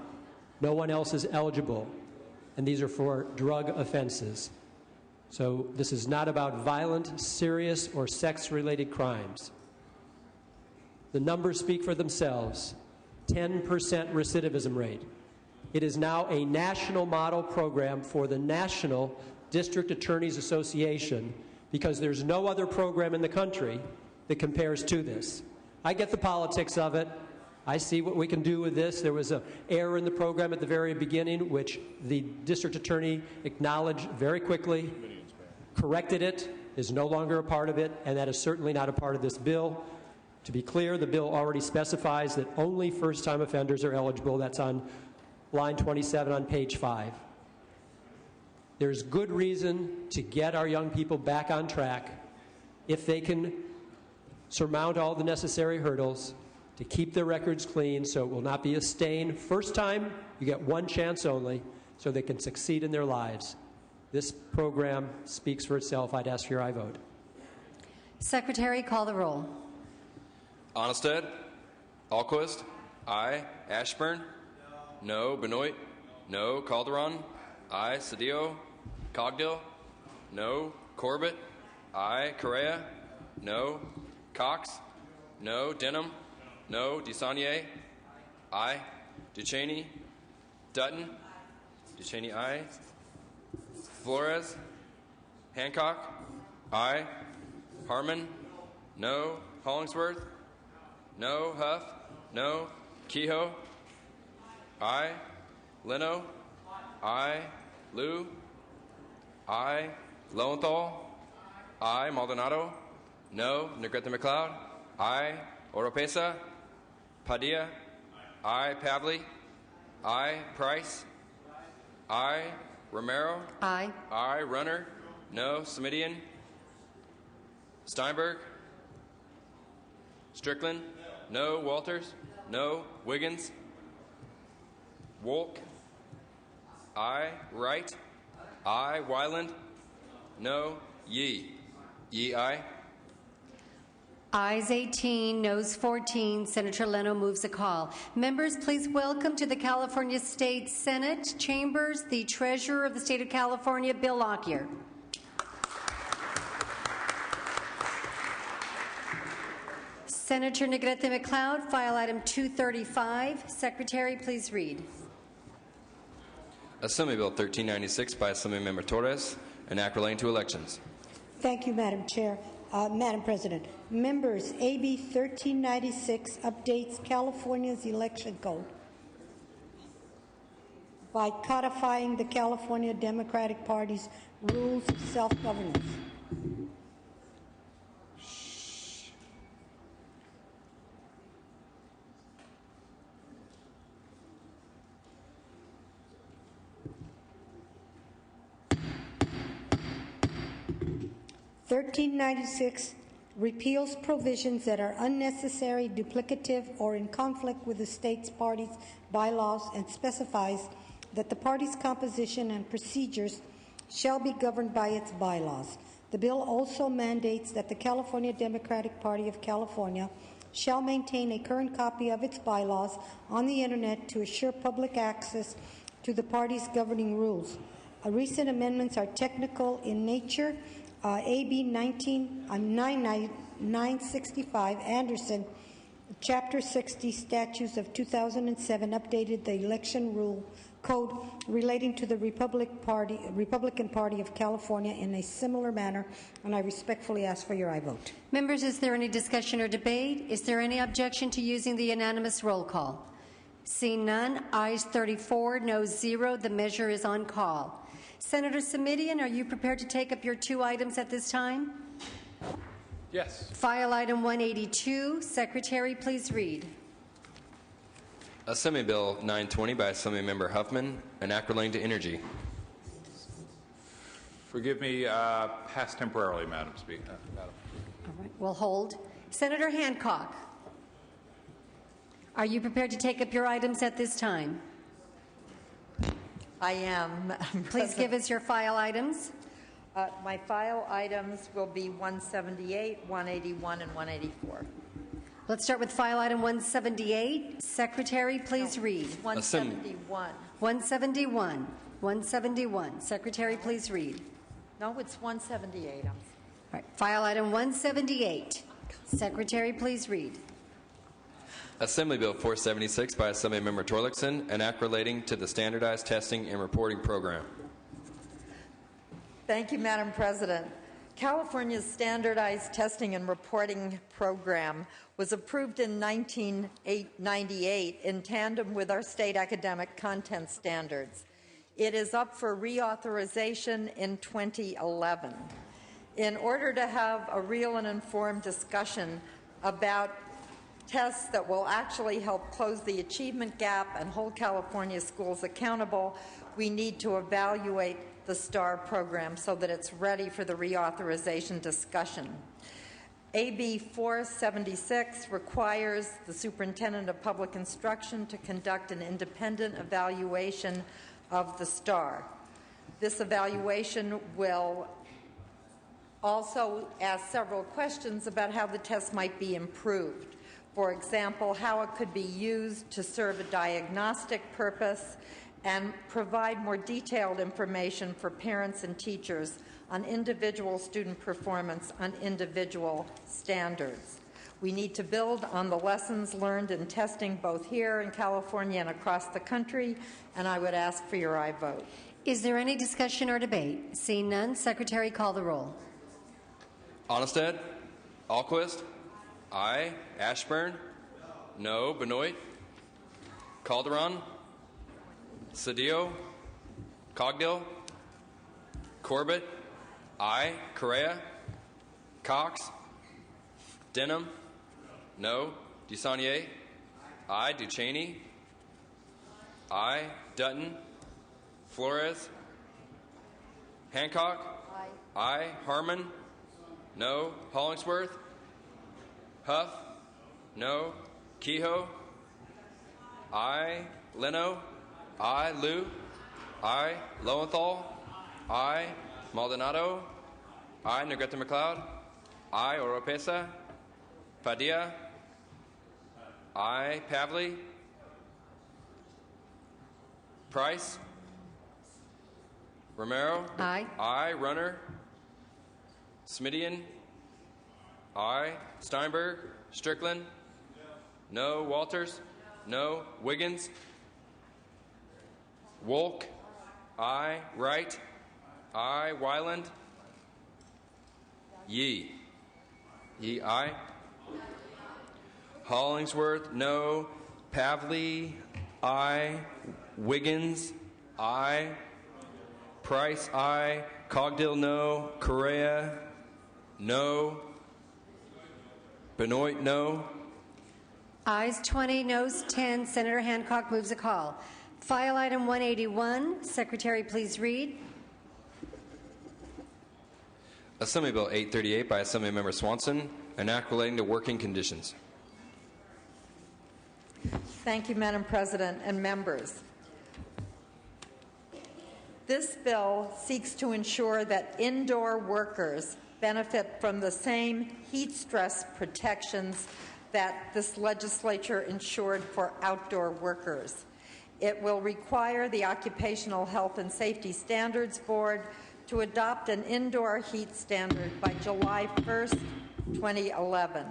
No one else is eligible, and these are for drug offenses. So this is not about violent, serious, or sex-related crimes. The numbers speak for themselves. 10% recidivism rate. It is now a national model program for the National District Attorneys Association because there's no other program in the country that compares to this. I get the politics of it. I see what we can do with this. There was an error in the program at the very beginning, which the district attorney acknowledged very quickly, corrected it, is no longer a part of it, and that is certainly not a part of this bill. To be clear, the bill already specifies that only first-time offenders are eligible. That's on line 27 on page 5. There's good reason to get our young people back on track if they can surmount all the necessary hurdles to keep their records clean so it will not be a stain. First time, you get one chance only so they can succeed in their lives. This program speaks for itself. I'd ask for your aye vote. Secretary, call the roll. Onnested? Alquist? Aye. Ashburn? No. Benoit? No. Calderon? Aye. Cedillo? Cogdill? No. Corbett? Aye. Correa? No. Cox? No. Denham? No. DeSaulnier? Aye. Duchesne? Dutton. DeCheney, aye. Flores. Hancock. Aye. Harmon. No. Hollingsworth. No. Huff. No. Kehoe. Aye. Leno. Aye. Liu. Aye. Lowenthal. Aye. Maldonado. No. Negrete McLeod. Aye. Oropesa. Padilla. Aye. Pavley. Aye. Price. Aye. Romero. Aye. Aye. Runner. No. Smidian. Steinberg. Strickland. No. Walters. No. Wiggins. Wolk. Aye. Wright. Aye. Wyland. No. Yee. Yee, aye. Ayes 18, noes 14. Senator Leno moves a call. Members, please welcome to the California State Senate chambers the Treasurer of the State of California, Bill Lockyer. Senator Negrete McLeod, file item 235. Secretary, please read. Assembly Bill 1396 by Assemblymember Torres, an act relating to elections. Thank you, Madam Chair. Madam President, members, AB 1396 updates California's election code by codifying the California Democratic Party's rules of self-governance. (1396) repeals provisions that are unnecessary, duplicative, or in conflict with the state's party's bylaws and specifies that the party's composition and procedures shall be governed by its bylaws. The bill also mandates that the California Democratic Party of California shall maintain a current copy of its bylaws on the Internet to assure public access to the party's governing rules. Recent amendments are technical in nature. AB 965, Anderson, Chapter 60, Statutes of 2007, updated the election rule code relating to the Republican Party of California in a similar manner, and I respectfully ask for your aye vote. Members, is there any discussion or debate? Is there any objection to using the unanimous roll call? Seeing none, ayes 34, noes 0. The measure is on call. Senator Simidian, are you prepared to take up your two items at this time? Yes. File item 182. Secretary, please read. Assembly Bill 920 by Assemblymember Huffman, an act relating to energy. Forgive me, pass temporarily, Madam Speaker. All right, we'll hold. Senator Hancock, are you prepared to take up your items at this time? I am. Please give us your file items. My file items will be 178, 181, and 184. Let's start with file item 178. Secretary, please read. 171. 171. 171. Secretary, please read. No, it's 178. All right. File item 178. Secretary, please read. Assembly Bill 476 by Assemblymember Torlakson, an act relating to the Standardized Testing and Reporting Program. Thank you, Madam President. California's Standardized Testing and Reporting Program was approved in 1998 in tandem with our state academic content standards. It is up for reauthorization in 2011. In order to have a real and informed discussion about tests that will actually help close the achievement gap and hold California schools accountable, we need to evaluate the STAR program so that it's ready for the reauthorization discussion. AB 476 requires the Superintendent of Public Instruction to conduct an independent evaluation of the STAR. This evaluation will also ask several questions about how the test might be improved. For example, how it could be used to serve a diagnostic purpose and provide more detailed information for parents and teachers on individual student performance on individual standards. We need to build on the lessons learned in testing both here in California and across the country, and I would ask for your aye vote. Is there any discussion or debate? Seeing none, Secretary, call the roll. Onnested? Alquist? Aye. Ashburn? No. Benoit? Calderon? Cedillo? Cogdill? Corbett? Aye. Correa? Cox? Denham? No. Dusanier? Aye. Ducheney? Aye. Dutton? Flores? Hancock? Aye. Harmon? No. Hollingsworth? Huff? No. Kehoe? Aye. Leno? Aye. Liu? Aye. Lowenthal? Aye. Maldonado? Aye. Negrete McLeod? Aye. Oropesa? Padilla? Aye. Pavley? Price? Romero? Aye. Aye. Runner? Smidian? Aye. Steinberg? Strickland? No. Walters? No. Wiggins? Wolk? Aye. Wright? Aye. Wyland? Yee? Yee, aye. Hollingsworth? No. Pavley? Aye. Wiggins? Aye. Price? Aye. Cogdill? No. Correa? No. Benoit? No. Ayes 20, noes 10. Senator Hancock moves a call. File item 181. Secretary, please read. Assembly Bill 838 by Assemblymember Swanson, an act relating to working conditions. Thank you, Madam President and members. This bill seeks to ensure that indoor workers benefit from the same heat stress protections that this legislature ensured for outdoor workers. It will require the Occupational Health and Safety Standards Board to adopt an indoor heat standard by July 1st, 2011.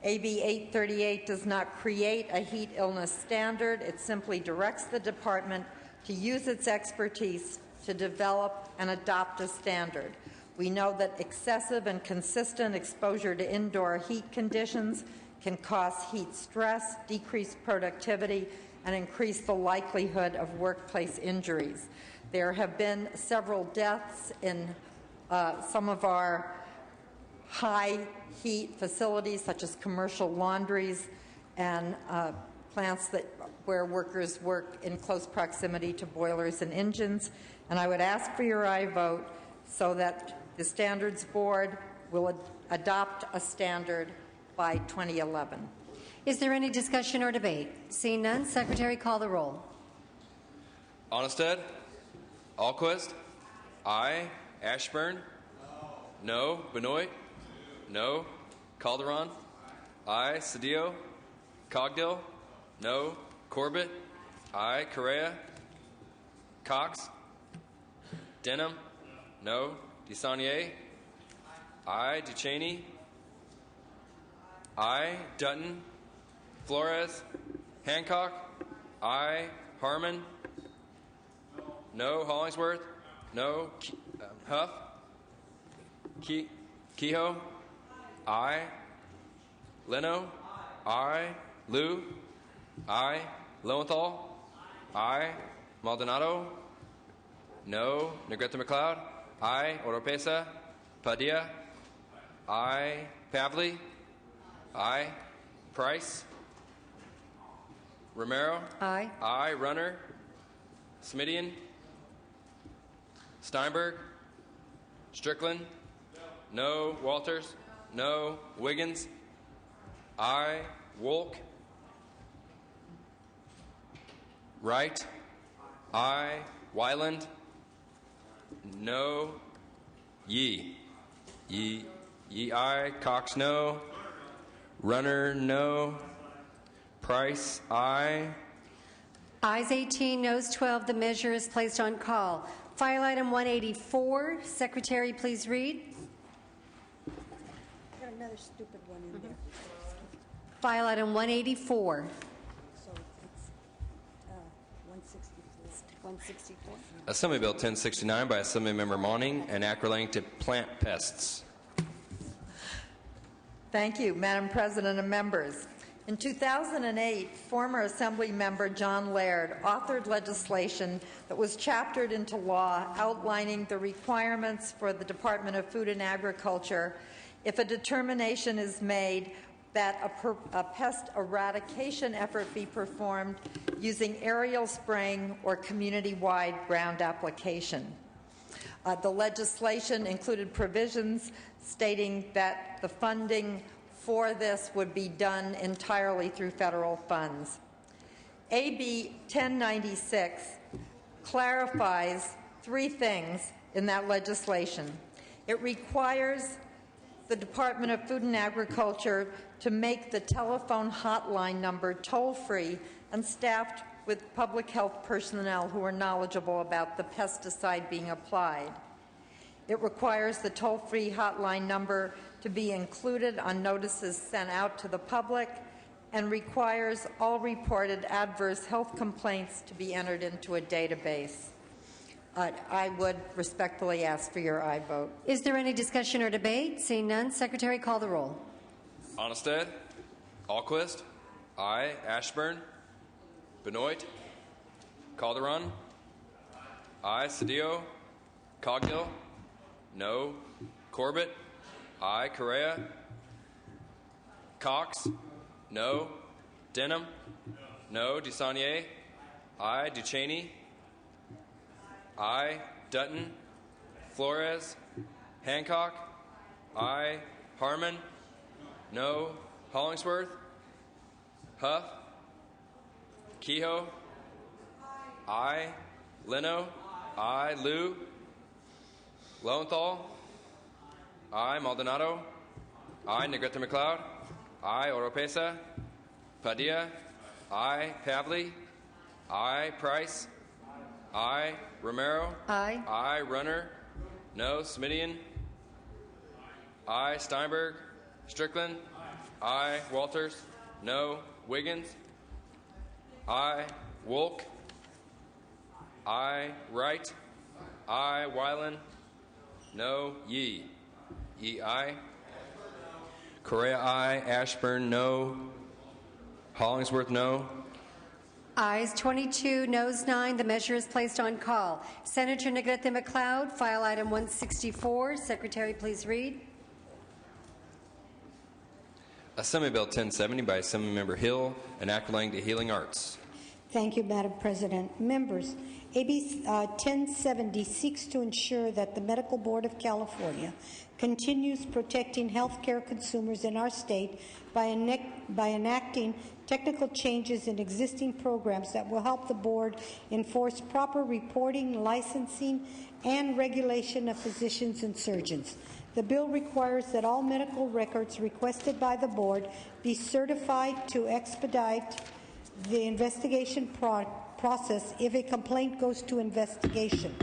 AB 838 does not create a heat illness standard. It simply directs the department to use its expertise to develop and adopt a standard. We know that excessive and consistent exposure to indoor heat conditions can cause heat stress, decrease productivity, and increase the likelihood of workplace injuries. There have been several deaths in some of our high heat facilities, such as commercial laundries and plants where workers work in close proximity to boilers and engines. And I would ask for your aye vote so that the Standards Board will adopt a standard by 2011. Is there any discussion or debate? Seeing none, Secretary, call the roll. Onnested? Alquist? Aye. Ashburn? No. Benoit? No. Calderon? Aye. Cedillo? Cogdill? No. Corbett? Aye. Correa? Cox? Denham? No. Dusanier? Aye. Ducheney? Aye. Dutton? Flores? Hancock? Aye. Harmon? No. Hollingsworth? No. Huff? Kehoe? Aye. Leno? Aye. Liu? Aye. Lowenthal? Aye. Maldonado? No. Negrete McLeod? Aye. Oropesa? Padilla? Aye. Pavley? Aye. Price? Romero? Aye. Aye. Runner? Smidian? Steinberg? Strickland? No. Walters? No. Wiggins? Aye. Wolk? Wright? Aye. Wyland? No. Yee? Yee, aye. Cox, no. Runner, no. Price, aye. Ayes 18, noes 12. The measure is placed on call. File item 184. Secretary, please read. another stupid one in there. File item 184. So it's 164. 164. Assembly Bill 1069 by Assemblymember Monning, an act relating to plant pests. Thank you, Madam President and members. In 2008, former Assembly member John Laird authored legislation that was chaptered into law outlining the requirements for the Department of Food and Agriculture if a determination is made that a pest eradication effort be performed using aerial spraying or community-wide ground application. The legislation included provisions stating that the funding for this would be done entirely through federal funds. AB 1096 clarifies three things in that legislation. It requires the Department of Food and Agriculture to make the telephone hotline number toll-free and staffed with public health personnel who are knowledgeable about the pesticide being applied. It requires the toll-free hotline number to be included on notices sent out to the public and requires all reported adverse health complaints to be entered into a database. I would respectfully ask for your aye vote. Is there any discussion or debate? Seeing none, Secretary, call the roll. Onnested, Alquist, aye. Ashburn, Benoit, Calderon, aye. Cedillo, Cogdill, no. Corbett, aye. Correa, Cox, no. Denham, no. Dusanier, aye. Ducheney, aye. Dutton, Flores, Hancock, aye. Harmon, no. Hollingsworth, Huff, Kehoe, aye. Leno, aye. Liu, Lowenthal, aye. Maldonado, aye. Negrete McLeod, aye. Oropesa, Padilla, aye. Pavley, aye. Price, aye. Romero, aye. Aye. Runner, no. Smidian, aye. Steinberg, Strickland, aye. Walters, no. Wiggins, aye. Wolk, aye. Wright, aye. Weiland, no. Yee, aye. Correa, aye. Ashburn, no. Hollingsworth, no. Ayes 22, noes 9. The measure is placed on call. Senator Negrete McLeod, file item 164. Secretary, please read. Assembly Bill 1070 by Assemblymember Hill, an act relating to healing arts. Thank you, Madam President. Members, AB 1070 seeks to ensure that the Medical Board of California continues protecting healthcare consumers in our state by enacting technical changes in existing programs that will help the board enforce proper reporting, licensing, and regulation of physicians and surgeons. The bill requires that all medical records requested by the board be certified to expedite the investigation process if a complaint goes to investigation.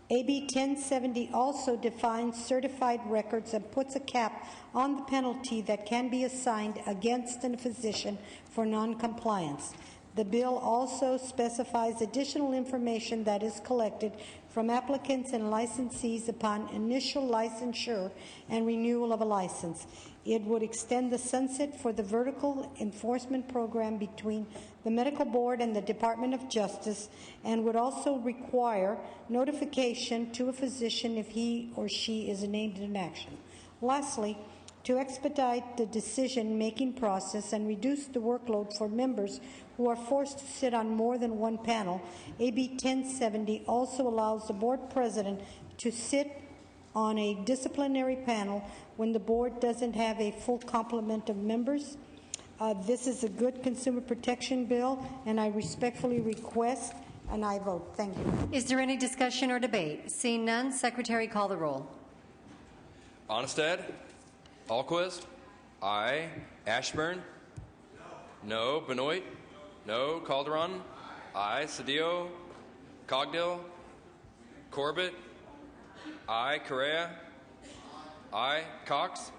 AB 1070 also defines certified records and puts a cap on the penalty that can be assigned against a physician for noncompliance. The bill also specifies additional information that is collected from applicants and licensees upon initial licensure and renewal of a license. It would extend the sunset for the vertical enforcement program between the Medical Board and the Department of Justice, and would also require notification to a physician if he or she is named in action. Lastly, to expedite the decision-making process and reduce the workload for members who are forced to sit on more than one panel, AB 1070 also allows the board president to sit on a disciplinary panel when the board doesn't have a full complement of members. This is a good consumer protection bill, and I respectfully request an aye vote. Thank you. Is there any discussion or debate? Seeing none, Secretary, call the roll. Onnested, Alquist, aye. Ashburn, no. Benoit, no. Calderon, aye. Cedillo, Cogdill, Corbett, aye. Correa, Aye. Cox?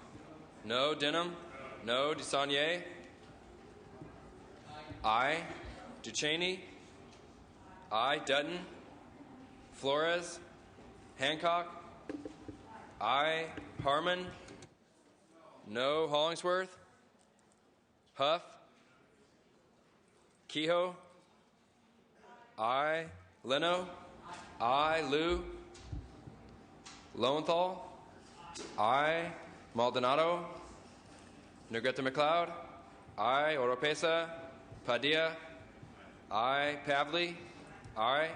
No. Denham? No. DeSaulnier? Aye. Ducheney? Aye. Dutton? Flores? Hancock? Aye. Harmon? No. Hollingsworth? Huff? Kehoe? Aye. Leno? Aye. Liu? Lowenthal? Aye. Maldonado? Negrete McLeod? Aye. Oropesa? Padilla? Aye. Pavley? Aye.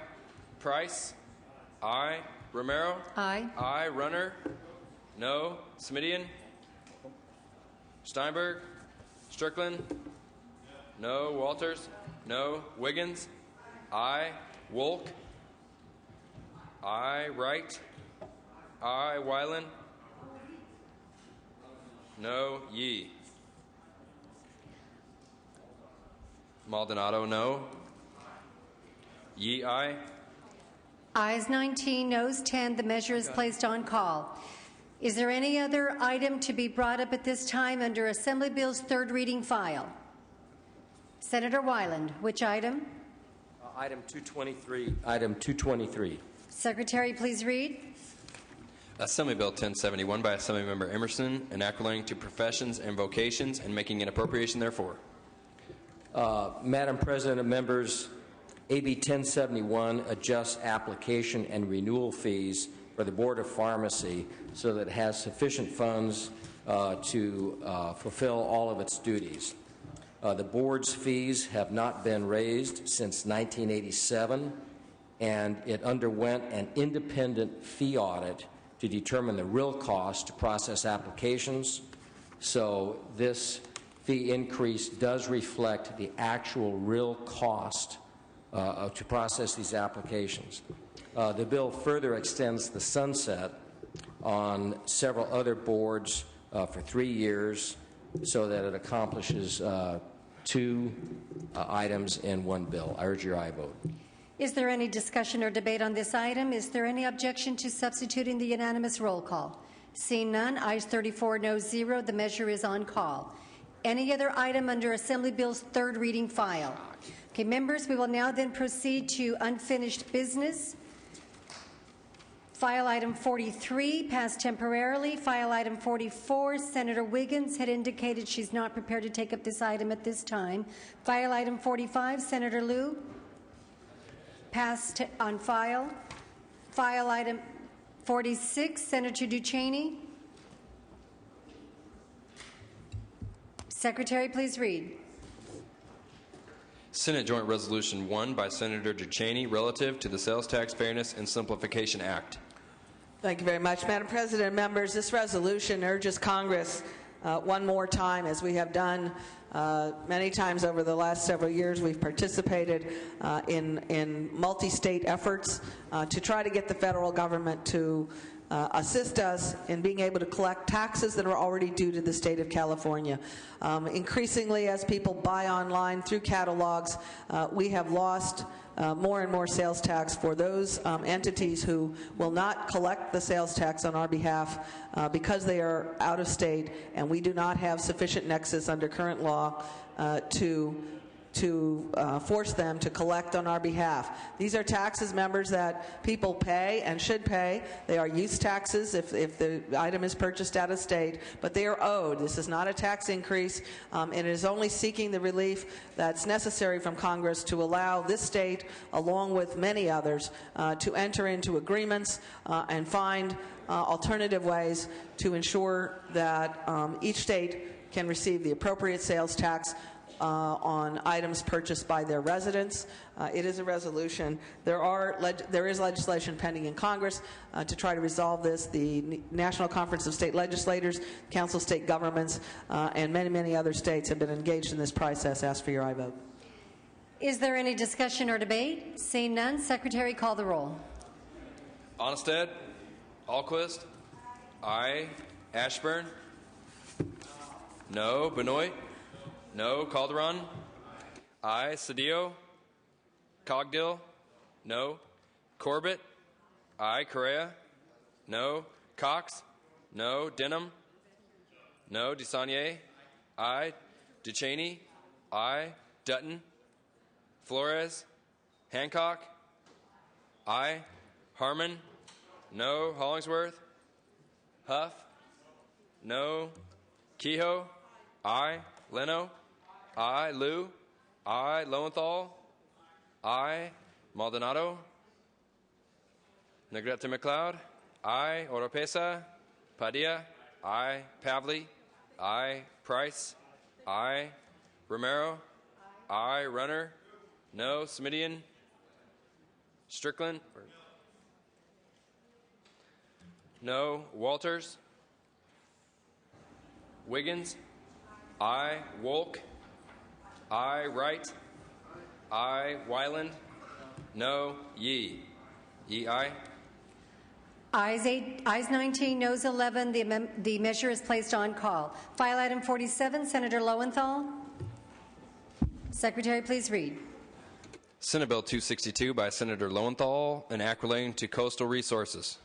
Price? Aye. Romero? Aye. Aye. Runner? No. Smidian? Steinberg? Strickland? No. Walters? No. Wiggins? Aye. Wolk? Aye. Wright? Aye. Weiland? No. Yee? Maldonado? No. Yee? Aye. Ayes 19, noes 10. The measure is placed on call. Is there any other item to be brought up at this time under Assembly Bill's third reading file? Senator Weiland, which item? Item 223. Item 223. Secretary, please read. Assembly Bill 1071 by Assemblymember Emerson, enacting to professions and vocations and making an appropriation therefor. Madam President and members, AB 1071 adjusts application and renewal fees for the Board of Pharmacy so that it has sufficient funds to fulfill all of its duties. The board's fees have not been raised since 1987, and it underwent an independent fee audit to determine the real cost to process applications. So this fee increase does reflect the actual real cost to process these applications. The bill further extends the sunset on several other boards for 3 years so that it accomplishes two items in one bill. I urge your aye vote. Is there any discussion or debate on this item? Is there any objection to substituting the unanimous roll call? Seeing none, ayes 34, noes 0. The measure is on call. Any other item under Assembly Bill's third reading file? Okay, members, we will now then proceed to unfinished business. File item 43 passed temporarily. File item 44, Senator Wiggins had indicated she's not prepared to take up this item at this time. File item 45, Senator Liu, passed on file. File item 46, Senator Ducheney. Secretary, please read. Senate Joint Resolution 1 by Senator Ducheney relative to the Sales Tax Fairness and Simplification Act. Thank you very much, Madam President and members. This resolution urges Congress one more time, as we have done many times over the last several years. We've participated in multi-state efforts to try to get the federal government to assist us in being able to collect taxes that are already due to the state of California. Increasingly, as people buy online through catalogs, we have lost more and more sales tax for those entities who will not collect the sales tax on our behalf because they are out of state and we do not have sufficient nexus under current law to force them to collect on our behalf. These are taxes, members, that people pay and should pay. They are use taxes if the item is purchased out of state, but they are owed. This is not a tax increase, and it is only seeking the relief that's necessary from Congress to allow this state, along with many others, to enter into agreements and find alternative ways to ensure that each state can receive the appropriate sales tax on items purchased by their residents. It is a resolution. There is legislation pending in Congress to try to resolve this. The National Conference of State Legislators, Council of State Governments, and many, many other states have been engaged in this process. Ask for your aye vote. Is there any discussion or debate? Seeing none, Secretary, call the roll. Onnested? Alquist? Aye. Ashburn? No. Benoit? No. Calderon? Aye. Cedillo? Cogdill? No. Corbett? Aye. Correa? No. Cox? No. Denham? No. DeSaulnier? Aye. Ducheney? Aye. Dutton? Flores? Hancock? Aye. Harmon? No. Hollingsworth? Huff? No. Kehoe? Aye. Leno? Aye. Liu? Aye. Lowenthal? Aye. Maldonado? Negrete McLeod? Aye. Oropesa? Padilla? Aye. Pavley? Aye. Price? Aye. Romero? Aye. Runner? No. Smidian? Strickland? No. Walters? Wiggins? Aye. Wolk? Aye. Wright? Aye. Wyland? No. Yee? Yee, aye. Ayes 19, noes 11. The measure is placed on call. File item 47, Senator Lowenthal. Secretary, please read. Senate Bill 262 by Senator Lowenthal, an act relating to coastal resources.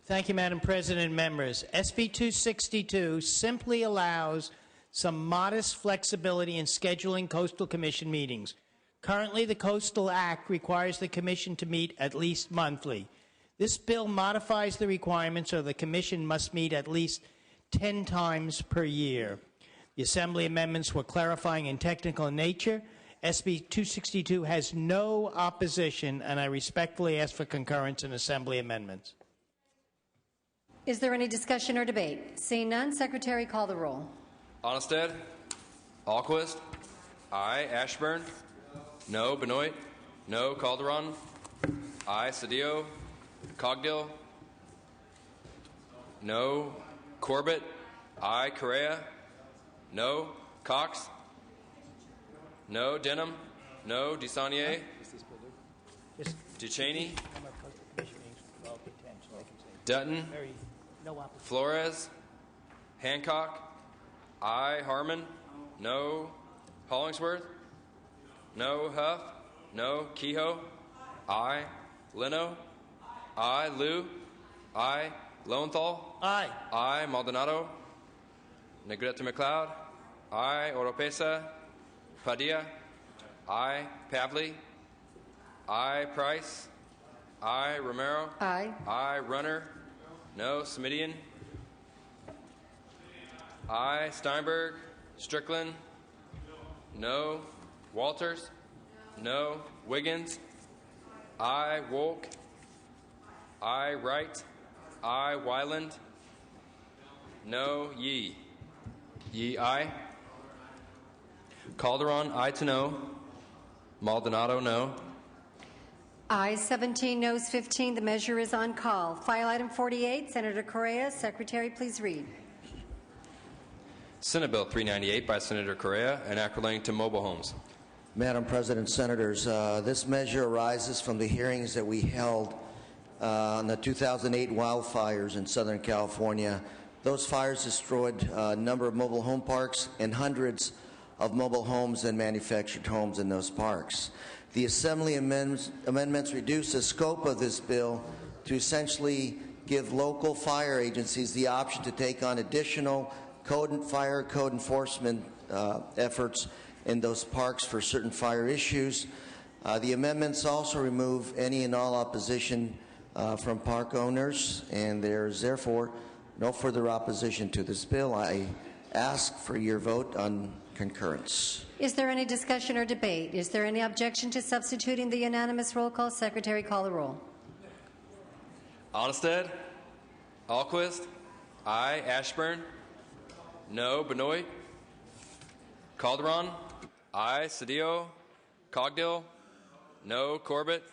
Thank you, Madam President and members. SB 262 simply allows some modest flexibility in scheduling Coastal Commission meetings. Currently, the Coastal Act requires the Commission to meet at least monthly. This bill modifies the requirement so the Commission must meet at least 10 times per year. The Assembly amendments were clarifying and technical in nature. SB 262 has no opposition, and I respectfully ask for concurrence in Assembly amendments. Is there any discussion or debate? Seeing none, Secretary, call the roll. Onnested? Alquist? Aye. Ashburn? No. Benoit? No. Calderon? Aye. Cedillo? Cogdill? No. Corbett? Aye. Correa? No. Cox? No. Denham? No. DeSaulnier? Ducheney? Dutton? Flores? Hancock? Aye. Harmon? No. Hollingsworth? No. Huff? No. Kehoe? Aye. Leno? Aye. Liu? Aye. Lowenthal? Aye. Aye. Maldonado? Negrete McLeod? Aye. Oropesa? Padilla? Aye. Pavley? Aye. Price? Aye. Romero? Aye. Aye. Runner? No. Smidian? Aye. Steinberg? Strickland? No. Walters? No. Wiggins? Aye. Wolk? Aye. Wright? Aye. Wyland? No. Yee? Yee, aye. Calderon, aye to no. Maldonado, no. Ayes 17, noes 15. The measure is on call. File item 48, Senator Correa. Secretary, please read. Senate Bill 398 by Senator Correa, an act relating to mobile homes. Madam President, Senators, this measure arises from the hearings that we held on the 2008 wildfires in Southern California. Those fires destroyed a number of mobile home parks and hundreds of mobile homes and manufactured homes in those parks. The Assembly amendments reduce the scope of this bill to essentially give local fire agencies the option to take on additional fire code enforcement efforts in those parks for certain fire issues. The amendments also remove any and all opposition from park owners, and there is therefore no further opposition to this bill. I ask for your vote on concurrence. Is there any discussion or debate? Is there any objection to substituting the unanimous roll call? Secretary, call the roll. Onnested? Alquist? Aye. Ashburn? No. Benoit? Calderon? Aye. Cedillo? Cogdill? No. Corbett?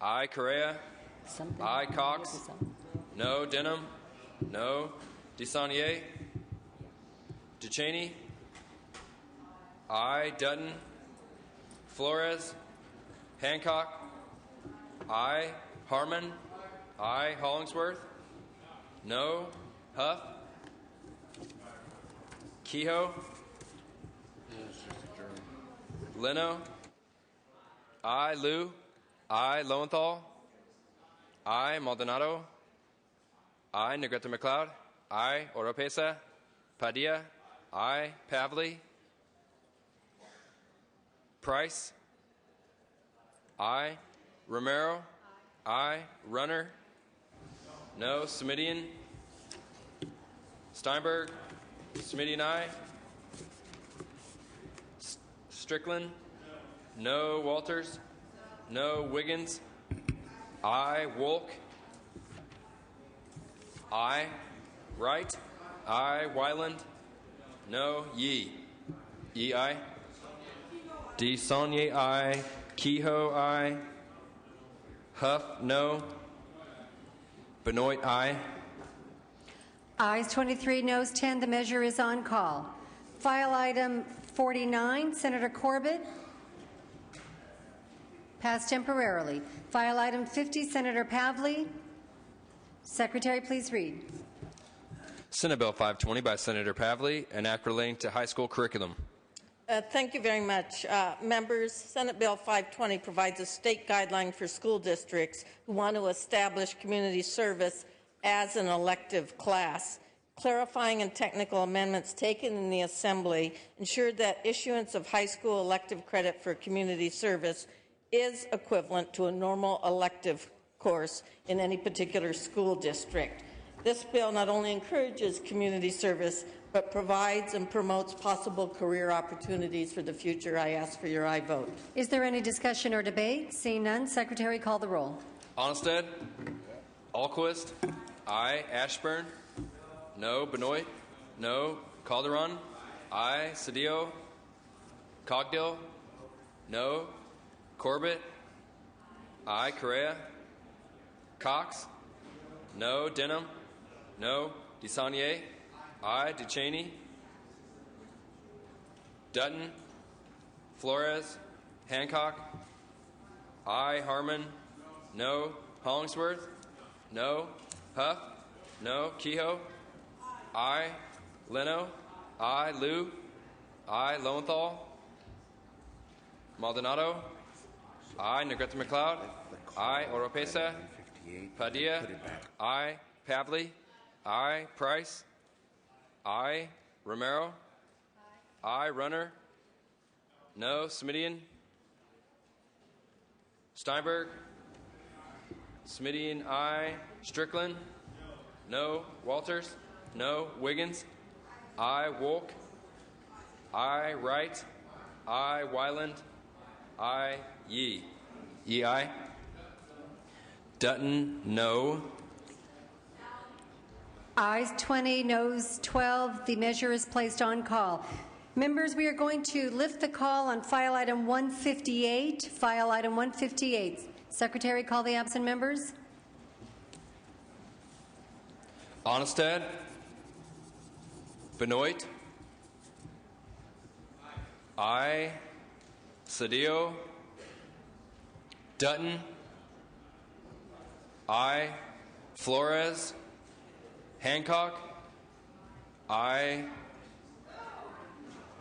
Aye. Correa? Aye. Cox? No. Denham? No. DeSaulnier? Ducheney? Aye. Dutton? Flores? Hancock? Aye. Harmon? Aye. Hollingsworth? No. Huff? Kehoe? Leno? Aye. Liu? Aye. Lowenthal? Aye. Maldonado? Aye. Negrete McLeod? Aye. Oropesa. Padilla. Aye. Pavley. Price. Aye. Romero. Aye. Runner. No. Smidian. Steinberg. Smidian, aye. Strickland. No. Walters. No. Wiggins. Aye. Wolk. Aye. Wright. Aye. Wyland. No. Yee. Yee, aye. DeSaulnier, aye. Kehoe, aye. Huff, no. Benoit, aye. Ayes 23, noes 10. The measure is on call. File item 49, Senator Corbett. Passed temporarily. File item 50, Senator Pavley. Secretary, please read. Senate Bill 520 by Senator Pavley, an act relating to high school curriculum. Thank you very much. Members, Senate Bill 520 provides a state guideline for school districts who want to establish community service as an elective class. Clarifying and technical amendments taken in the Assembly ensured that issuance of high school elective credit for community service is equivalent to a normal elective course in any particular school district. This bill not only encourages community service, but provides and promotes possible career opportunities for the future. I ask for your aye vote. Is there any discussion or debate? Seeing none, Secretary, call the roll. Onstead. Alquist. Aye. Ashburn. No. Benoit. No. Calderon. Aye. Cedillo. Cogdill. No. Corbett. Aye. Correa. Cox. No. Denham. No. DeSaulnier. Aye. DeCheney. Dutton. Flores. Hancock. Aye. Harmon. No. Hollingsworth. No. Huff. No. Kehoe. Aye. Leno. Aye. Liu. Aye. Lowenthal. Maldonado. Aye. Negrete McLeod. Aye. Oropesa. Padilla. Aye. Pavley. Aye. Price. Aye. Romero. Aye. Runner. No. Smidian. Steinberg. Smidian, aye. Strickland. No. Walters. No. Wiggins. Aye. Wolk. Aye. Wright. Aye. Wyland. Aye. Yee. Yee, aye. Dutton, no. Ayes 20, noes 12. The measure is placed on call. Members, we are going to lift the call on file item 158. File item 158. Secretary, call the absent members. Onestead. Benoit. Aye. Cedillo. Dutton. Aye. Flores. Hancock. Aye.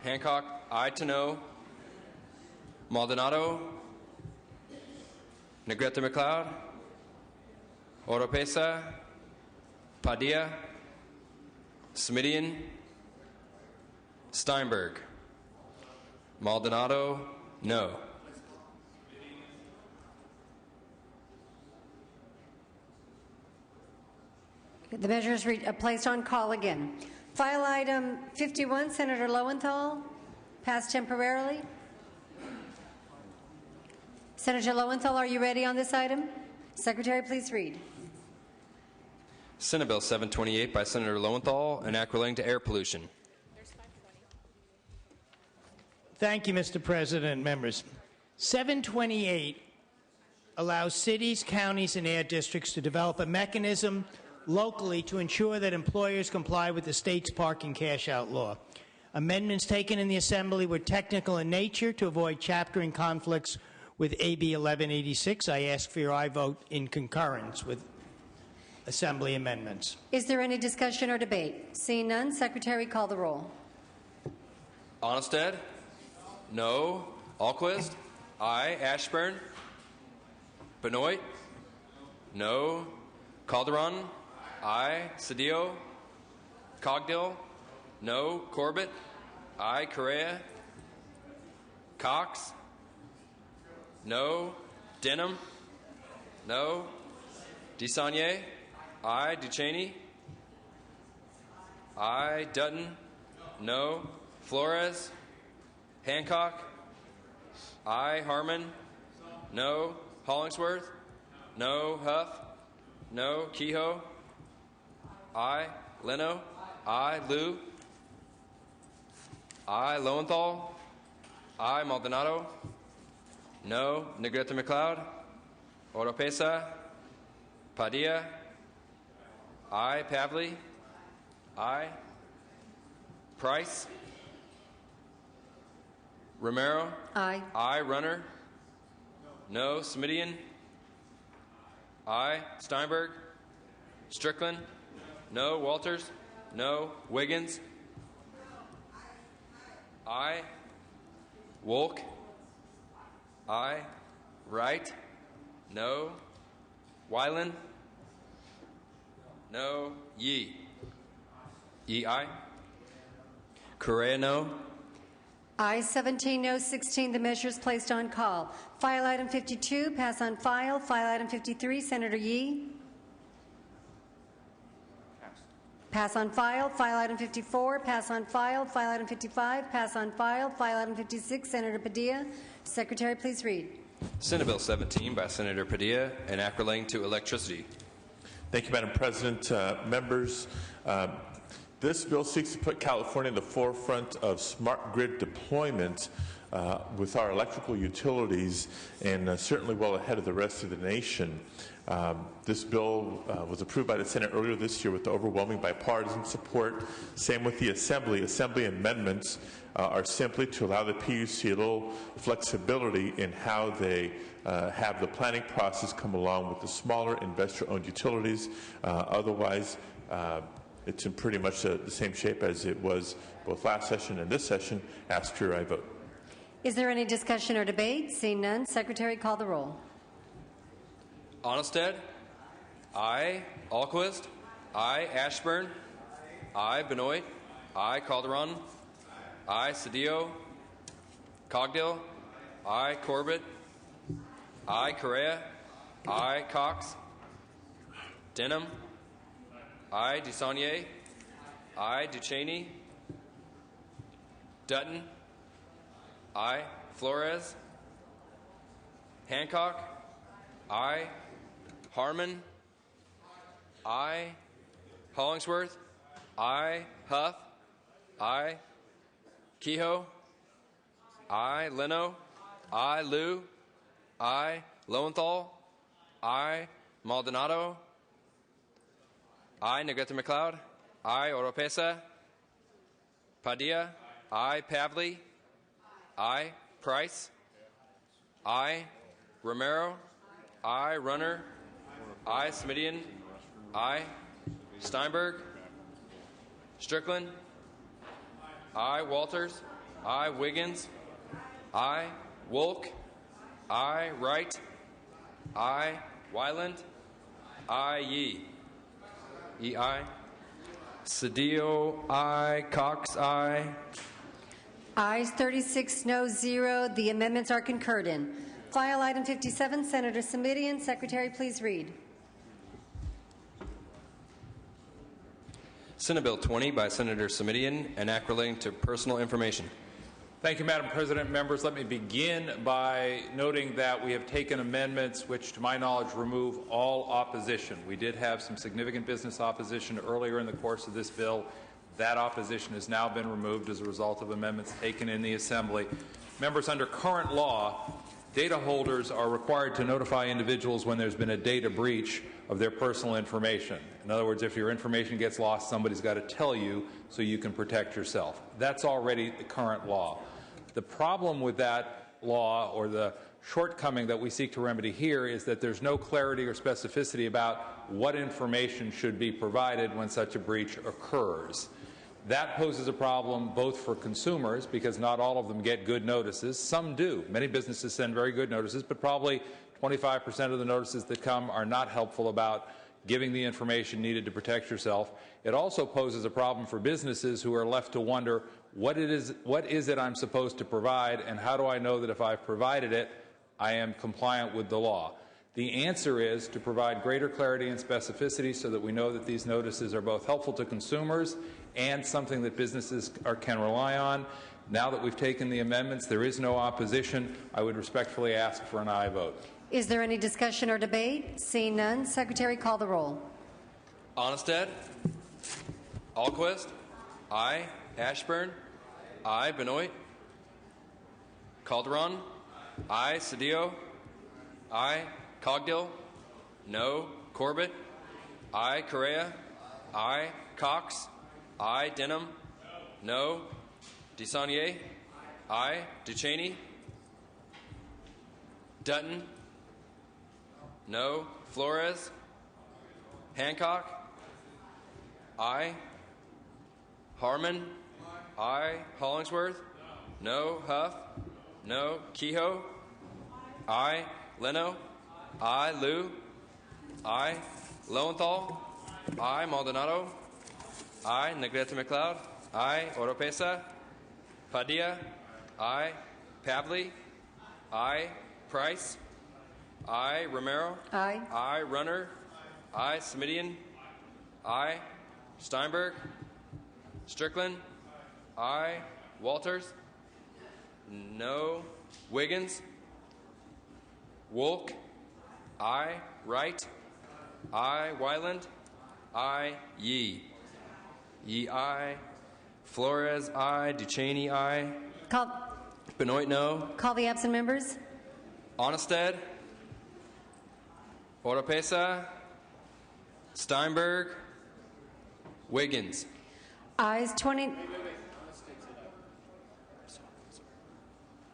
Hancock. Aye to no. Maldonado. Negrete McLeod. Oropesa. Padilla. Smidian. Steinberg. Maldonado, no. The measure is placed on call again. File item 51, Senator Lowenthal, passed temporarily. Senator Lowenthal, are you ready on this item? Secretary, please read. Senate Bill 728 by Senator Lowenthal, an act relating to air pollution. Thank you, Mr. President and members. 728 allows cities, counties, and air districts to develop a mechanism locally to ensure that employers comply with the state's parking cash-out law. Amendments taken in the Assembly were technical in nature to avoid chaptering conflicts with AB 1186. I ask for your aye vote in concurrence with Assembly amendments. Is there any discussion or debate? Seeing none, Secretary, call the roll. Onestead? No. Alquist? Aye. Ashburn? Benoit? No. Calderon? Aye. Cedillo? Cogdill? No. Corbett? Aye. Correa? Cox? No. Denham? No. DeSaulnier? Aye. Ducheney? Aye. Dutton? No. Flores? Hancock? Aye. Harmon? No. Hollingsworth? No. Huff? No. Kehoe? Aye. Leno? Aye. Liu? Aye. Lowenthal? Aye. Maldonado? No. Negrete McLeod? Oropesa? Padilla? Aye. Pavley? Aye. Price? Romero? Aye. Aye. Runner? No. Smidian? Aye. Steinberg? Strickland? No. Walters? No. Wiggins? Aye. Wolk? Aye. Wright? No. Wyland? No. Yee? Yee, aye. Correa, no. Aye 17, no 16. The measure is placed on call. File item 52, pass on file. File item 53, Senator Yee. Pass on file. File item 54, pass on file. File item 55, pass on file. File item 56, Senator Padilla. Secretary, please read. Senate Bill 17 by Senator Padilla, an act relating to electricity. Thank you, Madam President. Members, this bill seeks to put California in the forefront of smart grid deployment with our electrical utilities, and certainly well ahead of the rest of the nation. This bill was approved by the Senate earlier this year with overwhelming bipartisan support. Same with the Assembly. Assembly amendments are simply to allow the PUC a little flexibility in how they have the planning process come along with the smaller investor-owned utilities. Otherwise, it's in pretty much the same shape as it was both last session and this session. Ask for your aye vote. Is there any discussion or debate? Seeing none, Secretary, call the roll. Onnested? Aye. Alquist? Aye. Ashburn? Aye. Benoit? Aye. Calderon? Aye. Cedillo? Cogdill? Aye. Corbett? Aye. Correa? Aye. Cox? Denham? Aye. DeSaulnier? Aye. Ducheney? Dutton? Aye. Flores? Hancock? Aye. Harmon? Aye. Hollingsworth? Aye. Huff? Aye. Kehoe? Aye. Leno? Aye. Liu? Aye. Lowenthal? Aye. Maldonado? Aye. Negrete McLeod? Aye. Oropesa? Padilla? Aye. Pavley? Aye. Price? Aye. Romero? Aye. Runner? Aye. Smidian? Aye. Steinberg? Strickland? Aye. Walters? Aye. Wiggins? Aye. Wolk? Aye. Wright? Aye. Wyland? Aye. Yee? Yee, aye. Cedillo, aye. Cox, aye. Ayes 36, no 0. The amendments are concurred in. File item 57, Senator Smidian. Secretary, please read. Senate Bill 20 by Senator Smidian, an act relating to personal information. Thank you, Madam President. Members, let me begin by noting that we have taken amendments which, to my knowledge, remove all opposition. We did have some significant business opposition earlier in the course of this bill. That opposition has now been removed as a result of amendments taken in the Assembly. Members, under current law, data holders are required to notify individuals when there's been a data breach of their personal information. In other words, if your information gets lost, somebody's got to tell you so you can protect yourself. That's already the current law. The problem with that law, or the shortcoming that we seek to remedy here, is that there's no clarity or specificity about what information should be provided when such a breach occurs. That poses a problem both for consumers, because not all of them get good notices. Some do. Many businesses send very good notices, but probably 25% of the notices that come are not helpful about giving the information needed to protect yourself. It also poses a problem for businesses who are left to wonder, what is it I'm supposed to provide, and how do I know that if I've provided it, I am compliant with the law? The answer is to provide greater clarity and specificity so that we know that these notices are both helpful to consumers and something that businesses can rely on. Now that we've taken the amendments, there is no opposition. I would respectfully ask for an aye vote. Is there any discussion or debate? Seeing none, Secretary, call the roll. Onnested? Alquist? Aye. Ashburn? Aye. Benoit? Calderon? Aye. Cedillo? Aye. Cogdill? No. Corbett? Aye. Correa? Aye. Cox? Aye. Denham? No. DeSaulnier? Aye. Duchesne? Dutton? No. Flores? Hancock? Aye. Harmon? Aye. Hollingsworth? No. Huff? No. Kehoe? Aye. Leno? Aye. Liu? Aye. Lowenthal? Aye. Maldonado? Aye. Negrete McLeod? Aye. Oropesa? Padilla? Aye. Pavley? Aye. Price? Aye. Romero? Aye. Aye. Runner? Aye. Smidian? Aye. Steinberg? Strickland? Aye. Walters? No. Wiggins? Wolk? Aye. Wright? Aye. Wyland? Aye. Yee? Yee, aye. Flores, aye. Duchesne, aye. Benoit, no. Call the absent members. Onnested? Oropesa? Steinberg? Wiggins? Ayes 20.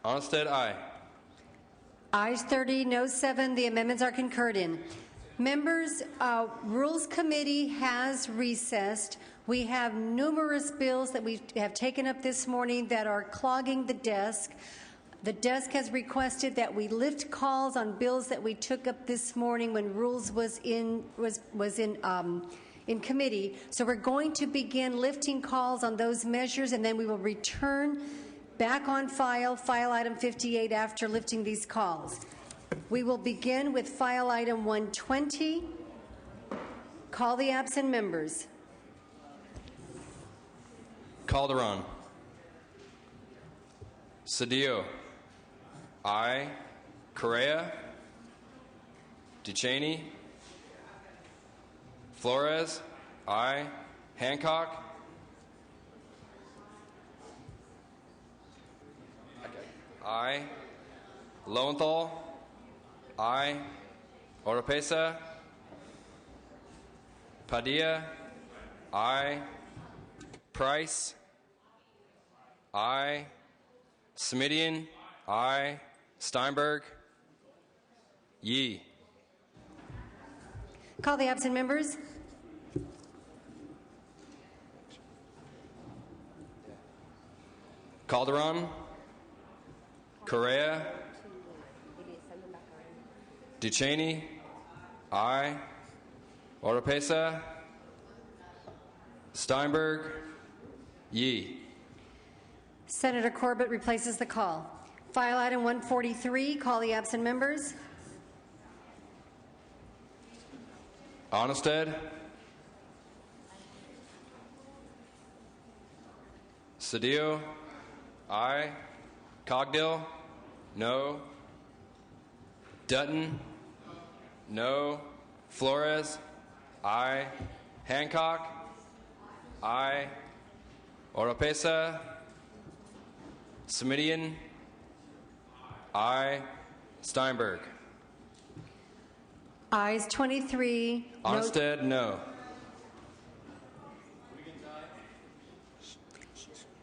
Onnested, aye. Ayes 30, no 7. The amendments are concurred in. Members, Rules Committee has recessed. We have numerous bills that we have taken up this morning that are clogging the desk. The desk has requested that we lift calls on bills that we took up this morning when Rules was in committee. So we're going to begin lifting calls on those measures, and then we will return back on file item 58 after lifting these calls. We will begin with file item 120. Call the absent members. Calderon? Cedillo? Aye. Correa? Duchesne? Flores? Aye. Hancock? Aye. Lowenthal? Aye. Oropesa? Padilla? Aye. Price? Aye. Smidian? Aye. Steinberg? Yee. Call the absent members. Calderon? Correa? Duchesne? Aye. Oropesa? Steinberg? Yee. Senator Corbett replaces the call. File item 143. Call the absent members. Onnested? Cedillo? Aye. Cogdill? No. Dutton? No. Flores? Aye. Hancock? Aye. Oropesa? Smidian? Aye. Steinberg? Ayes 23. Onnested? No.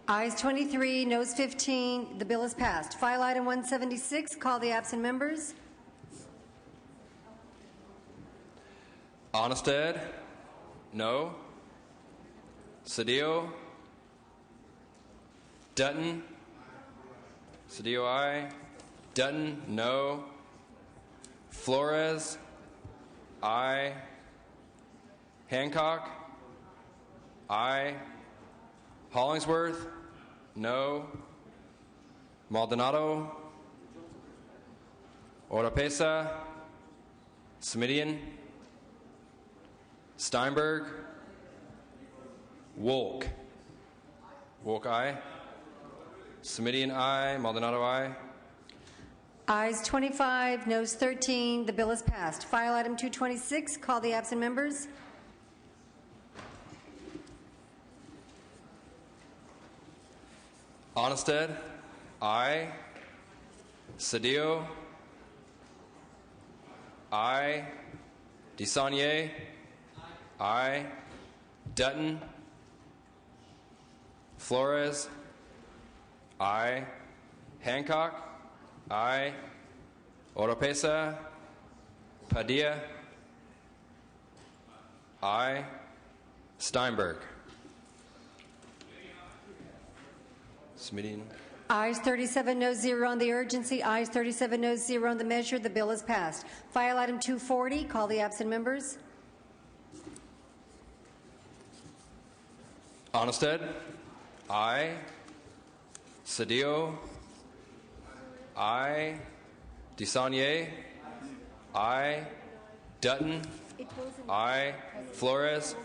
Ayes 23, noes 15. The bill is passed. File item 176. Call the absent members. Onnested? No. Cedillo? Dutton? Cedillo, aye. Dutton? No. Flores? Aye. Hancock? Aye. Hollingsworth? No. Maldonado? Oropesa? Smidian? Steinberg? Wolk? Wolk, aye. Smidian, aye. Maldonado, aye. Ayes 25, noes 13. The bill is passed. File item 226. Call the absent members. Onnested, aye. Cedillo, aye. DeSaulnier, aye. Dutton, Flores, aye. Hancock, aye. Oropesa, Padilla, aye. Steinberg. Smidian. Ayes 37, noes 0 on the urgency. Ayes 37, noes 0 on the measure. The bill is passed. File item 240. Call the absent members. Onnested, aye. Cedillo, aye. DeSaulnier, aye. Dutton, aye. Flores,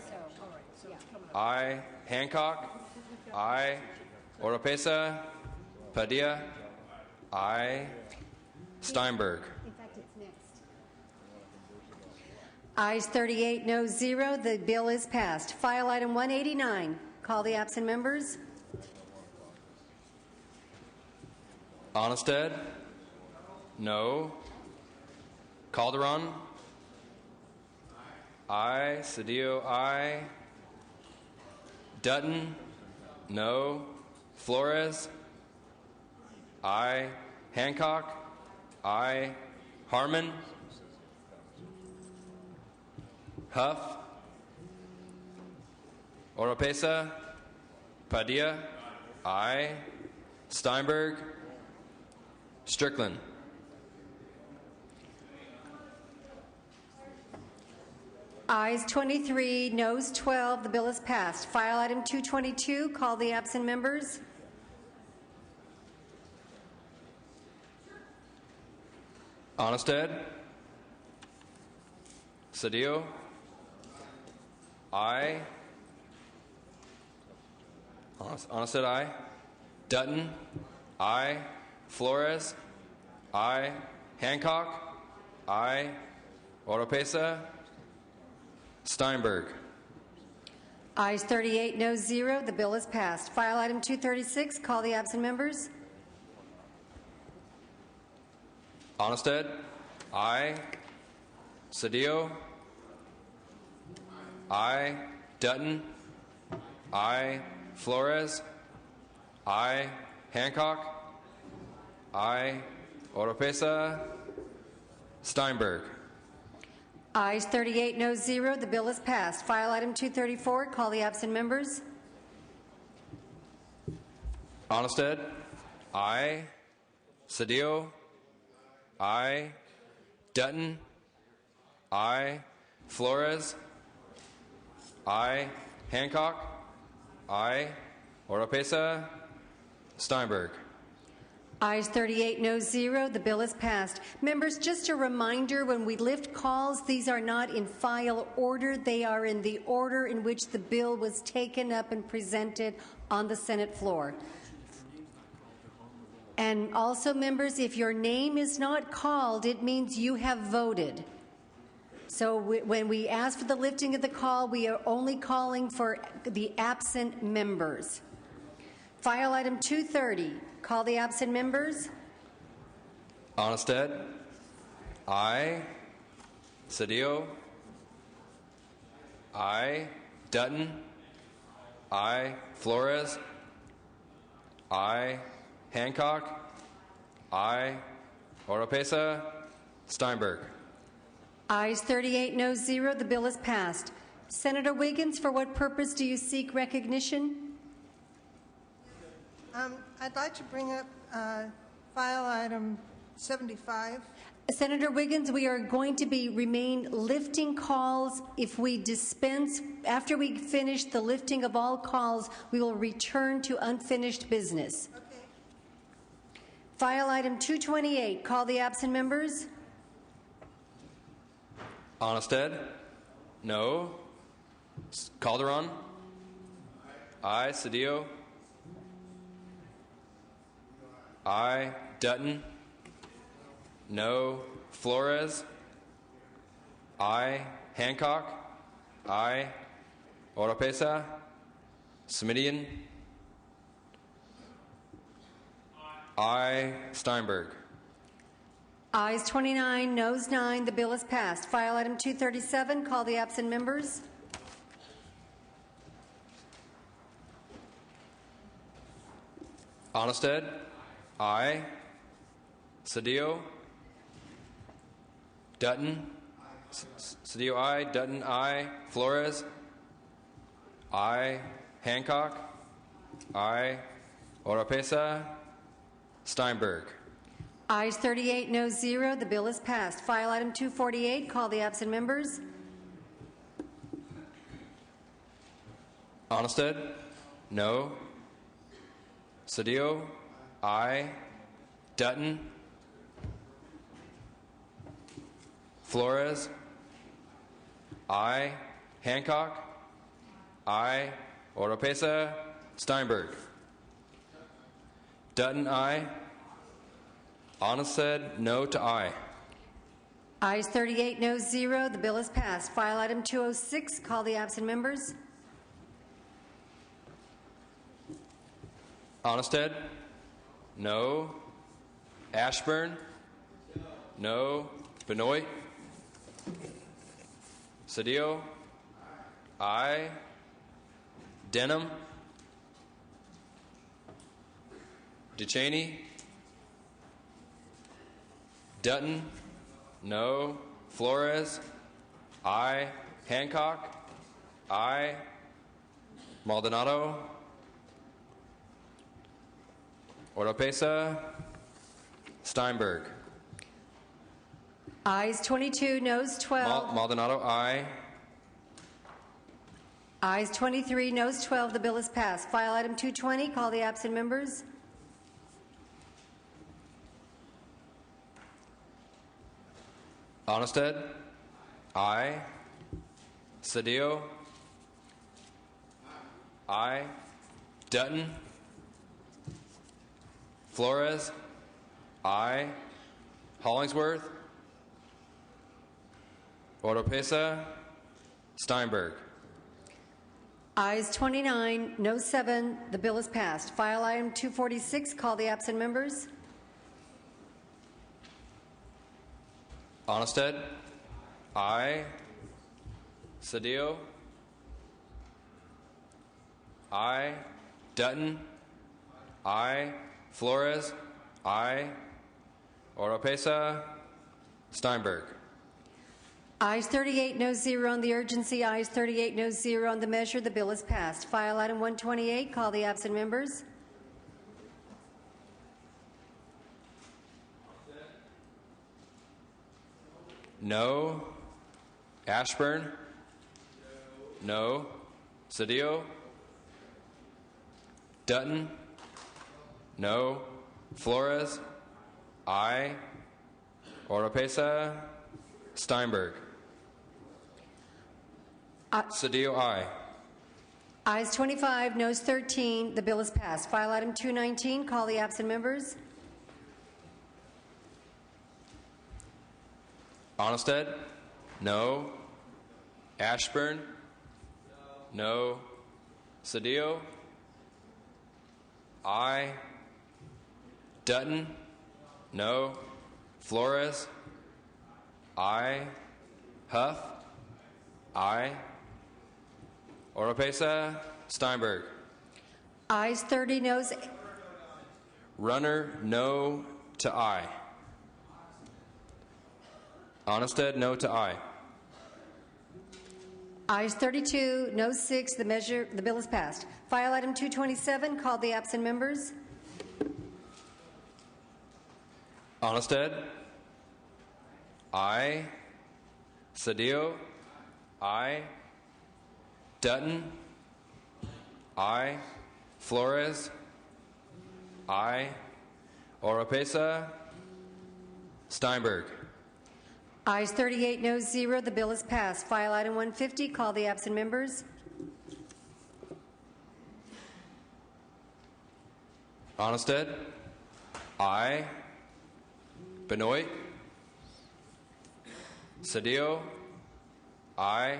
aye. Hancock, aye. Oropesa, Padilla, aye. Steinberg. In fact, it's next. Ayes 38, noes 0. The bill is passed. File item 189. Call the absent members. Onnested, no. Calderon, aye. Cedillo, aye. Dutton, no. Flores, aye. Hancock, aye. Harmon, Huff, Oropesa, Padilla, aye. Steinberg, Strickland. Ayes 23, noes 12. The bill is passed. File item 222. Call the absent members. Onnested, Cedillo, aye. Onnested, aye. Dutton, aye. Flores, aye. Hancock, aye. Oropesa, Steinberg. Ayes 38, noes 0. The bill is passed. File item 236. Call the absent members. Onnested, aye. Cedillo, aye. Dutton, aye. Flores, aye. Hancock, aye. Oropesa, Steinberg. Ayes 38, noes 0. The bill is passed. File item 234. Call the absent members. Onnested, aye. Cedillo, aye. Dutton, aye. Flores, aye. Hancock, aye. Oropesa, Steinberg. Ayes 38, noes 0. The bill is passed. Members, just a reminder, when we lift calls, these are not in file order. They are in the order in which the bill was taken up and presented on the Senate floor. And also, members, if your name is not called, it means you have voted. So when we ask for the lifting of the call, we are only calling for the absent members. File item 230. Call the absent members. Onnested, aye. Cedillo, aye. Dutton, aye. Flores, aye. Hancock, aye. Oropesa, Steinberg. Ayes 38, noes 0. The bill is passed. Senator Wiggins, for what purpose do you seek recognition? I'd like to bring up file item 75. Senator Wiggins, we are going to remain lifting calls. If we dispense, after we finish the lifting of all calls, we will return to unfinished business. Okay. File item 228, call the absent members. Onnested? No. Calderon? Aye. Cedillo? Aye. Dutton? No. Flores? Aye. Hancock? Aye. Oropesa? Smidian? Aye. Steinberg? Ayes 29, noes 9. The bill is passed. File item 237, call the absent members. Onnested? Aye. Cedillo? Dutton? Cedillo, aye. Dutton, aye. Flores? Aye. Hancock? Aye. Oropesa? Steinberg? Ayes 38, noes 0. The bill is passed. File item 248, call the absent members. Onnested? No. Cedillo? Aye. Dutton? Flores? Aye. Hancock? Aye. Oropesa? Steinberg? Dutton, aye. Onnested, no to aye. Ayes 38, noes 0. The bill is passed. File item 206, call the absent members. Onnested? No. Ashburn? No. Benoit? Cedillo? Aye. Denham? DeCheney? Dutton? No. Flores? Aye. Hancock? Aye. Maldonado? Oropesa? Steinberg? Ayes 22, noes 12. Maldonado, aye. Ayes 23, noes 12. The bill is passed. File item 220, call the absent members. Onnested? Aye. Cedillo? Aye. Dutton? Flores? Aye. Hollingsworth? Oropesa? Steinberg? Ayes 29, no 7. The bill is passed. File item 246, call the absent members. Onnested? Aye. Cedillo? Aye. Dutton? Aye. Flores? Aye. Oropesa? Steinberg? Ayes 38, no 0 on the urgency. Ayes 38, no 0 on the measure. The bill is passed. File item 128, call the absent members. No. Ashburn? No. Cedillo? Dutton? No. Flores? Aye. Oropesa? Steinberg? Cedillo, aye. Ayes 25, noes 13. The bill is passed. File item 219, call the absent members. Onnested? No. Ashburn? No. Cedillo? Aye. Dutton? No. Flores? Aye. Huff? Aye. Oropesa? Steinberg? Ayes 30, noes. Runner, no to aye. Onnested, no to aye. Ayes 32, no 6. The bill is passed. File item 227, call the absent members. Onnested? I. Cedillo, I. Dutton, I. Flores, I. Oropesa, Steinberg. Ayes 38, noes 0. The bill is passed. File item 150. Call the absent members. Onnested, I. Benoit, Cedillo, I.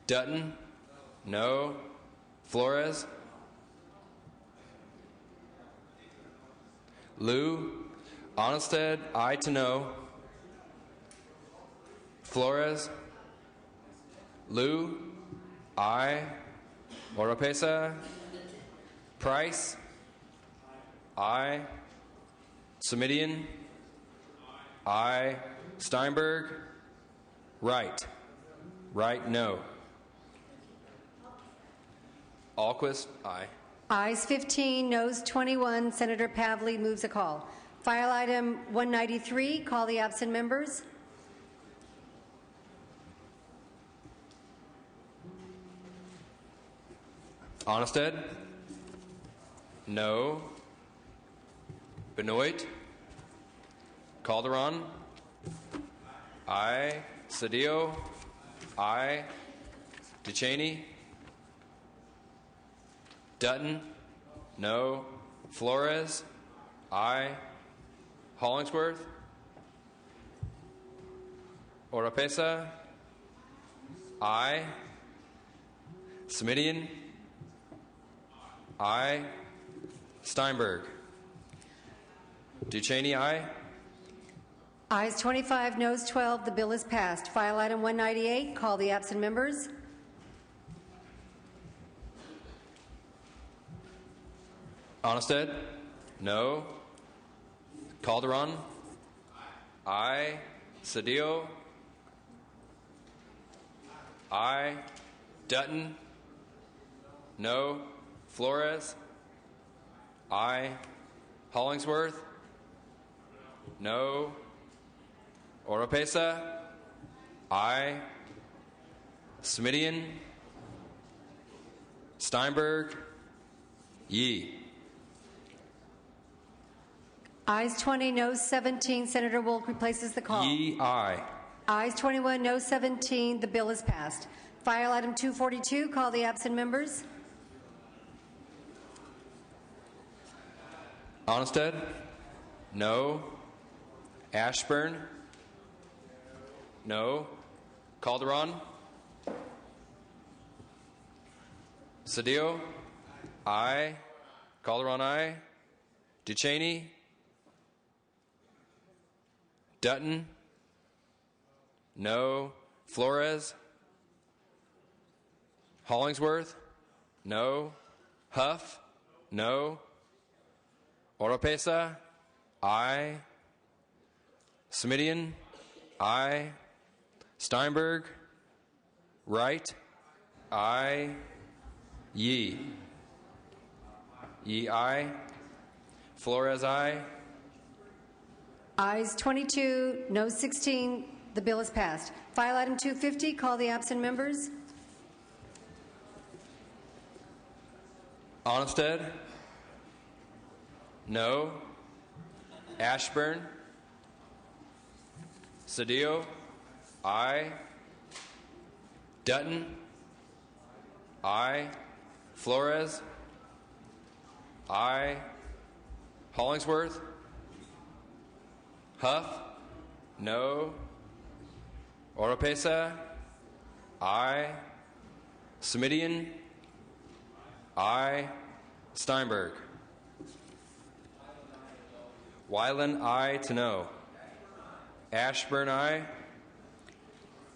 Dutton, no. Flores, Lou, Onnested, I to no. Flores, Lou, I. Oropesa, Price, I. Semidian, I. Steinberg, Wright, Wright, no. Alquist, aye. Ayes 15, noes 21. Senator Pavley moves a call. File item 193. Call the absent members. Onnested, no. Benoit, Calderon, I. Cedillo, I. DeCheney, Dutton, no. Flores, I. Hollingsworth, Oropesa, I. Semidian, I. Steinberg, DeCheney, I. Ayes 25, noes 12. The bill is passed. File item 198. Call the absent members. Onnested, no. Calderon, I. Cedillo, I. Dutton, no. Flores, I. Hollingsworth, no. Oropesa, I. Semidian, Steinberg, Yee. Ayes 20, noes 17. Senator Wolk replaces the call. Yee, aye. Ayes 21, noes 17. The bill is passed. File item 242. Call the absent members. Onnested, no. Ashburn, no. Calderon, Cedillo, aye. Calderon, aye. DeCheney, Dutton, no. Flores, Hollingsworth, no. Huff, no. Oropesa, aye. Semidian, aye. Steinberg, Wright, aye. Yee. Yee, aye. Flores, aye. Ayes 22, noes 16. The bill is passed. File item 250. Call the absent members. Onnested, no. Ashburn, Cedillo, aye. Dutton, aye. Flores, aye. Hollingsworth, Huff, no. Oropesa, aye. Semidian, aye. Steinberg. Weiland, aye to no. Ashburn, aye.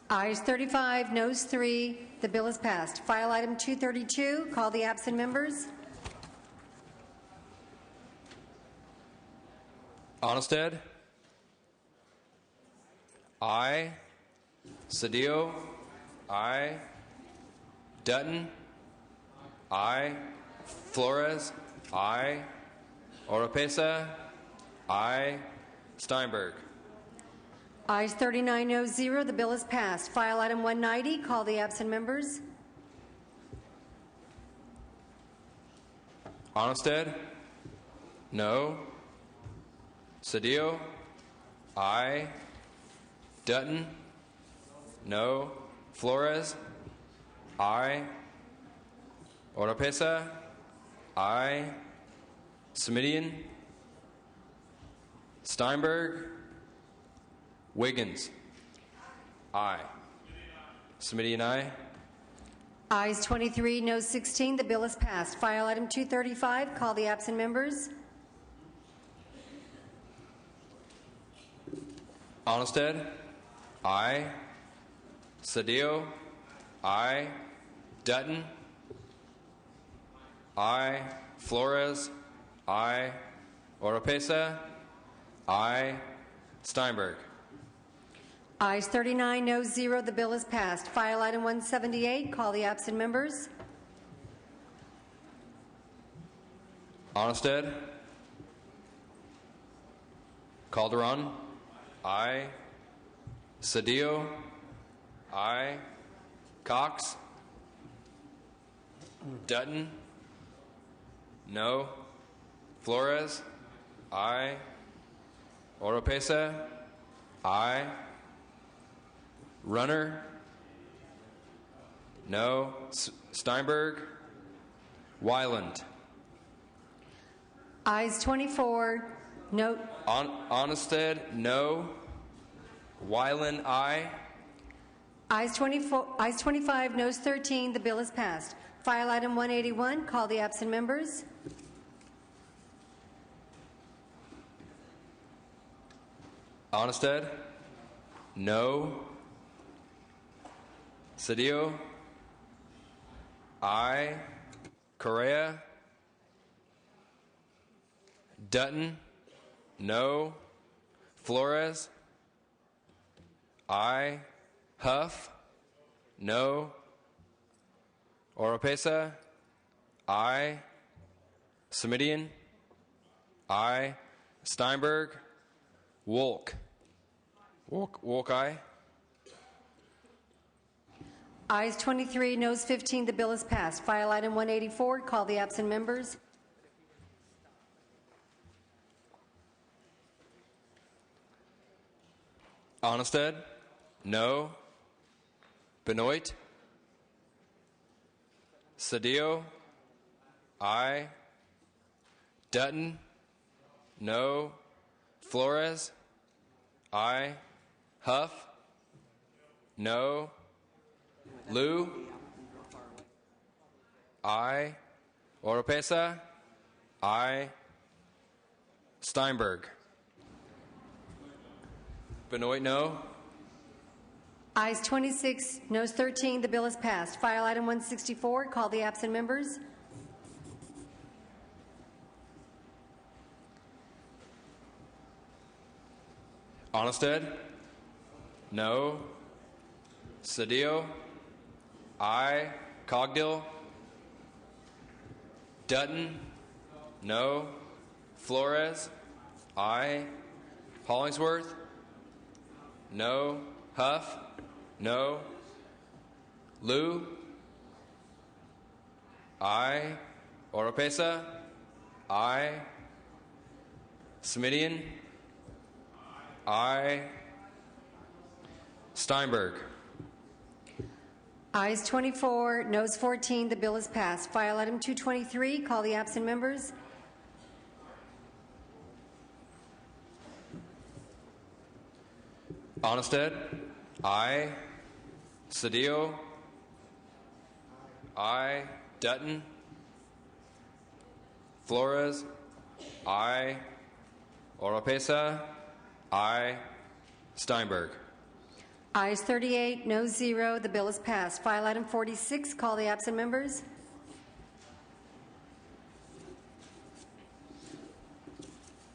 Ayes 35, noes 3. The bill is passed. File item 232. Call the absent members. Onnested, aye. Cedillo, aye. Dutton, aye. Flores, aye. Oropesa, aye. Steinberg. Ayes 39, no 0. The bill is passed. File item 190. Call the absent members. Onnested? No. Cedillo? Aye. Dutton? No. Flores? Aye. Oropesa? Aye. Smidian? Steinberg? Wiggins? Aye. Smidian, aye. Ayes 23, no 16. The bill is passed. File item 235. Call the absent members. Onnested? Aye. Cedillo? Aye. Dutton? Aye. Flores? Aye. Oropesa? Aye. Steinberg? Ayes 39, no 0. The bill is passed. File item 178. Call the absent members. Onnested? Calderon? Aye. Cedillo? Aye. Cox? Dutton? No. Flores? Aye. Oropesa? Aye. Runner? No. Steinberg? Wyland? Ayes 24, no. Onnested? No. Wyland? Aye. Ayes 25, noes 13. The bill is passed. File item 181. Call the absent members. Onnested? No. Cedillo? Aye. Correa? Dutton? No. Flores? Aye. Huff? No. Oropesa? Aye. Smidian? Aye. Steinberg? Wolk? Wolk, aye. Ayes 23, noes 15. The bill is passed. File item 184. Call the absent members. Onnested? No. Benoit? Cedillo? Aye. Dutton? No. Flores? Aye. Huff? No. Lou? Aye. Oropesa? Aye. Steinberg? Benoit, no. Ayes 26, noes 13. The bill is passed. File item 164. Call the absent members. Onnested? No. Cedillo? Aye. Cogdill? Dutton? No. Flores? Aye. Hollingsworth? No. Huff? No. Lou? Aye. Oropesa? Aye. Smidian? Aye. Steinberg? Ayes 24, noes 14. The bill is passed. File item 223. Call the absent members. Onnested? Aye. Cedillo? Aye. Dutton? Flores? Aye. Oropesa? Aye. Steinberg? Ayes 38, no 0. The bill is passed. File item 46. Call the absent members.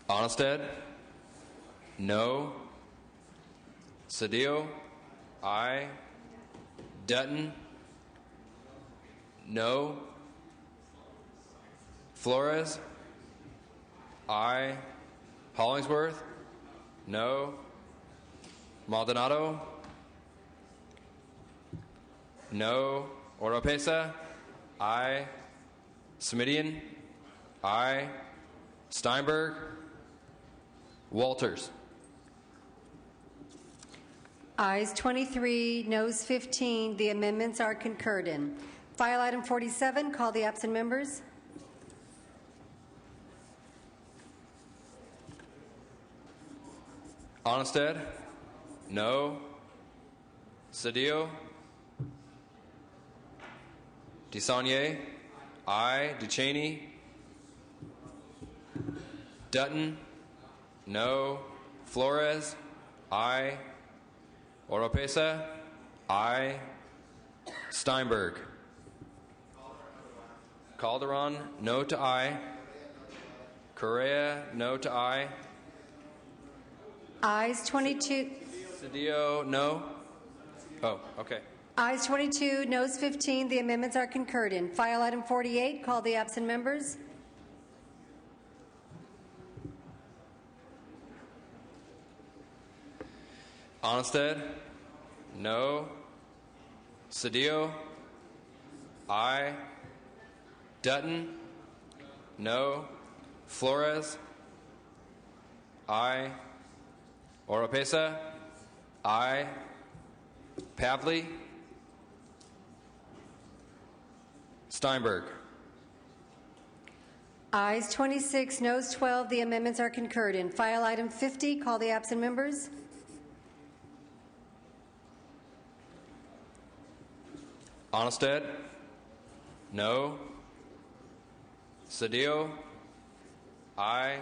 Onnested? No. Cedillo? Aye. Dutton? No. Flores? Aye. Hollingsworth? No. Maldonado? No. Oropesa? Aye. Smidian? Aye. Steinberg? Walters? Ayes 23, noes 15. The amendments are concurred in. File item 47, call the absent members. Onnested? No. Cedillo? DeSaulnier? Aye. DeCheney? Dutton? No. Flores? Aye. Oropesa? Aye. Steinberg? Calderon? No to aye. Correa? No to aye. Ayes 22. Cedillo? No. Oh, okay. Ayes 22, noes 15. The amendments are concurred in. File item 48, call the absent members. Onnested? No. Cedillo? Aye. Dutton? No. Flores? Aye. Oropesa? Aye. Pavley? Steinberg? Ayes 26, noes 12. The amendments are concurred in. File item 50, call the absent members. Onnested? No. Cedillo? Aye.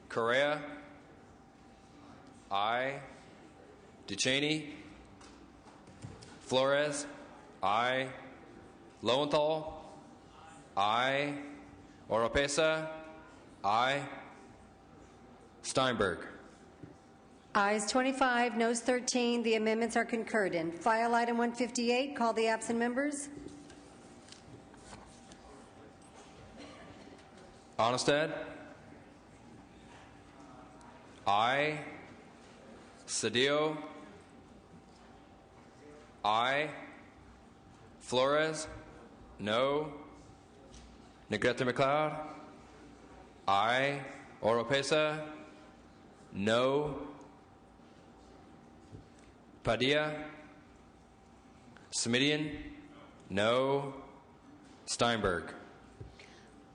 Correa? Aye. DeCheney? Flores? Aye. Lowenthal? Aye. Oropesa? Aye. Steinberg? Ayes 25, noes 13. The amendments are concurred in. File item 158, call the absent members. Onnested? Aye. Cedillo? Aye. Flores? No. Negrete McLeod? Aye. Oropesa? No. Padilla? Smidian? No. Steinberg?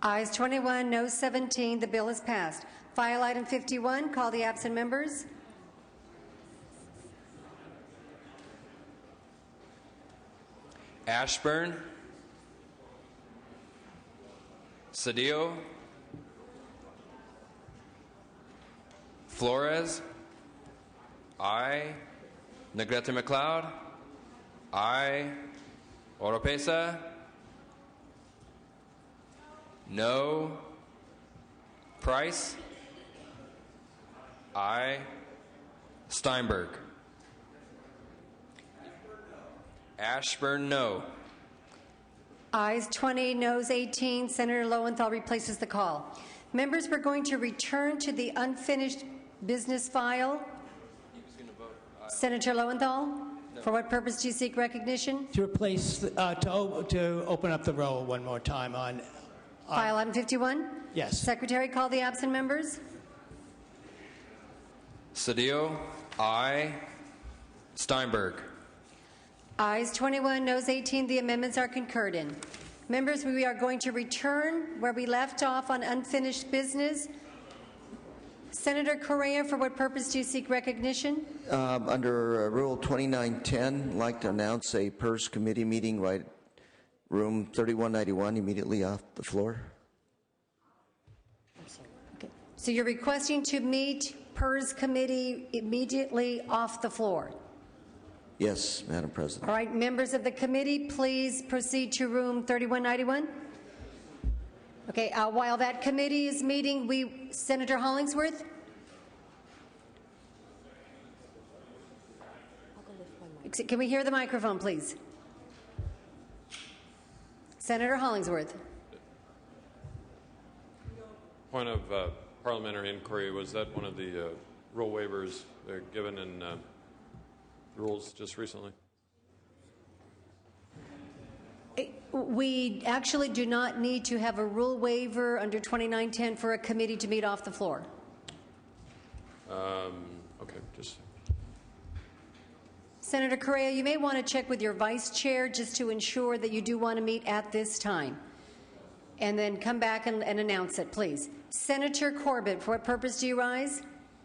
Ayes 21, noes 17. The bill is passed. File item 51, call the absent members. Ashburn? Cedillo? Flores? Aye. Negrete McLeod? Aye. Oropesa? No. Price? Aye. Steinberg? Ashburn, no. Ayes 20, noes 18. Senator Lowenthal replaces the call. Members, we're going to return to the unfinished business file. Senator Lowenthal, for what purpose do you seek recognition? To replace, to open up the roll one more time on File item 51? Yes. Secretary, call the absent members. Cedillo? Aye. Steinberg? Ayes 21, noes 18. The amendments are concurred in. Members, we are going to return where we left off on unfinished business. Senator Correa, for what purpose do you seek recognition? Under Rule 2910, I'd like to announce a PERS committee meeting, right, room 3191, immediately off the floor. So you're requesting to meet PERS committee immediately off the floor? Yes, Madam President. All right, members of the committee, please proceed to room 3191. Okay, while that committee is meeting, Senator Hollingsworth? Can we hear the microphone, please? Senator Hollingsworth. Point of parliamentary inquiry, was that one of the rule waivers given in rules just recently. We actually do not need to have a rule waiver under 2910 for a committee to meet off the floor. Okay, just. Senator Correa, you may want to check with your vice chair just to ensure that you do want to meet at this time. And then come back and announce it, please. Senator Corbett, for what purpose do you rise?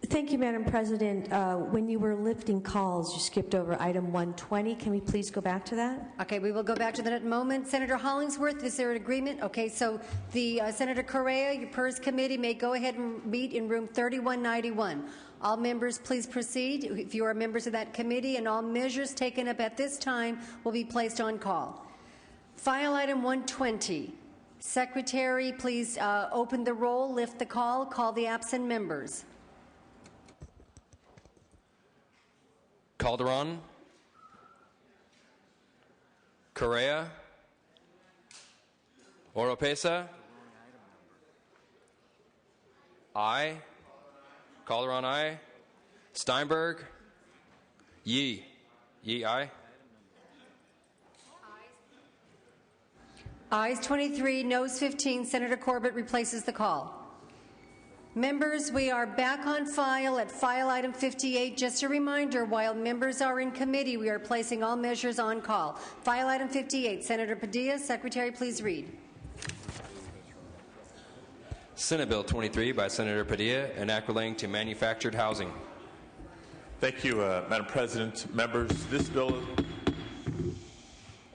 Thank you, Madam President. When you were lifting calls, you skipped over item 120. Can we please go back to that? Okay, we will go back to that in a moment. Senator Hollingsworth, is there an agreement? Okay, so the Senator Correa, your PERS committee may go ahead and meet in room 3191. All members, please proceed if you are members of that committee, and all measures taken up at this time will be placed on call. File item 120. Secretary, please open the roll, lift the call the absent members. Calderon, Correa, Oropesa, aye. Calderon, aye. Steinberg, Yee, aye. Ayes 23, noes 15. Senator Corbett replaces the call. Members, we are back on file at file item 58. Just a reminder, while members are in committee, we are placing all measures on call. File item 58. Senator Padilla, Secretary, please read. Senate Bill 23 by Senator Padilla, an act relating to manufactured housing. Thank you, Madam President. Members, this bill,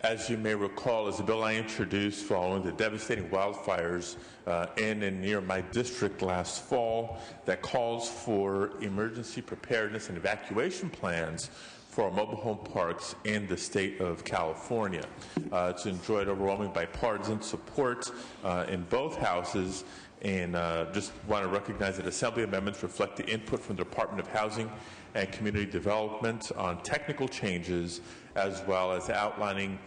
as you may recall, is a bill I introduced following the devastating wildfires in and near my district last fall that calls for emergency preparedness and evacuation plans for our mobile home parks in the state of California. It's enjoyed overwhelming bipartisan support in both houses, and just want to recognize that Assembly amendments reflect the input from the Department of Housing and Community Development on technical changes, as well as outlining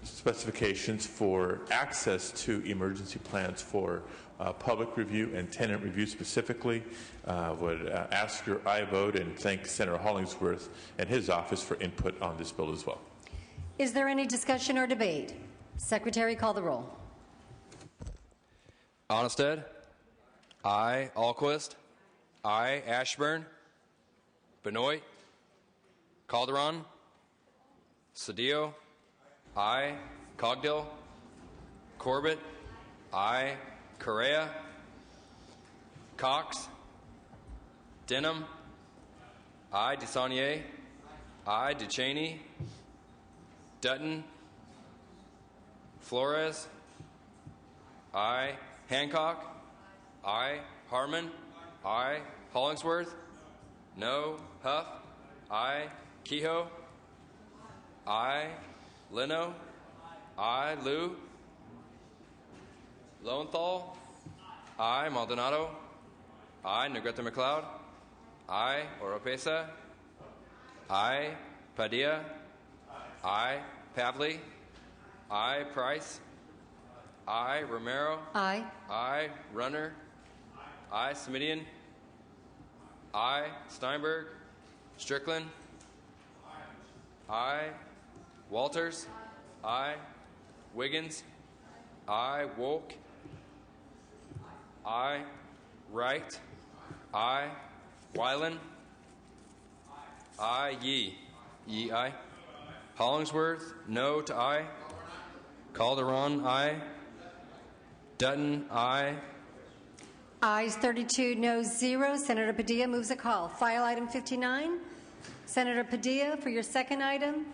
specifications for access to emergency plans for public review and tenant review specifically. Would ask your aye vote and thank Senator Hollingsworth and his office for input on this bill as well. Is there any discussion or debate? Secretary, call the roll. Onnested, aye. Alquist, aye. Ashburn, Benoit, Calderon, Cedillo, aye. Cogdill, Corbett, aye. Correa, Cox, Denham, aye. DeSaulnier, aye. Ducheney, Dutton, Flores, aye. Hancock, aye. Harmon, aye. Hollingsworth, no. Huff, aye. Kehoe, aye. Leno, aye. Liu, Lowenthal, aye. Maldonado, aye. Negrete McLeod, aye. Oropesa, aye. Padilla, aye. Pavley, aye. Price, aye. Romero, aye. Aye. Runner, aye. Smidian, aye. Steinberg, Strickland, aye. Walters, aye. Wiggins, aye. Wolk, aye. Wright, aye. Weiland, aye. Yee, aye. Hollingsworth, no to aye. Calderon, aye. Dutton, aye. Ayes 32, noes 0. Senator Padilla moves a call. File item 59. Senator Padilla, for your second item,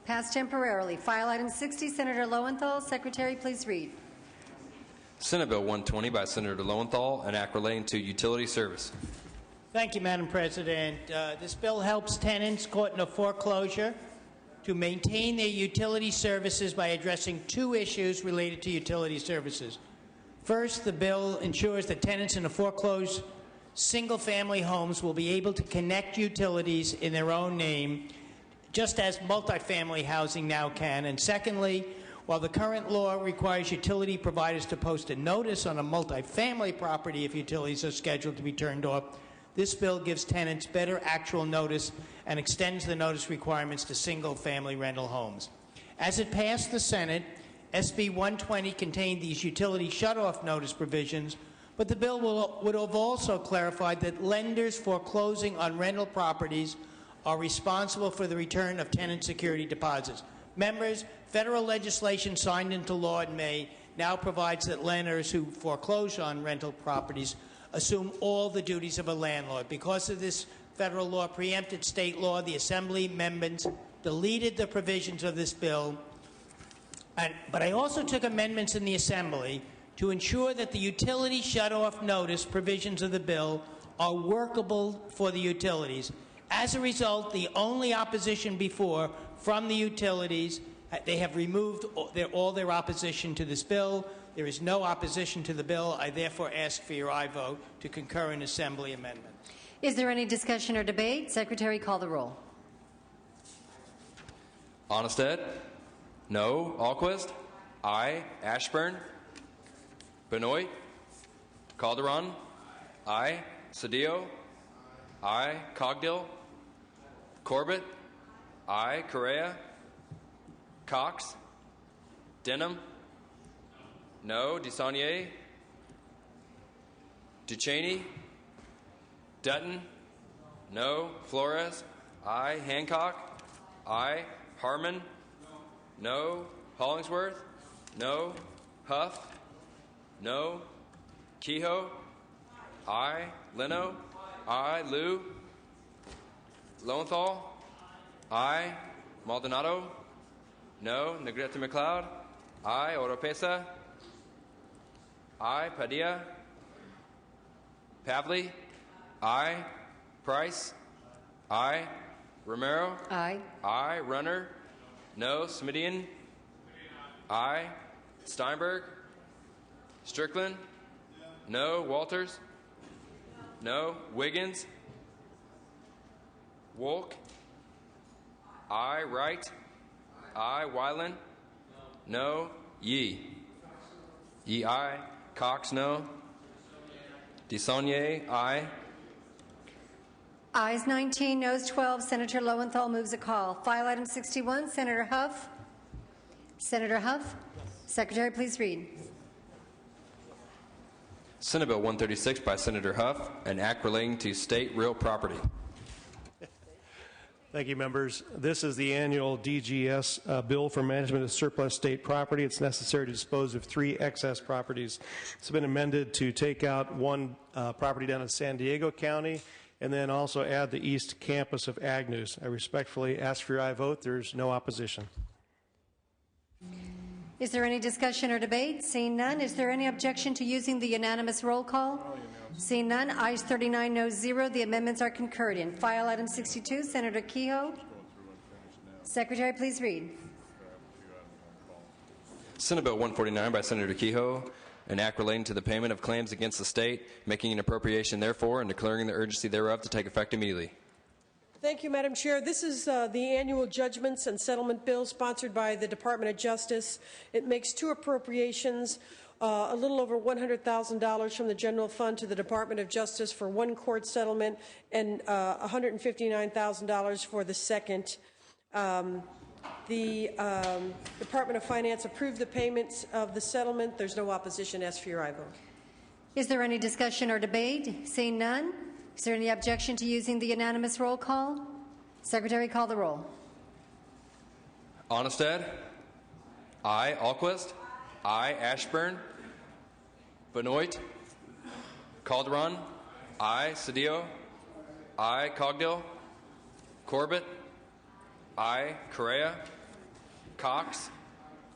passed temporarily. File item 60. Senator Lowenthal, Secretary, please read. Senate Bill 120 by Senator Lowenthal, an act relating to utility service. Thank you, Madam President. This bill helps tenants caught in a foreclosure to maintain their utility services by addressing two issues related to utility services. First, the bill ensures that tenants in the foreclosed single-family homes will be able to connect utilities in their own name, just as multifamily housing now can. And secondly, while the current law requires utility providers to post a notice on a multifamily property if utilities are scheduled to be turned off, This bill gives tenants better actual notice and extends the notice requirements to single-family rental homes. As it passed the Senate, SB 120 contained these utility shutoff notice provisions, but the bill would have also clarified that lenders foreclosing on rental properties are responsible for the return of tenant security deposits. Members, federal legislation signed into law in May now provides that lenders who foreclose on rental properties assume all the duties of a landlord. Because of this federal law preempted state law, the Assembly amendments deleted the provisions of this bill. But I also took amendments in the Assembly to ensure that the utility shutoff notice provisions of the bill are workable for the utilities. As a result, the only opposition before from the utilities, they have removed all their opposition to this bill. There is no opposition to the bill. I therefore ask for your aye vote to concur in Assembly amendment. Is there any discussion or debate? Secretary, call the roll. Onnested? No. Alquist? Aye. Ashburn? Benoit? Calderon? Aye. Cedillo? Aye. Cogdill? Corbett? Aye. Correa? Cox? Denham? No. DeSaulnier? Ducheney? Dutton? No. Flores? Aye. Hancock? Aye. Harmon? No. Hollingsworth? No. Huff? No. Kehoe? Aye. Leno? Aye. Liu? Lowenthal? Aye. Maldonado? No. Negrete McLeod? Aye. Oropesa? Aye. Padilla? Pavley? Aye. Price? Aye. Romero? Aye. Aye. Runner? No. Smidian? Aye. Steinberg? Strickland? No. Walters? No. Wiggins? Wolk? Aye. Wright? Aye. Weiland? No. Yee? Yee, aye. Cox, no. DeSaulnier, aye. Ayes 19, noes 12. Senator Lowenthal moves a call. File item 61, Senator Huff. Senator Huff. Secretary, please read. Senate Bill 136 by Senator Huff, an act relating to state real property. Thank you, members. This is the annual DGS bill for management of surplus state property. It's necessary to dispose of 3 excess properties. It's been amended to take out 1 property down in San Diego County and then also add the east campus of Agnews. I respectfully ask for your aye vote. There's no opposition. Is there any discussion or debate? Seeing none, is there any objection to using the unanimous roll call? Seeing none, ayes 39, noes 0. The amendments are concurred in. File item 62, Senator Kehoe. Secretary, please read. Senate Bill 149 by Senator Kehoe, an act relating to the payment of claims against the state, making an appropriation therefore, and declaring the urgency thereof to take effect immediately. Thank you, Madam Chair. This is the annual judgments and settlement bill sponsored by the Department of Justice. It makes 2 appropriations, a little over $100,000 from the general fund to the Department of Justice for 1 court settlement and $159,000 for the second. The Department of Finance approved the payments of the settlement. There's no opposition. Ask for your aye vote. Is there any discussion or debate? Seeing none, is there any objection to using the unanimous roll call? Secretary, call the roll. Onnested? Aye. Alquist? Aye. Ashburn? Benoit? Calderon? Aye. Cedillo? Aye. Cogdill? Corbett? Aye. Correa? Cox?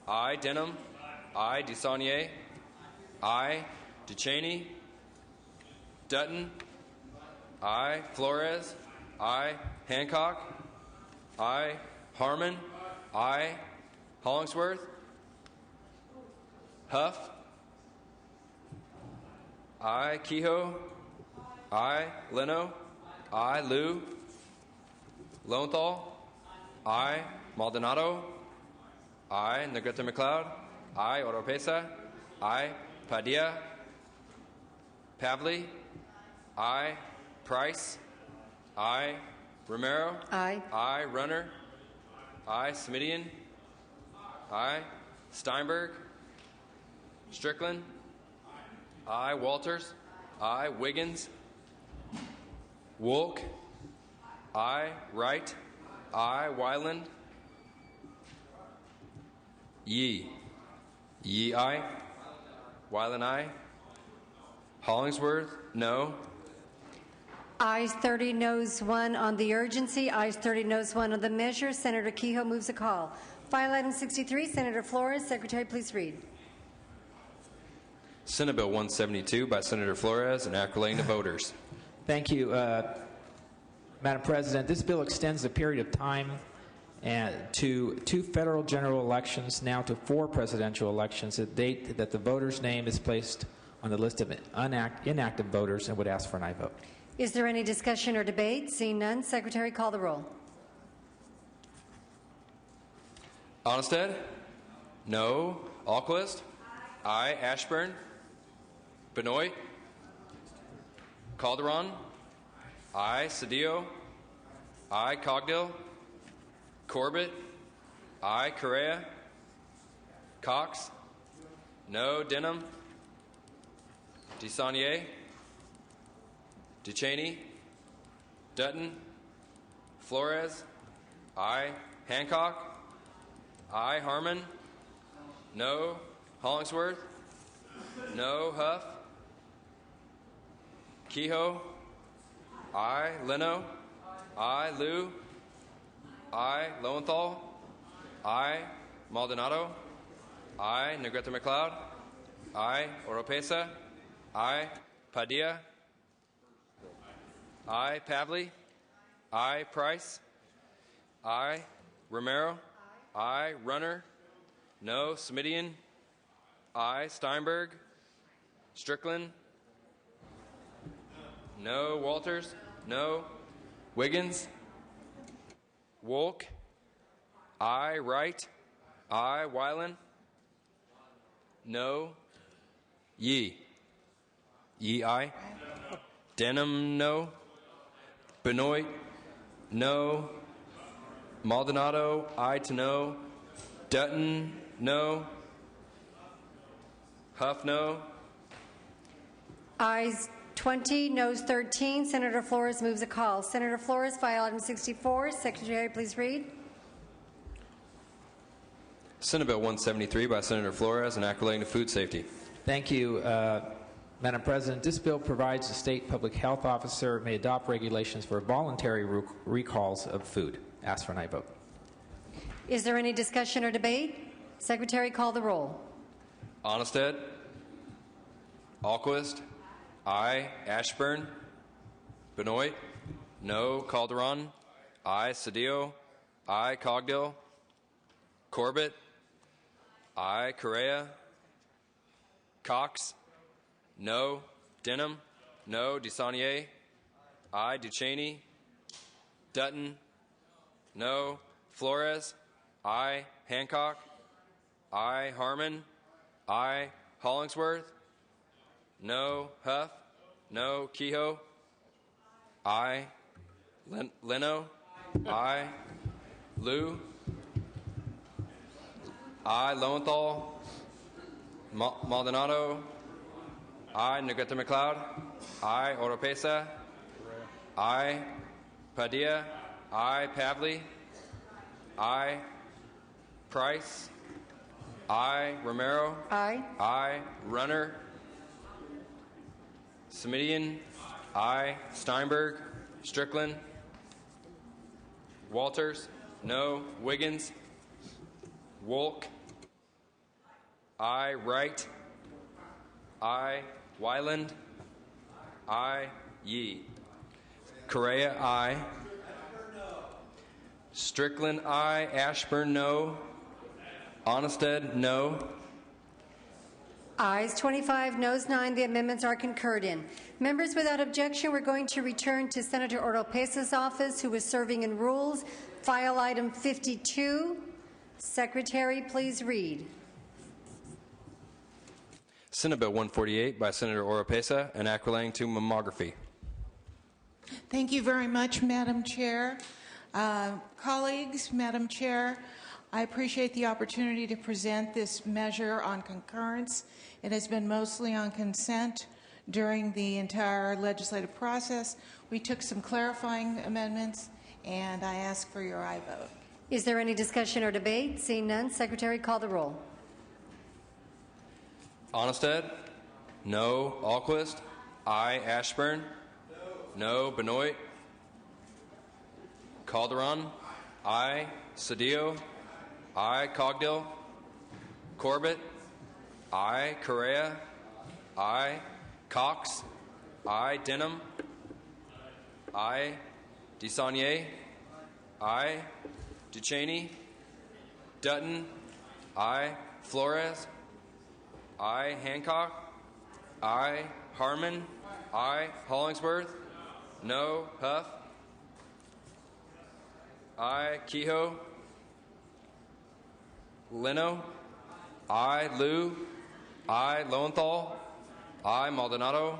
Aye. Denham? Aye. DeSaulnier? Aye. Ducheney? Dutton? Aye. Flores? Aye. Hancock? Aye. Harmon? Aye. Hollingsworth? Huff? Aye. Kehoe? Aye. Leno? Aye. Liu? Lowenthal? Aye. Maldonado? Aye. Negrete McLeod? Aye. Oropesa? Aye. Padilla? Pavley? Aye. Price. Aye. Romero. Aye. Aye. Runner. Aye. Smidian. Aye. Steinberg. Strickland. Aye. Walters. Aye. Wiggins. Wolk. Aye. Wright. Aye. Wyland. Yee. Yee, aye. Wyland, aye. Hollingsworth, no. Ayes 30, noes 1 on the urgency. Ayes 30, noes 1 on the measure. Senator Kehoe moves a call. File item 63, Senator Flores. Secretary, please read. Senate Bill 172 by Senator Flores, an act relating to voters. Thank you, Madam President. This bill extends the period of time to 2 federal general elections, now to 4 presidential elections, the date that the voter's name is placed on the list of inactive voters, and would ask for an aye vote. Is there any discussion or debate? Seeing none, Secretary, call the roll. Onnested? No. Alquist? Aye. Ashburn? Benoit? Calderon? Aye. Cedillo? Aye. Cogdill? Corbett? Aye. Correa? Cox? No. Denham? DeSaulnier? DeCheney? Dutton? Flores? Aye. Hancock? Aye. Harmon? No. Hollingsworth? No. Huff? Kehoe? Aye. Leno? Aye. Liu? Aye. Lowenthal? Aye. Maldonado? Aye. Negrete McLeod? Aye. Oropesa? Aye. Padilla? Aye. Pavley? Aye. Price? Aye. Romero? Aye. Runner? No. Smidian? Aye. Steinberg? Strickland? No. Walters? No. Wiggins? Wolk? Aye. Wright? Aye. Wyland? No. Yee? Yee, aye. Denham, no. Benoit, no. Maldonado, aye to no. Dutton, no. Huff, no. Ayes 20, noes 13. Senator Flores moves a call. Senator Flores, file item 64. Secretary, please read. Senate Bill 173 by Senator Flores, an act relating to food safety. Thank you, Madam President. This bill provides the state public health officer may adopt regulations for voluntary recalls of food. Ask for an aye vote. Is there any discussion or debate? Secretary, call the roll. Onnested? Alquist? Aye. Ashburn? Benoit? No. Calderon? Aye. Cedillo? Aye. Cogdill? Corbett? Aye. Correa? Cox? No. Denham? No. DeSaulnier? Aye. DeCheney? Dutton? No. Flores? Aye. Hancock? Aye. Harmon? Aye. Hollingsworth? No. Huff? No. Kehoe? Aye. Leno? Aye. Liu? Aye. Lowenthal? Maldonado? Aye. Negrete McLeod? Aye. Oropesa? Aye. Padilla? Aye. Pavley? Aye. Price? Aye. Romero? Aye. Aye. Runner? Smidian? Aye. Steinberg? Strickland? Walters? No. Wiggins? Wolk? Aye. Wright? Aye. Wyland? Aye. Yee. Correa? Aye. Strickland? Aye. Ashburn? No. Onnested? No. Ayes 25, noes 9. The amendments are concurred in. Members, without objection, we're going to return to Senator Oropesa's office, who is serving in rules. File item 52. Secretary, please read. Senate Bill 148 by Senator Oropesa, an act relating to mammography. Thank you very much, Madam Chair. Colleagues, Madam Chair, I appreciate the opportunity to present this measure on concurrence. It has been mostly on consent during the entire legislative process. We took some clarifying amendments, and I ask for your aye vote. Is there any discussion or debate? Seeing none, Secretary, call the roll. Onnested? No. Alquist? Aye. Ashburn? No. Benoit? Calderon? Aye. Cedillo? Aye. Cogdill? Corbett? Aye. Correa? Aye. Cox? Aye. Denham? Aye. DeSaulnier? Aye. Ducheney? Dutton? Aye. Flores? Aye. Hancock? Aye. Harmon? Aye. Hollingsworth? No. Huff? Aye. Kehoe? Leno? Aye. Liu? Aye. Lowenthal? Aye. Maldonado?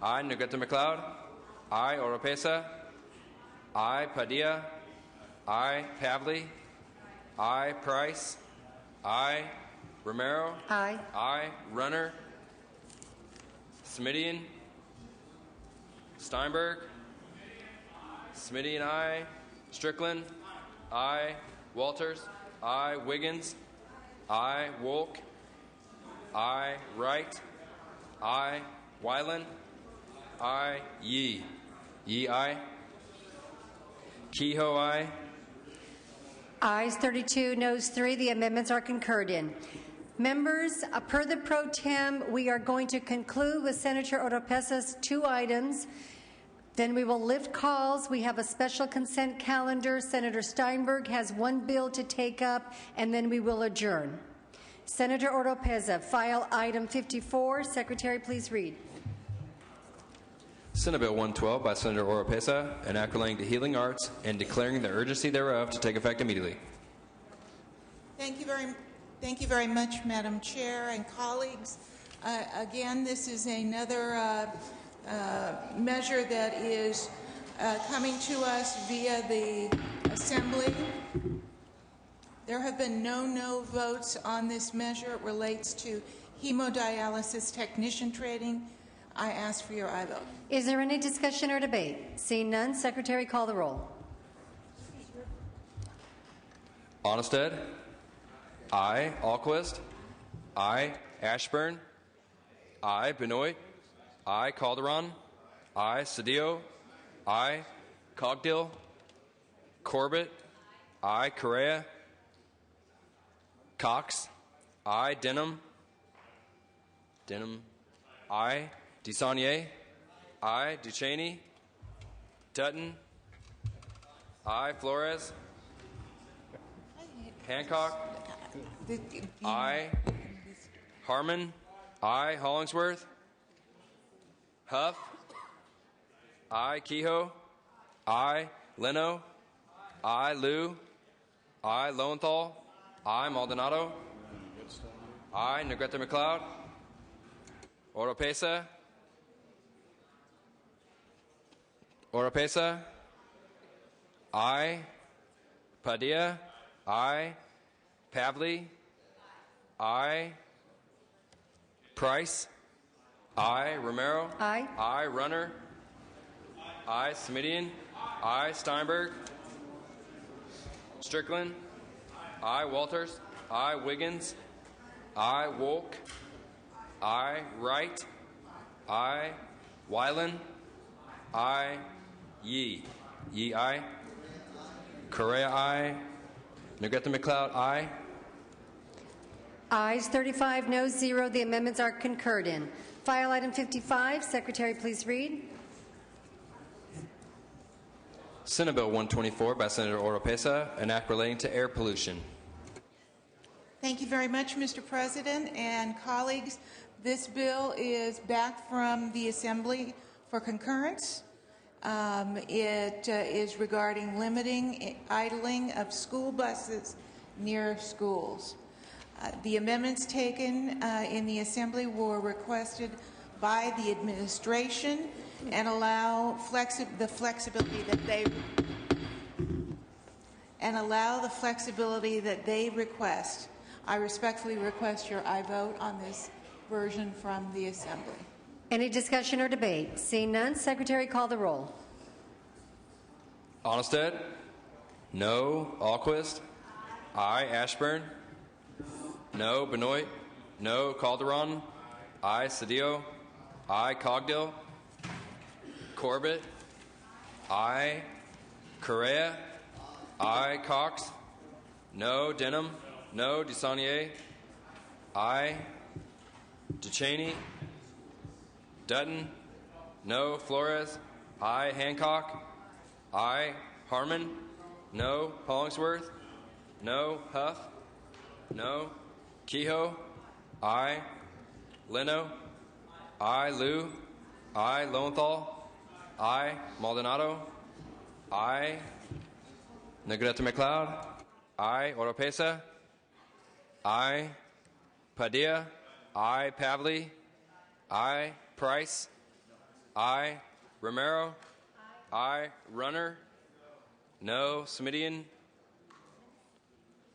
Aye. Negrete McLeod? Aye. Oropesa? Aye. Padilla? Aye. Pavley? Aye. Price? Aye. Romero? Aye. Aye. Runner? Smidian? Steinberg? Smidian, aye. Strickland? Aye. Walters? Aye. Wiggins? Aye. Wolk? Aye. Wright? Aye. Weiland? Aye. Yee? Yee, aye. Kehoe, aye. Ayes 32, noes 3. The amendments are concurred in. Members, per the pro tem, we are going to conclude with Senator Oropesa's 2 items. Then we will lift calls. We have a special consent calendar. Senator Steinberg has 1 bill to take up, and then we will adjourn. Senator Oropesa, file item 54. Secretary, please read. Senate Bill 112 by Senator Oropesa, an act relating to healing arts and declaring the urgency thereof to take effect immediately. Thank you very much, Madam Chair and colleagues. Again, this is another measure that is coming to us via the Assembly. There have been no votes on this measure. It relates to hemodialysis technician training. I ask for your aye vote. Is there any discussion or debate? Seeing none, Secretary, call the roll. Onnested? Aye. Alquist? Aye. Ashburn? Aye. Benoit? Aye. Calderon? Aye. Cedillo? Aye. Cogdill? Corbett? Aye. Correa? Cox? Aye. Denham? Aye. DeSaulnier? Aye. Ducheney? Dutton? Aye. Flores? Hancock? Aye. Harmon? Aye. Hollingsworth? Huff? Aye. Kehoe? Aye. Leno? Aye. Liu? Aye. Lowenthal? Aye. Maldonado? Aye. Negrete McLeod? Oropesa? Oropesa? Aye. Padilla? Aye. Pavley? Aye. Price? Aye. Romero? Aye. Aye. Runner? Aye. Smidian? Aye. Steinberg? Strickland? Aye. Walters? Aye. Wiggins? Aye. Wolk? Aye. Wright? Aye. Weiland? Aye. Yee? Yee, aye. Correa, aye. Negrete McLeod, aye. Ayes 35, noes 0. The amendments are concurred in. File item 55. Secretary, please read. Senate Bill 124 by Senator Oropesa, an act relating to air pollution. Thank you very much, Mr. President and colleagues. This bill is back from the Assembly for concurrence. It is regarding limiting idling of school buses near schools. The amendments taken in the Assembly were requested by the administration and allow the flexibility that they request. I respectfully request your aye vote on this version from the Assembly. Any discussion or debate? Seeing none, Secretary, call the roll. Onnested? No. Alquist? Aye. Ashburn? No. Benoit? No. Calderon? Aye. Cedillo? Aye. Cogdill? Corbett? Aye. Correa? Aye. Cox? No. Denham? No. DeSaulnier? Aye. DeCheney? Dutton? No. Flores? Aye. Hancock? Aye. Harmon? No. Hollingsworth? No. Huff? No. Kehoe? Aye. Leno? Aye. Liu? Aye. Lowenthal? Aye. Maldonado? Aye. Negrete McLeod? Aye. Oropesa? Aye. Padilla? Aye. Pavley? Aye. Price? Aye. Romero? Aye. Runner? No. Smidian?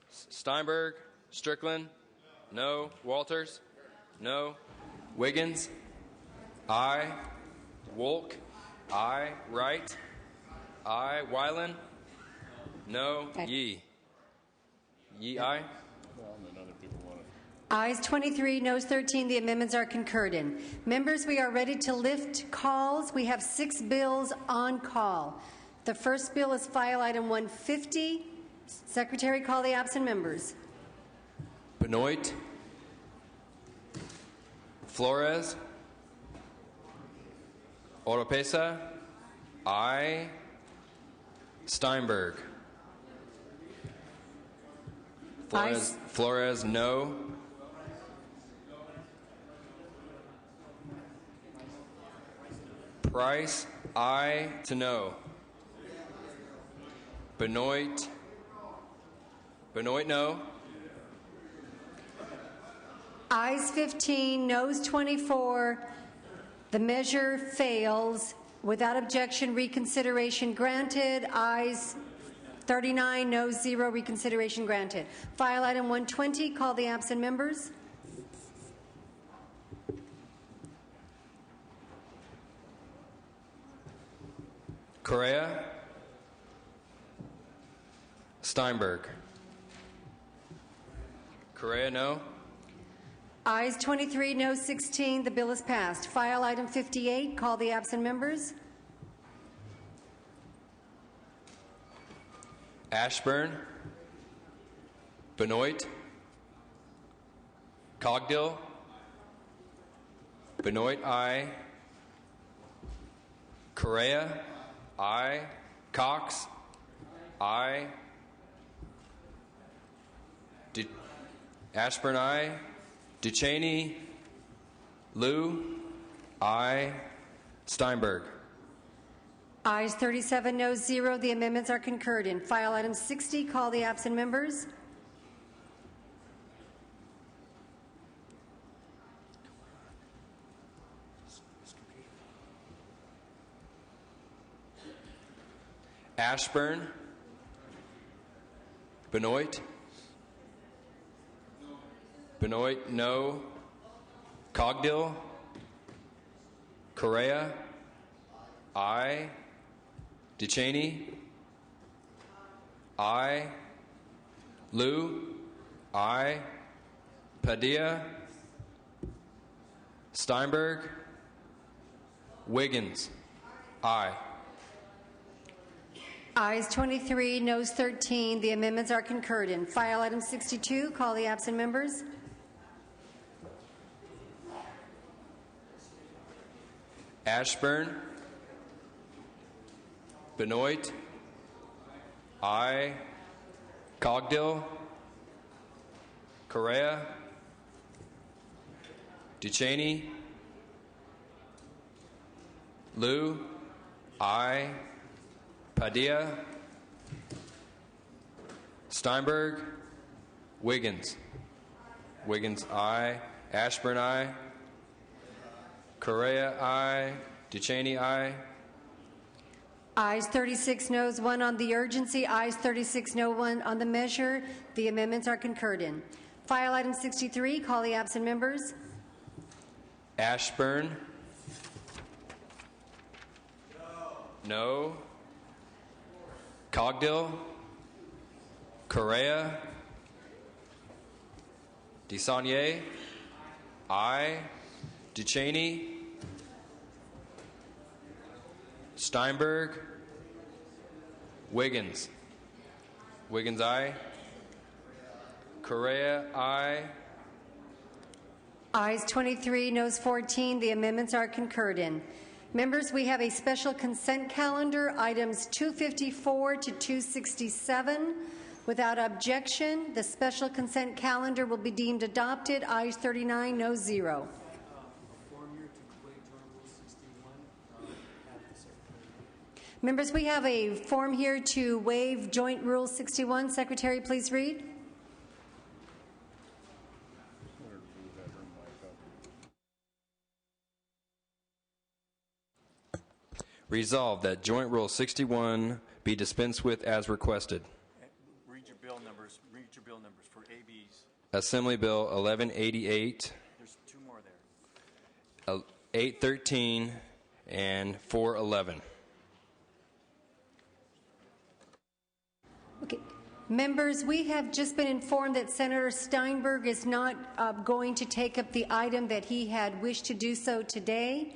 Steinberg? Strickland? No. Walters? No. Wiggins? Aye. Wolk? Aye. Wright? Aye. Weiland? No. Yee? Yee, aye. Ayes 23, noes 13. The amendments are concurred in. Members, we are ready to lift calls. We have 6 bills on call. The first bill is file item 150. Secretary, call the absent members. Benoit? Flores? Oropesa? Aye. Steinberg? Flores, no. Price, aye to no. Benoit, no. Ayes 15, noes 24. The measure fails. Without objection, reconsideration granted. Ayes 39, noes 0, reconsideration granted. File item 120, call the absent members. Correa? Steinberg? Correa, no. Ayes 23, noes 16. The bill is passed. File item 58, call the absent members. Ashburn? Benoit? Cogdill? Benoit, aye. Correa? Aye. Cox? Aye. Ashburn, aye. DeCheney? Liu? Aye. Steinberg? Ayes 37, noes 0. The amendments are concurred in. File item 60, call the absent members. Ashburn? Benoit? Benoit, no. Cogdill? Correa? Aye. DeCheney? Aye. Liu? Aye. Padilla? Steinberg? Wiggins? Aye. Ayes 23, noes 13. The amendments are concurred in. File item 62, call the absent members. Ashburn? Benoit? Aye. Cogdill? Correa? DeCheney? Liu? Aye. Padilla? Steinberg? Wiggins? Wiggins, aye. Ashburn, aye. Correa, aye. Ducheney, aye. Ayes 36, noes 1 on the urgency. Ayes 36, no 1 on the measure. The amendments are concurred in. File item 63, call the absent members. Ashburn. No. Cogdill. Correa. DeSaulnier. Aye. Ducheney. Steinberg. Wiggins. Wiggins, aye. Correa, aye. Ayes 23, noes 14. The amendments are concurred in. Members, we have a special consent calendar, items 254 to 267. Without objection, the special consent calendar will be deemed adopted. Ayes 39, noes 0. Members, we have a form here to waive Joint Rule 61. Secretary, please read. Resolved that Joint Rule 61 be dispensed with as requested. Read your bill numbers. Read your bill numbers for ABs. Assembly Bill 1188, There's two more there. 813, and 411. Okay. Members, we have just been informed that Senator Steinberg is not going to take up the item that he had wished to do so today.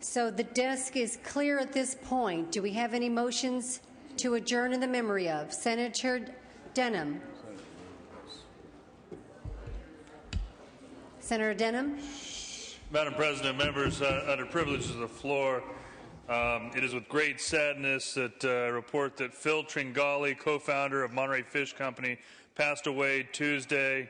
So the desk is clear at this point. Do we have any motions to adjourn in the memory of Senator Denham? Senator Denham? Madam President, members, under privileges of the floor, it is with great sadness that I report that Phil Tringali, co-founder of Monterey Fish Company, passed away Tuesday.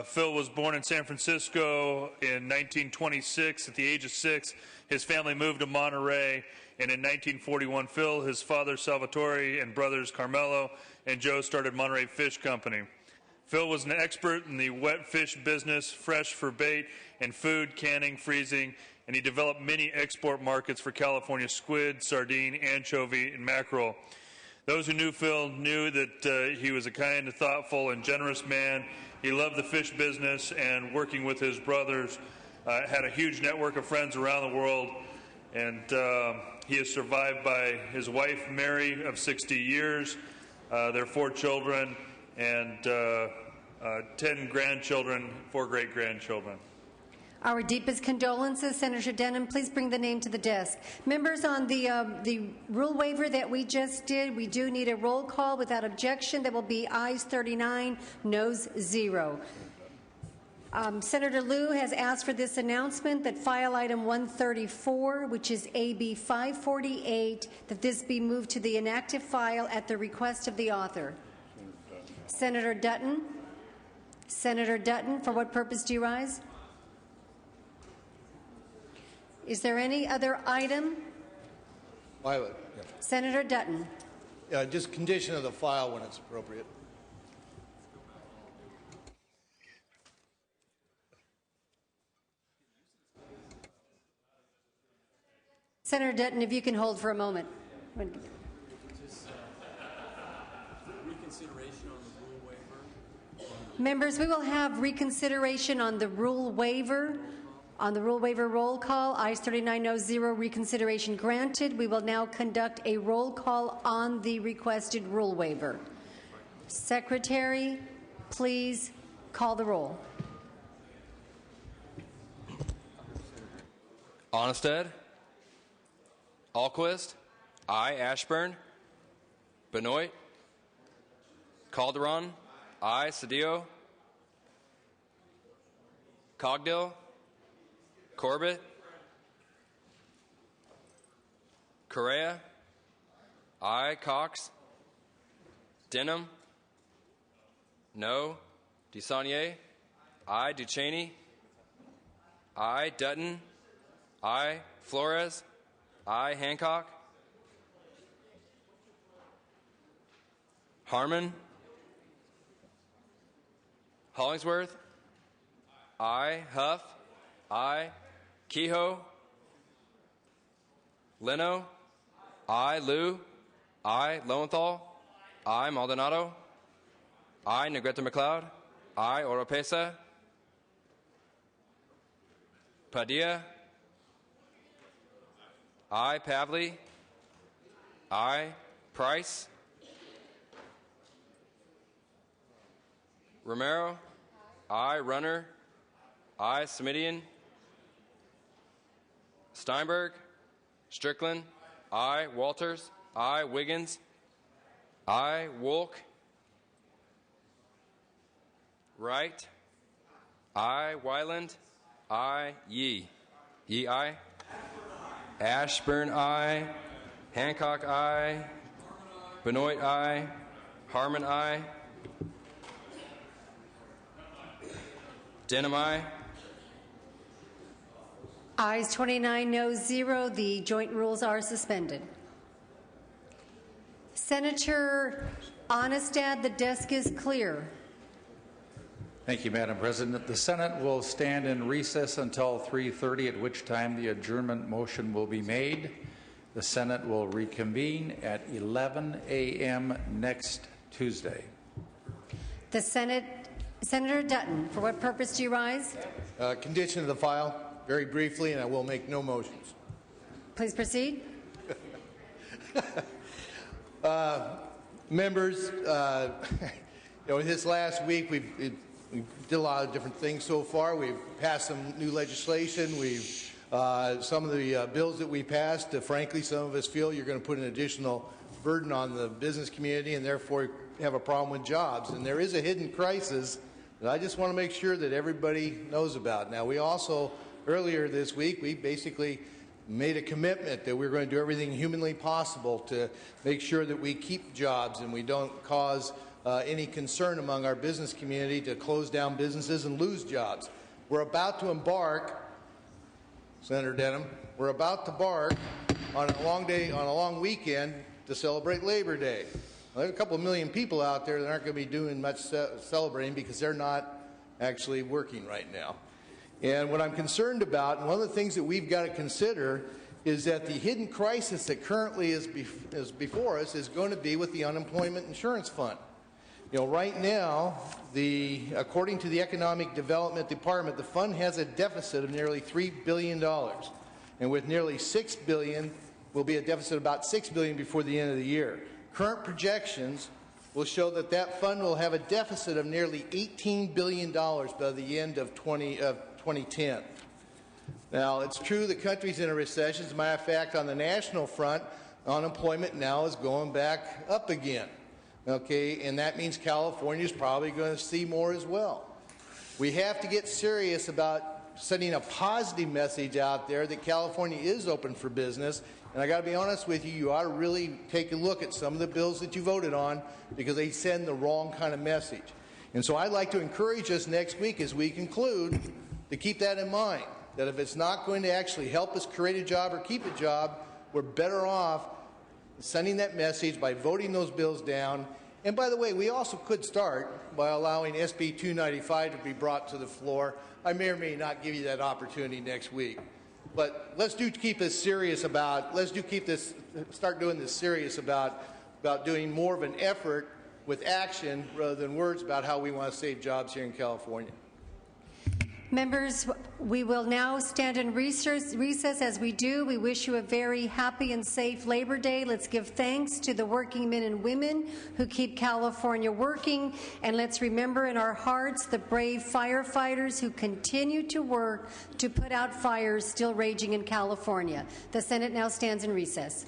Phil was born in San Francisco in 1926. At the age of 6, his family moved to Monterey, and in 1941, Phil, his father Salvatore, and brothers Carmelo and Joe started Monterey Fish Company. Phil was an expert in the wet fish business, fresh for bait and food, canning, freezing, and he developed many export markets for California squid, sardine, anchovy, and mackerel. Those who knew Phil knew that he was a kind, thoughtful, and generous man. He loved the fish business, and working with his brothers, had a huge network of friends around the world, and he is survived by his wife, Mary, of 60 years, their 4 children, and 10 grandchildren, 4 great-grandchildren. Our deepest condolences. Senator Denham, please bring the name to the desk. Members, on the rule waiver that we just did, we do need a roll call. Without objection, there will be ayes 39, noes 0. Senator Liu has asked for this announcement that file item 134, which is AB 548, that this be moved to the inactive file at the request of the author. Senator Dutton? Senator Dutton, for what purpose do you rise? Is there any other item? Senator Dutton. Just condition of the file when it's appropriate. Senator Dutton, if you can hold for a moment. Members, we will have reconsideration on the rule waiver. On the rule waiver roll call, ayes 39, noes 0, reconsideration granted. We will now conduct a roll call on the requested rule waiver. Secretary, please call the roll. Onnested. Alquist. Aye. Ashburn. Benoit. Calderon. Aye. Cedillo. Cogdill. Corbett. Correa. Aye. Cox. Denham. No. DeSaulnier. Aye. Ducheney. Aye. Dutton. Aye. Flores. Aye. Hancock. Harmon. Hollingsworth. Aye. Huff. Aye. Kehoe. Leno. I. Liu. I. Lowenthal. I. Maldonado. I. Negrete McLeod. I. Oropesa. Padilla. I. Pavley. I. Price. Romero. I. Runner. I. Semidian. Steinberg. Strickland. I. Walters. I. Wiggins. I. Wolk. Wright. I. Wyland. I. Yee. Yee. I. Ashburn. I. Hancock. I. Benoit. I. Harmon. I. Denham. I. Ayes 29, noes 0. The joint rules are suspended. Senator Onestad, the desk is clear. Thank you, Madam President. The Senate will stand in recess until 3:30, at which time the adjournment motion will be made. The Senate will reconvene at 11 a.m. next Tuesday. The Senate, Senator Dutton, for what purpose do you rise? Condition of the file, very briefly, and I will make no motions. Please proceed. Members, this last week we did a lot of different things so far. We've passed some new legislation. We've some of the bills that we passed, frankly, some of us feel you're going to put an additional burden on the business community and therefore have a problem with jobs. And there is a hidden crisis that I just want to make sure that everybody knows about. Now, we also, earlier this week, we basically made a commitment that we're going to do everything humanly possible to make sure that we keep jobs and we don't cause any concern among our business community to close down businesses and lose jobs. We're about to embark, Senator Denham, we're about to embark on a long weekend to celebrate Labor Day. Well, there are a couple of million people out there that aren't going to be doing much celebrating because they're not actually working right now. And what I'm concerned about, and one of the things that we've got to consider, is that the hidden crisis that currently is before us is going to be with the Unemployment Insurance Fund. Right now, according to the Economic Development Department, the fund has a deficit of nearly $3 billion. And with nearly $6 billion, will be a deficit of about $6 billion before the end of the year. Current projections will show that that fund will have a deficit of nearly $18 billion by the end of 2010. Now, it's true the country's in a recession. As a matter of fact, on the national front, unemployment now is going back up again. Okay, and that means California is probably going to see more as well. We have to get serious about sending a positive message out there that California is open for business. And I got to be honest with you, you ought to really take a look at some of the bills that you voted on because they send the wrong kind of message. And so I'd like to encourage us next week as we conclude to keep that in mind, that if it's not going to actually help us create a job or keep a job, we're better off sending that message by voting those bills down. And by the way, we also could start by allowing SB 295 to be brought to the floor. I may or may not give you that opportunity next week. But let's keep this serious about, start doing this serious about doing more of an effort with action rather than words about how we want to save jobs here in California. Members, we will now stand in recess. As we do, we wish you a very happy and safe Labor Day. Let's give thanks to the working men and women who keep California working, and let's remember in our hearts the brave firefighters who continue to work to put out fires still raging in California. The Senate now stands in recess.